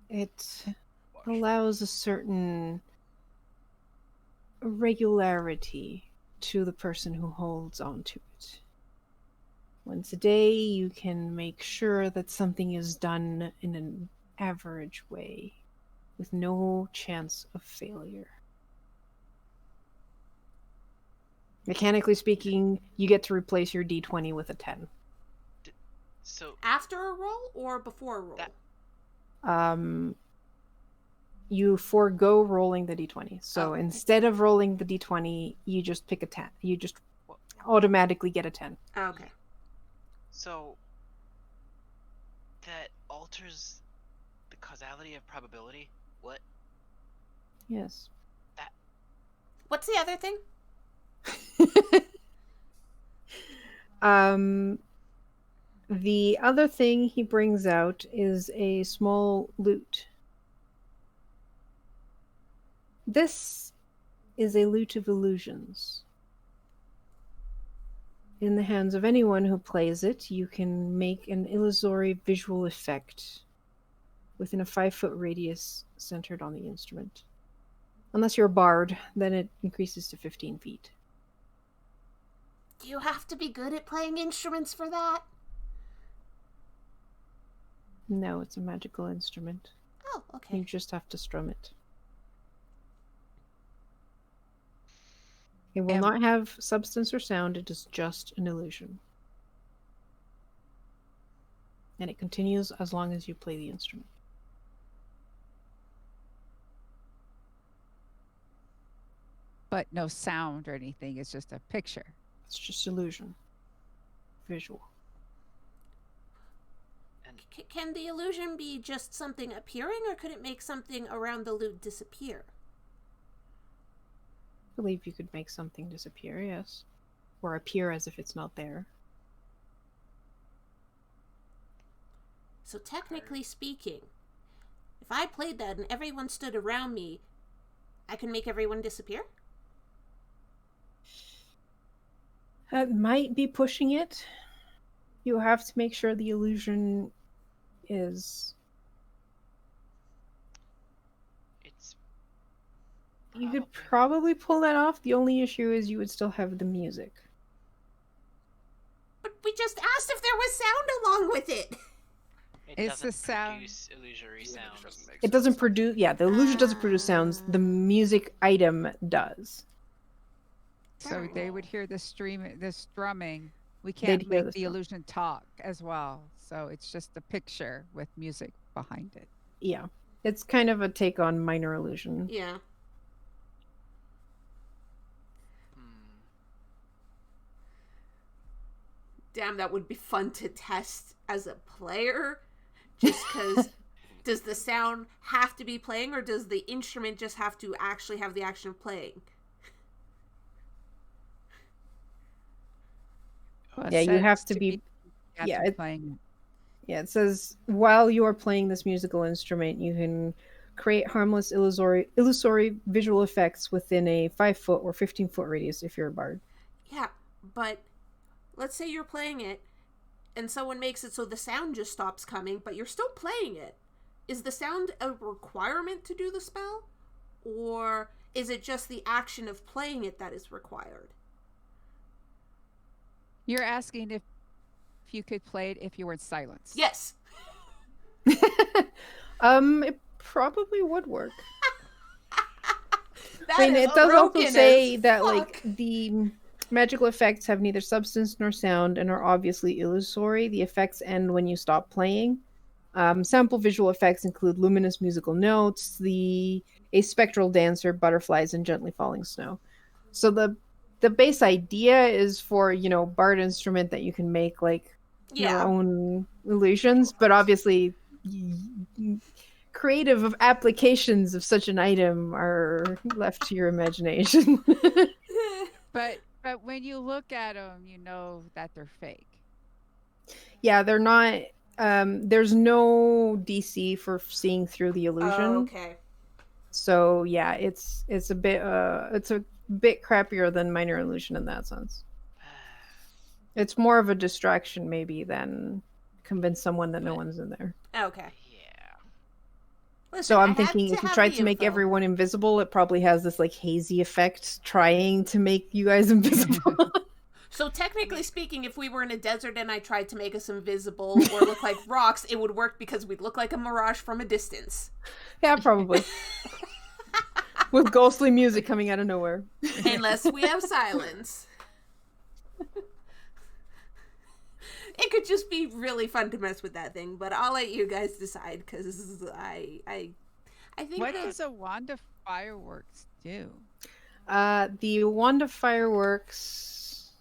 It allows a certain regularity to the person who holds onto it. Once a day, you can make sure that something is done in an average way, with no chance of failure. Mechanically speaking, you get to replace your d20 with a 10. So After a roll or before a roll? You forego rolling the d20. So Oh. instead of rolling the d20, you just pick a 10. You just automatically get a 10. Okay. So that alters the causality of probability. What? Yes. What's the other thing? The other thing he brings out is a small lute. This is a lute of illusions. In the hands of anyone who plays it, you can make an illusory visual effect within a 5-foot radius centered on the instrument. Unless you're a bard, then it increases to 15 feet. Do you have to be good at playing instruments for that? No, it's a magical instrument. Oh, okay. You just have to strum it. It will not have substance or sound, it is just an illusion. And it continues as long as you play the instrument. But no sound or anything, it's just a picture. It's just illusion. Visual. Can the illusion be just something appearing, or could it make something around the lute disappear? I believe you could make something disappear, yes. Or appear as if it's not there. So technically speaking, if I played that and everyone stood around me, I can make everyone disappear? That might be pushing it. You have to make sure the illusion is... You could probably pull that off. The only issue is you would still have the music. But we just asked if there was sound along with it. It doesn't produce illusory sounds. It doesn't produce... Yeah, the illusion doesn't produce sounds. The music item does. So they would hear this strumming. We can't make the illusion talk as well. So it's just a picture with music behind it. Yeah. It's kind of a take on minor illusion. Yeah. Damn, that would be fun to test as a player. Just because, does the sound have to be playing, or does the instrument just have to actually have the action of playing? Well, yeah, you have to be playing. Yeah, it says, while you are playing this musical instrument, you can create harmless illusory visual effects within a 5-foot or 15-foot radius if you're a bard. Yeah, but let's say you're playing it and someone makes it so the sound just stops coming, but you're still playing it. Is the sound a requirement to do the spell? Or is it just the action of playing it that is required? You're asking if you could play it if you were in silence. Yes. It probably would work. It does also say that like the magical effects have neither substance nor sound and are obviously illusory. The effects end when you stop playing. Sample visual effects include luminous musical notes, a spectral dancer, butterflies, and gently falling snow. So the base idea is for, bard instrument that you can make like your own illusions, but obviously creative applications of such an item are left to your imagination. But when you look at them, you know that they're fake. Yeah, they're not. There's no DC for seeing through the illusion. Oh, okay. So yeah, it's a bit crappier than minor illusion in that sense. It's more of a distraction maybe than convince someone that no one's in there. Okay. Listen, so I'm thinking if you tried to make everyone invisible, it probably has this like hazy effect trying to make you guys invisible. So technically speaking, if we were in a desert and I tried to make us invisible or look like rocks, it would work because we'd look like a mirage from a distance. Yeah, probably. With ghostly music coming out of nowhere. Unless we have silence. It could just be really fun to mess with that thing, but I'll let you guys decide because I think. What does a wand of fireworks do? The wand of fireworks.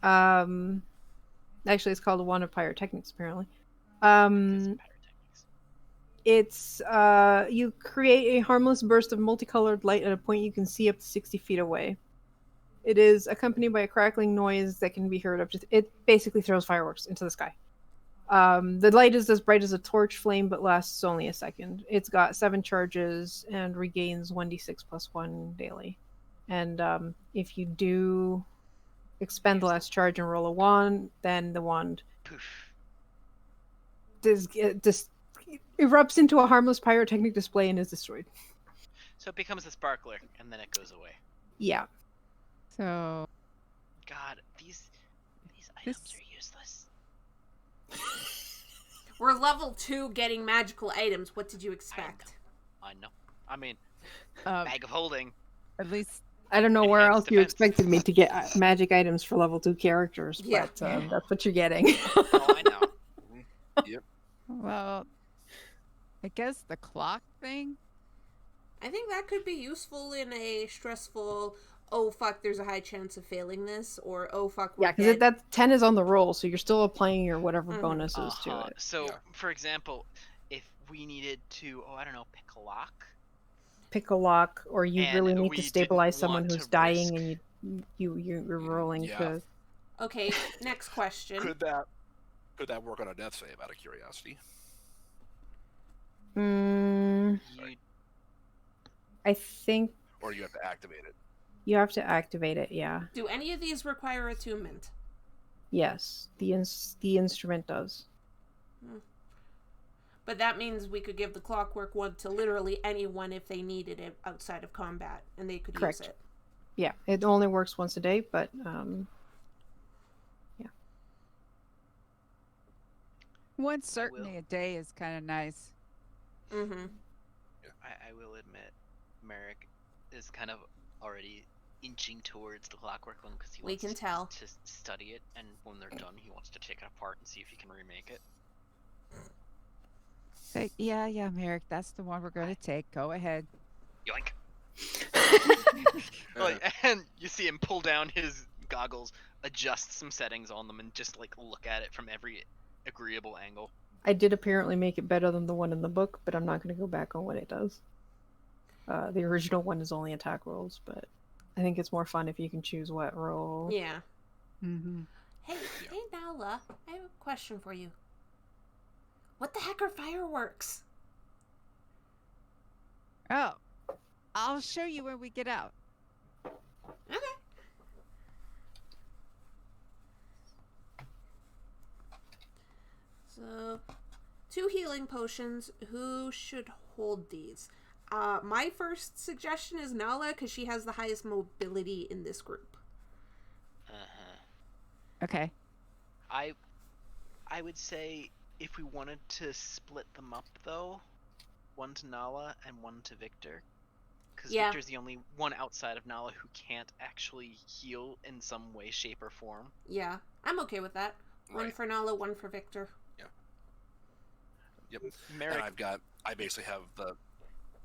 Actually, it's called a wand of pyrotechnics. Apparently, it's you create a harmless burst of multicolored light at a point you can see up to 60 feet away. It is accompanied by a crackling noise that can be heard up to. It basically throws fireworks into the sky. The light is as bright as a torch flame, but lasts only a second. It's got 7 charges and regains 1d6 plus 1 daily. And if you do expend the last charge and roll a wand, then the wand Poof. just erupts into a harmless pyrotechnic display and is destroyed. So it becomes a sparkler, and then it goes away. Yeah. So God, these items This- are useless. We're level 2 getting magical items. What did you expect? I know. I mean, um, bag of holding. at least I don't know where Enhanced else you defense. expected me to get magic items for level 2 characters, Yeah. but that's what you're getting. Oh, I know. well, I guess the clock thing. I think that could be useful in a stressful, oh fuck, there's a high chance of failing this, or oh fuck, we're Yeah, because dead. that 10 is on the roll, so you're still applying your whatever Mhm. bonuses to it. So, Yeah. for example, if we needed to, I don't know, pick a lock. Pick a lock, or you And really need we to didn't stabilize someone want who's to dying, risk- and you're rolling Yeah. to. Okay, next question. Could that work on a death save? Out of curiosity. Mm, You, I think Or you have to activate it. you have to activate it. Yeah. Do any of these require attunement? Yes, the instrument does. But that means we could give the clockwork one to literally anyone if they needed it outside of combat, and they could Correct. use it. Yeah, it only works once a day, but Once certainly a day is kind of nice. Mm-hmm. I will admit, Merrick is kind of already inching towards the clockwork one because he We wants can tell. to study it, and when they're done, he wants to take it apart and see if he can remake it. Say, yeah, Merrick, that's the one we're going to take. Go ahead. Yoink! Like, and you see him pull down his goggles, adjust some settings on them, and just like look at it from every agreeable angle. I did apparently make it better than the one in the book, but I'm not going to go back on what it does. The original one is only attack rolls, but I think it's more fun if you can choose what roll. Yeah. Mm-hmm. Hey, Nala, I have a question for you. What the heck are fireworks? Oh, I'll show you when we get out. Okay. So, 2 healing potions. Who should hold these? My first suggestion is Nala, because she has the highest mobility in this group. Okay. I would say if we wanted to split them up though, one to Nala and one to Victor, because Yeah. Victor's the only one outside of Nala who can't actually heal in some way, shape, or form. Yeah, I'm okay with that. One Right. for Nala, one for Victor. Yep. Merrick. And I basically have the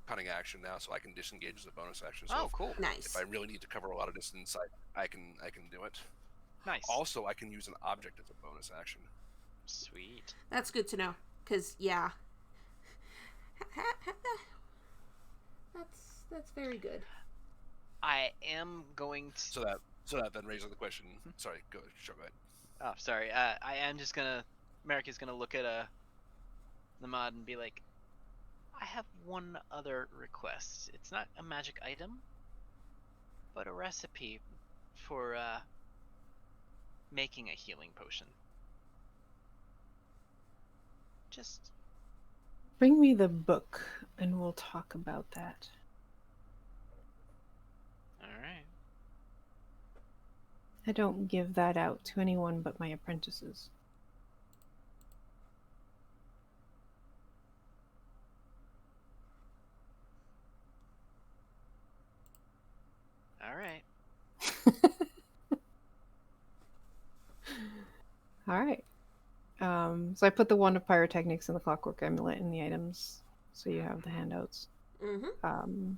cunning action now, so I can disengage as a bonus action. So Oh, cool. Nice. if I really need to cover a lot of distance, I can do it. Nice. Also, I can use an object as a bonus action. Sweet. That's good to know, because, yeah. That's very good. I am going to. So that then raises the question. Sorry, go ahead. Oh, sorry. I am just gonna. Merrick is gonna look at the mod and be like, I have one other request. It's not a magic item, but a recipe for making a healing potion. Just Bring me the book, and we'll talk about that. all right. I don't give that out to anyone but my apprentices. All right. All right. So I put the wand of pyrotechnics and the clockwork amulet in the items, so you have the handouts. Mm-hmm.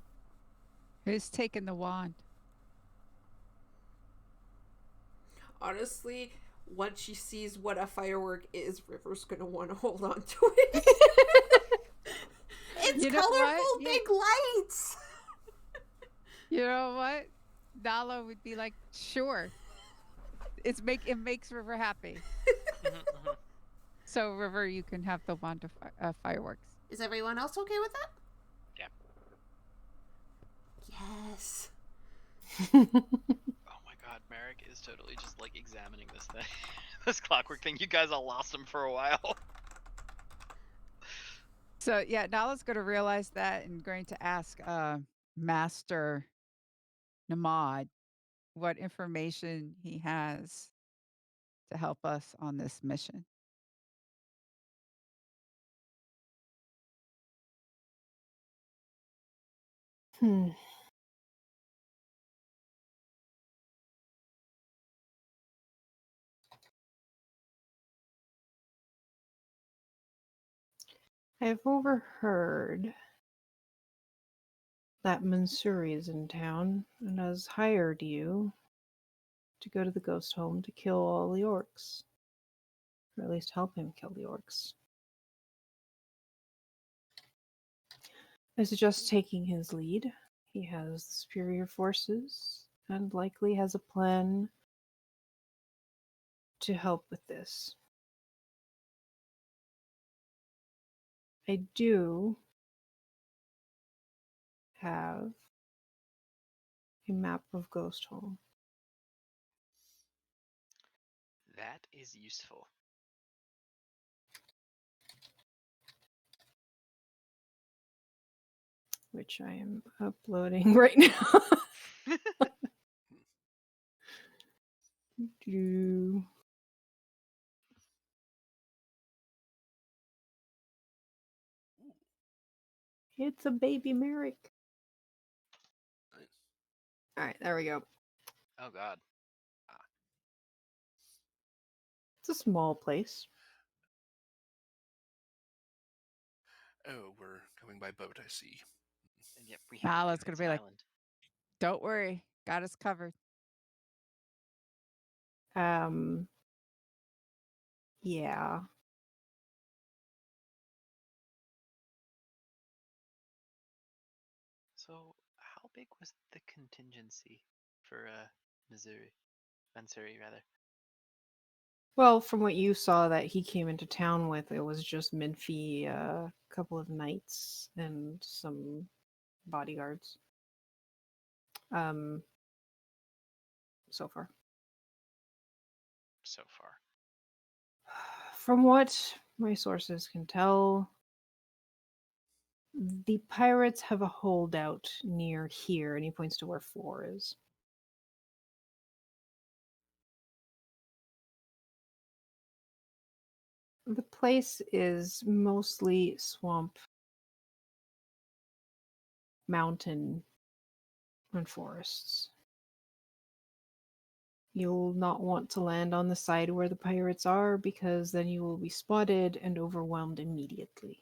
Who's taking the wand? Honestly, once she sees what a firework is, River's gonna want to hold on to it. It's You know what? colorful big lights. You know what? Nala would be like, sure. It makes River happy. So River, you can have the wand of fireworks. Is everyone else okay with that? Yeah. Yes. Oh my god, Merrick is totally just like examining this thing. This clockwork thing. You guys all lost him for a while. So yeah, Nala's going to realize that and going to ask Master Namad what information he has to help us on this mission. I've overheard that Mansuri is in town and has hired you to go to the ghost home to kill all the orcs. Or at least help him kill the orcs. I suggest taking his lead. He has superior forces and likely has a plan to help with this. I do have a map of Ghost Home. That is useful. Which I am uploading right now. It's a baby Merrick. Nice. Alright, there we go. Oh god. It's a small place. Oh, we're coming by boat, I see. And yep, we have Nala's to going to go be to like, island. don't worry, got us covered. Yeah. So, how big was the contingency for Missouri? Mansuri, rather. Well, from what you saw that he came into town with, it was just Minfie, a couple of knights, and some bodyguards. So far. So far. From what my sources can tell, the pirates have a holdout near here, and he points to where 4 is. The place is mostly swamp, mountain, and forests. You'll not want to land on the side where the pirates are, because then you will be spotted and overwhelmed immediately.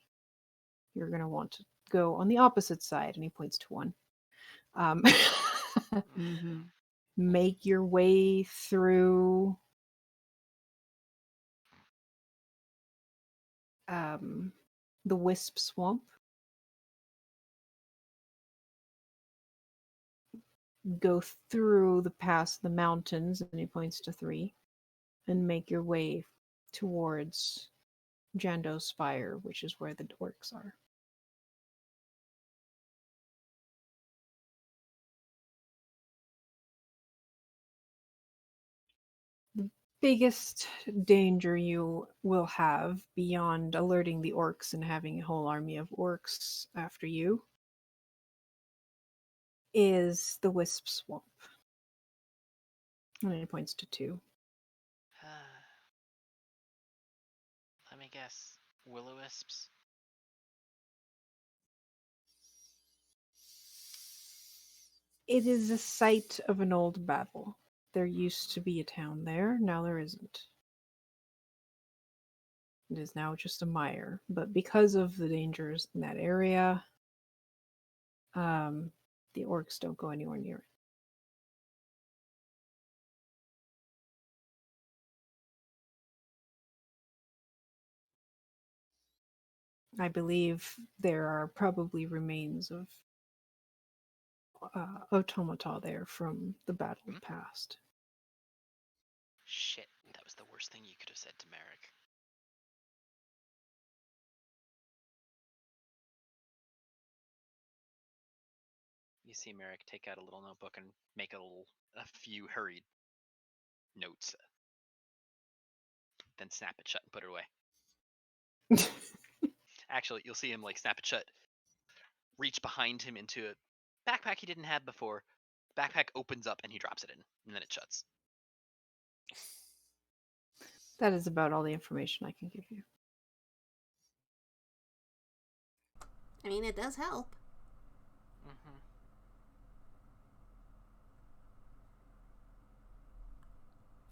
You're going to want to go on the opposite side, and he points to one. Mm-hmm. Make your way through the Wisp Swamp. Go through the past the mountains, and he points to 3, and make your way towards Jando's Spire, which is where the orcs are. The biggest danger you will have, beyond alerting the orcs and having a whole army of orcs after you, is the Wisp Swamp. And he points to 2. Let me guess. Will-o-wisps? It is a site of an old battle. There used to be a town there, now there isn't. It is now just a mire, but because of the dangers in that area, the orcs don't go anywhere near it. I believe there are probably remains of automata there from the battle past. Shit, that was the worst thing you could have said to Merrick. You see Merrick take out a little notebook and make a few hurried notes. Then snap it shut and put it away. Actually, you'll see him like snap it shut, reach behind him into a backpack he didn't have before. Backpack opens up and he drops it in, and then it shuts. That is about all the information I can give you. I mean, it does help. Mm-hmm.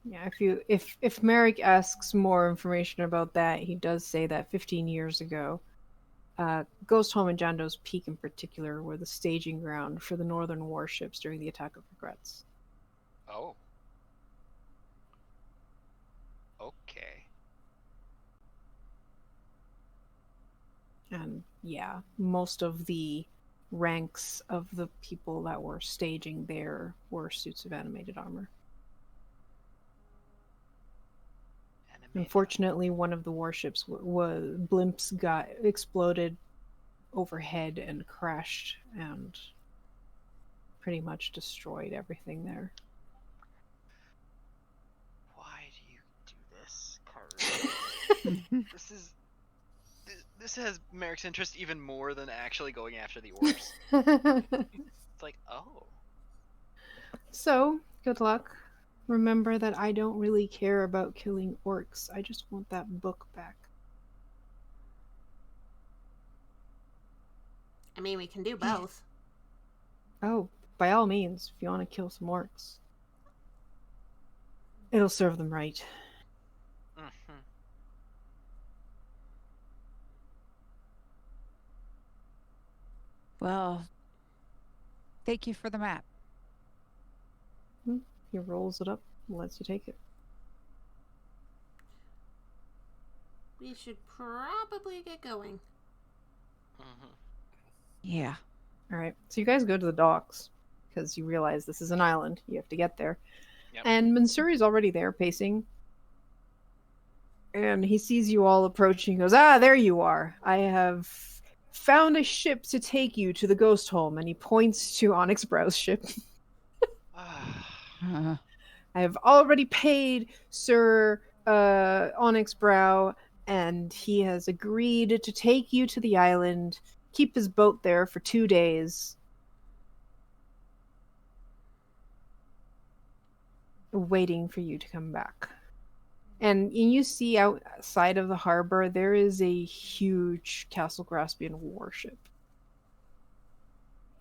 Yeah, if Merrick asks more information about that, he does say that 15 years ago, Ghost Home and Jando's Peak in particular were the staging ground for the northern warships during the Attack of Regrets. Oh. Okay. And yeah, most of the ranks of the people that were staging there were suits of animated armor. Unfortunately, one of the warships blimps got exploded overhead and crashed and pretty much destroyed everything there. Why do you do this, Kurt? This has Merrick's interest even more than actually going after the orcs. It's like, oh. So, good luck. Remember that I don't really care about killing orcs. I just want that book back. I mean, we can do both. Oh, by all means, if you want to kill some orcs. It'll serve them right. Mm-hmm. Well, thank you for the map. He rolls it up and lets you take it. We should probably get going. Mm-hmm. Yeah. All right, so you guys go to the docks because you realize this is an island. You have to get there. Yep. And Mansuri's already there pacing. And he sees you all approaching. He goes, "Ah, there you are. I have found a ship to take you to the ghost home." And he points to Onyx Brow's ship. I have already paid Sir Onyx Brow, and he has agreed to take you to the island, keep his boat there for 2 days, waiting for you to come back. And you see outside of the harbor, there is a huge Castle Graspian warship.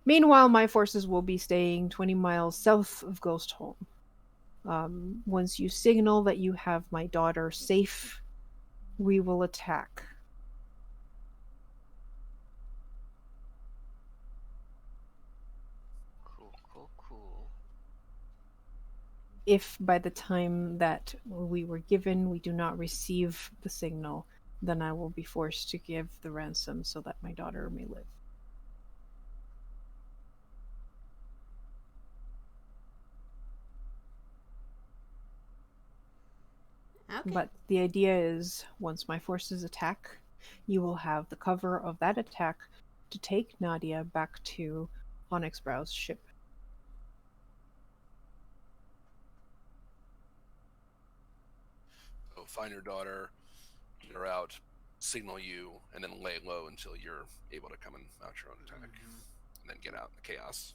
Meanwhile, my forces will be staying 20 miles south of Ghost Home. Once you signal that you have my daughter safe, we will attack. Cool. If by the time that we were given, we do not receive the signal, then I will be forced to give the ransom so that my daughter may live. Okay. But the idea is, once my forces attack, you will have the cover of that attack to take Nadia back to Onyx Brow's ship. So find your daughter, get her out, signal you, and then lay low until you're able to come and mount your own attack, and then get out in the chaos.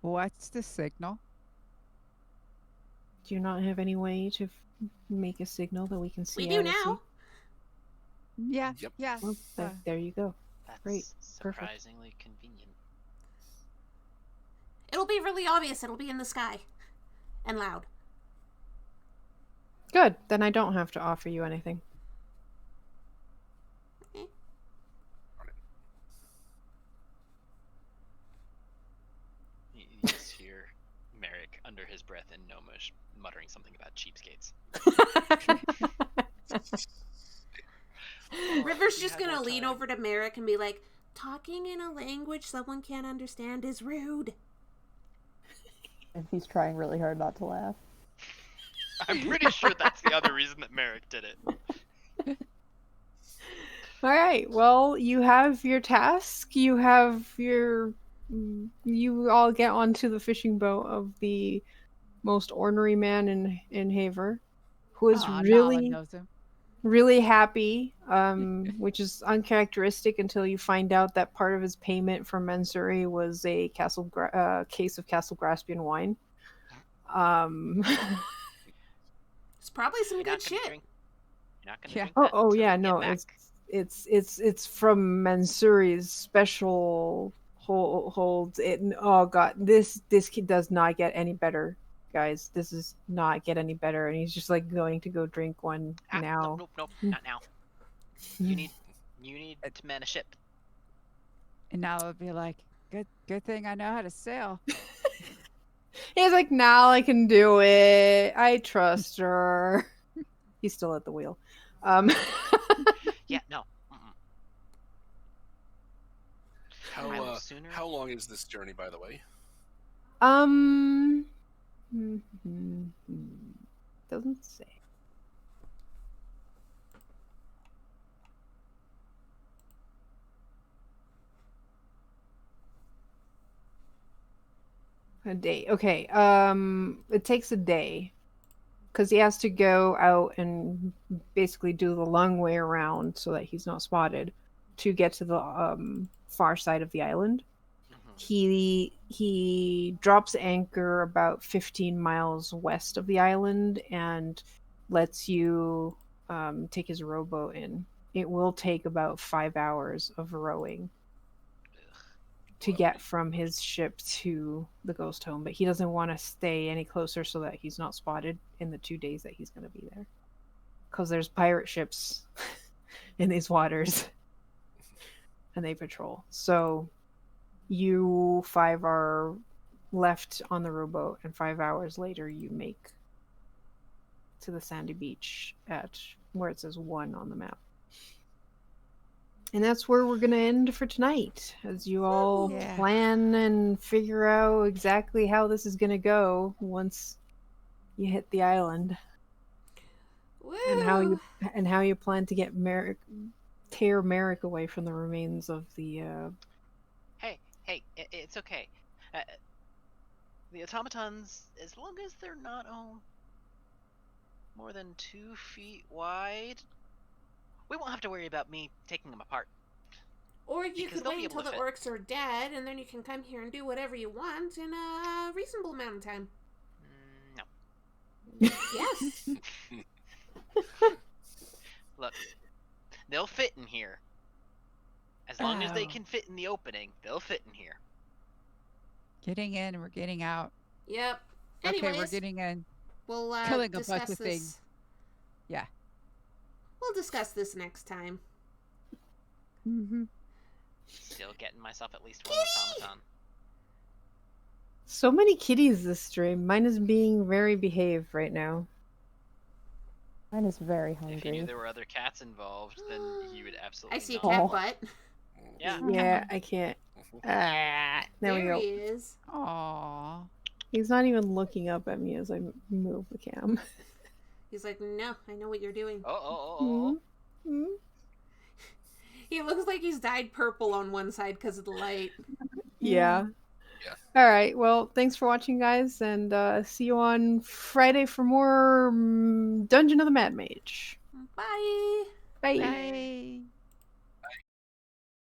What's the signal? Do you not have any way to make a signal that we can see? We do now. Yeah. Yep. Yeah. Well, there you go. That's Great. surprisingly convenient. It'll be really obvious. It'll be in the sky. And loud. Good. Then I don't have to offer you anything. Okay. You just hear Merrick under his breath and Gnomish muttering something about cheapskates. River's just gonna lean over to Merrick and be like, "Talking in a language someone can't understand is rude." If he's trying really hard not to laugh. I'm pretty sure that's the other reason that Merrick did it. All right. Well, you have your task. You have your. You all get onto the fishing boat of the most ornery man in Haver, who is Aw, Nala really, knows him. really happy, which is uncharacteristic until you find out that part of his payment from Mensuri was a case of Castle Graspian wine. It's probably some You're good not gonna shit. drink. You're not gonna Yeah. drink that Oh until yeah, we no, get back. it's from Mansuri's special holds. It, oh god, this kid does not get any better, guys. This is not get any better, and he's just like going to go drink one now. Nope, not now. You need to man a ship. And Nala would be like, good thing I know how to sail. He's like, now I can do it. I trust her. He's still at the wheel. Yeah, no. How long is this journey, by the way? Doesn't say. A day. Okay. It takes a day because he has to go out and basically do the long way around so that he's not spotted to get to the far side of the island. He drops anchor about 15 miles west of the island and lets you take his rowboat in. It will take about 5 hours of rowing to get from his ship to the ghost home, but he doesn't want to stay any closer so that he's not spotted in the 2 days that he's going to be there. Because there's pirate ships in these waters and they patrol. So you 5 are left on the rowboat, and 5 hours later you make to the sandy beach at where it says 1 on the map. And that's where we're going to end for tonight, as you all plan and figure out exactly how this is going to go once you hit the island. Woo. And how you plan to get tear Merrick away from the remains of the Hey, it's okay. The automatons, as long as they're not more than 2 feet wide, we won't have to worry about me taking them apart. Or you Because could they'll wait be able until to the fit. orcs are dead, and then you can come here and do whatever you want in a reasonable amount of time. No. Yes. Look, they'll fit in here. As long as they can fit in the opening, they'll fit in here. Getting in and we're getting out. Yep. Okay, Anyways, we're getting in. we'll killing a discuss bunch of this. things. Yeah. We'll discuss this next time. Mm-hmm. Still getting myself at least one automaton. So many kitties this stream. Mine is being very behaved right now. Mine is very If you hungry. knew there were other cats involved, then you would absolutely I see a not. cat Oh. butt. Yeah. Yeah, I can't. There we go. he is. Aww. He's not even looking up at me as I move the cam. He's like, no, I know what you're doing. Oh. Mm-hmm. He looks like he's dyed purple on one side because of the light. Yeah. Yeah. All right. Well, thanks for watching, guys, and see you on Friday for more Dungeon of the Mad Mage. Bye. Bye. Bye.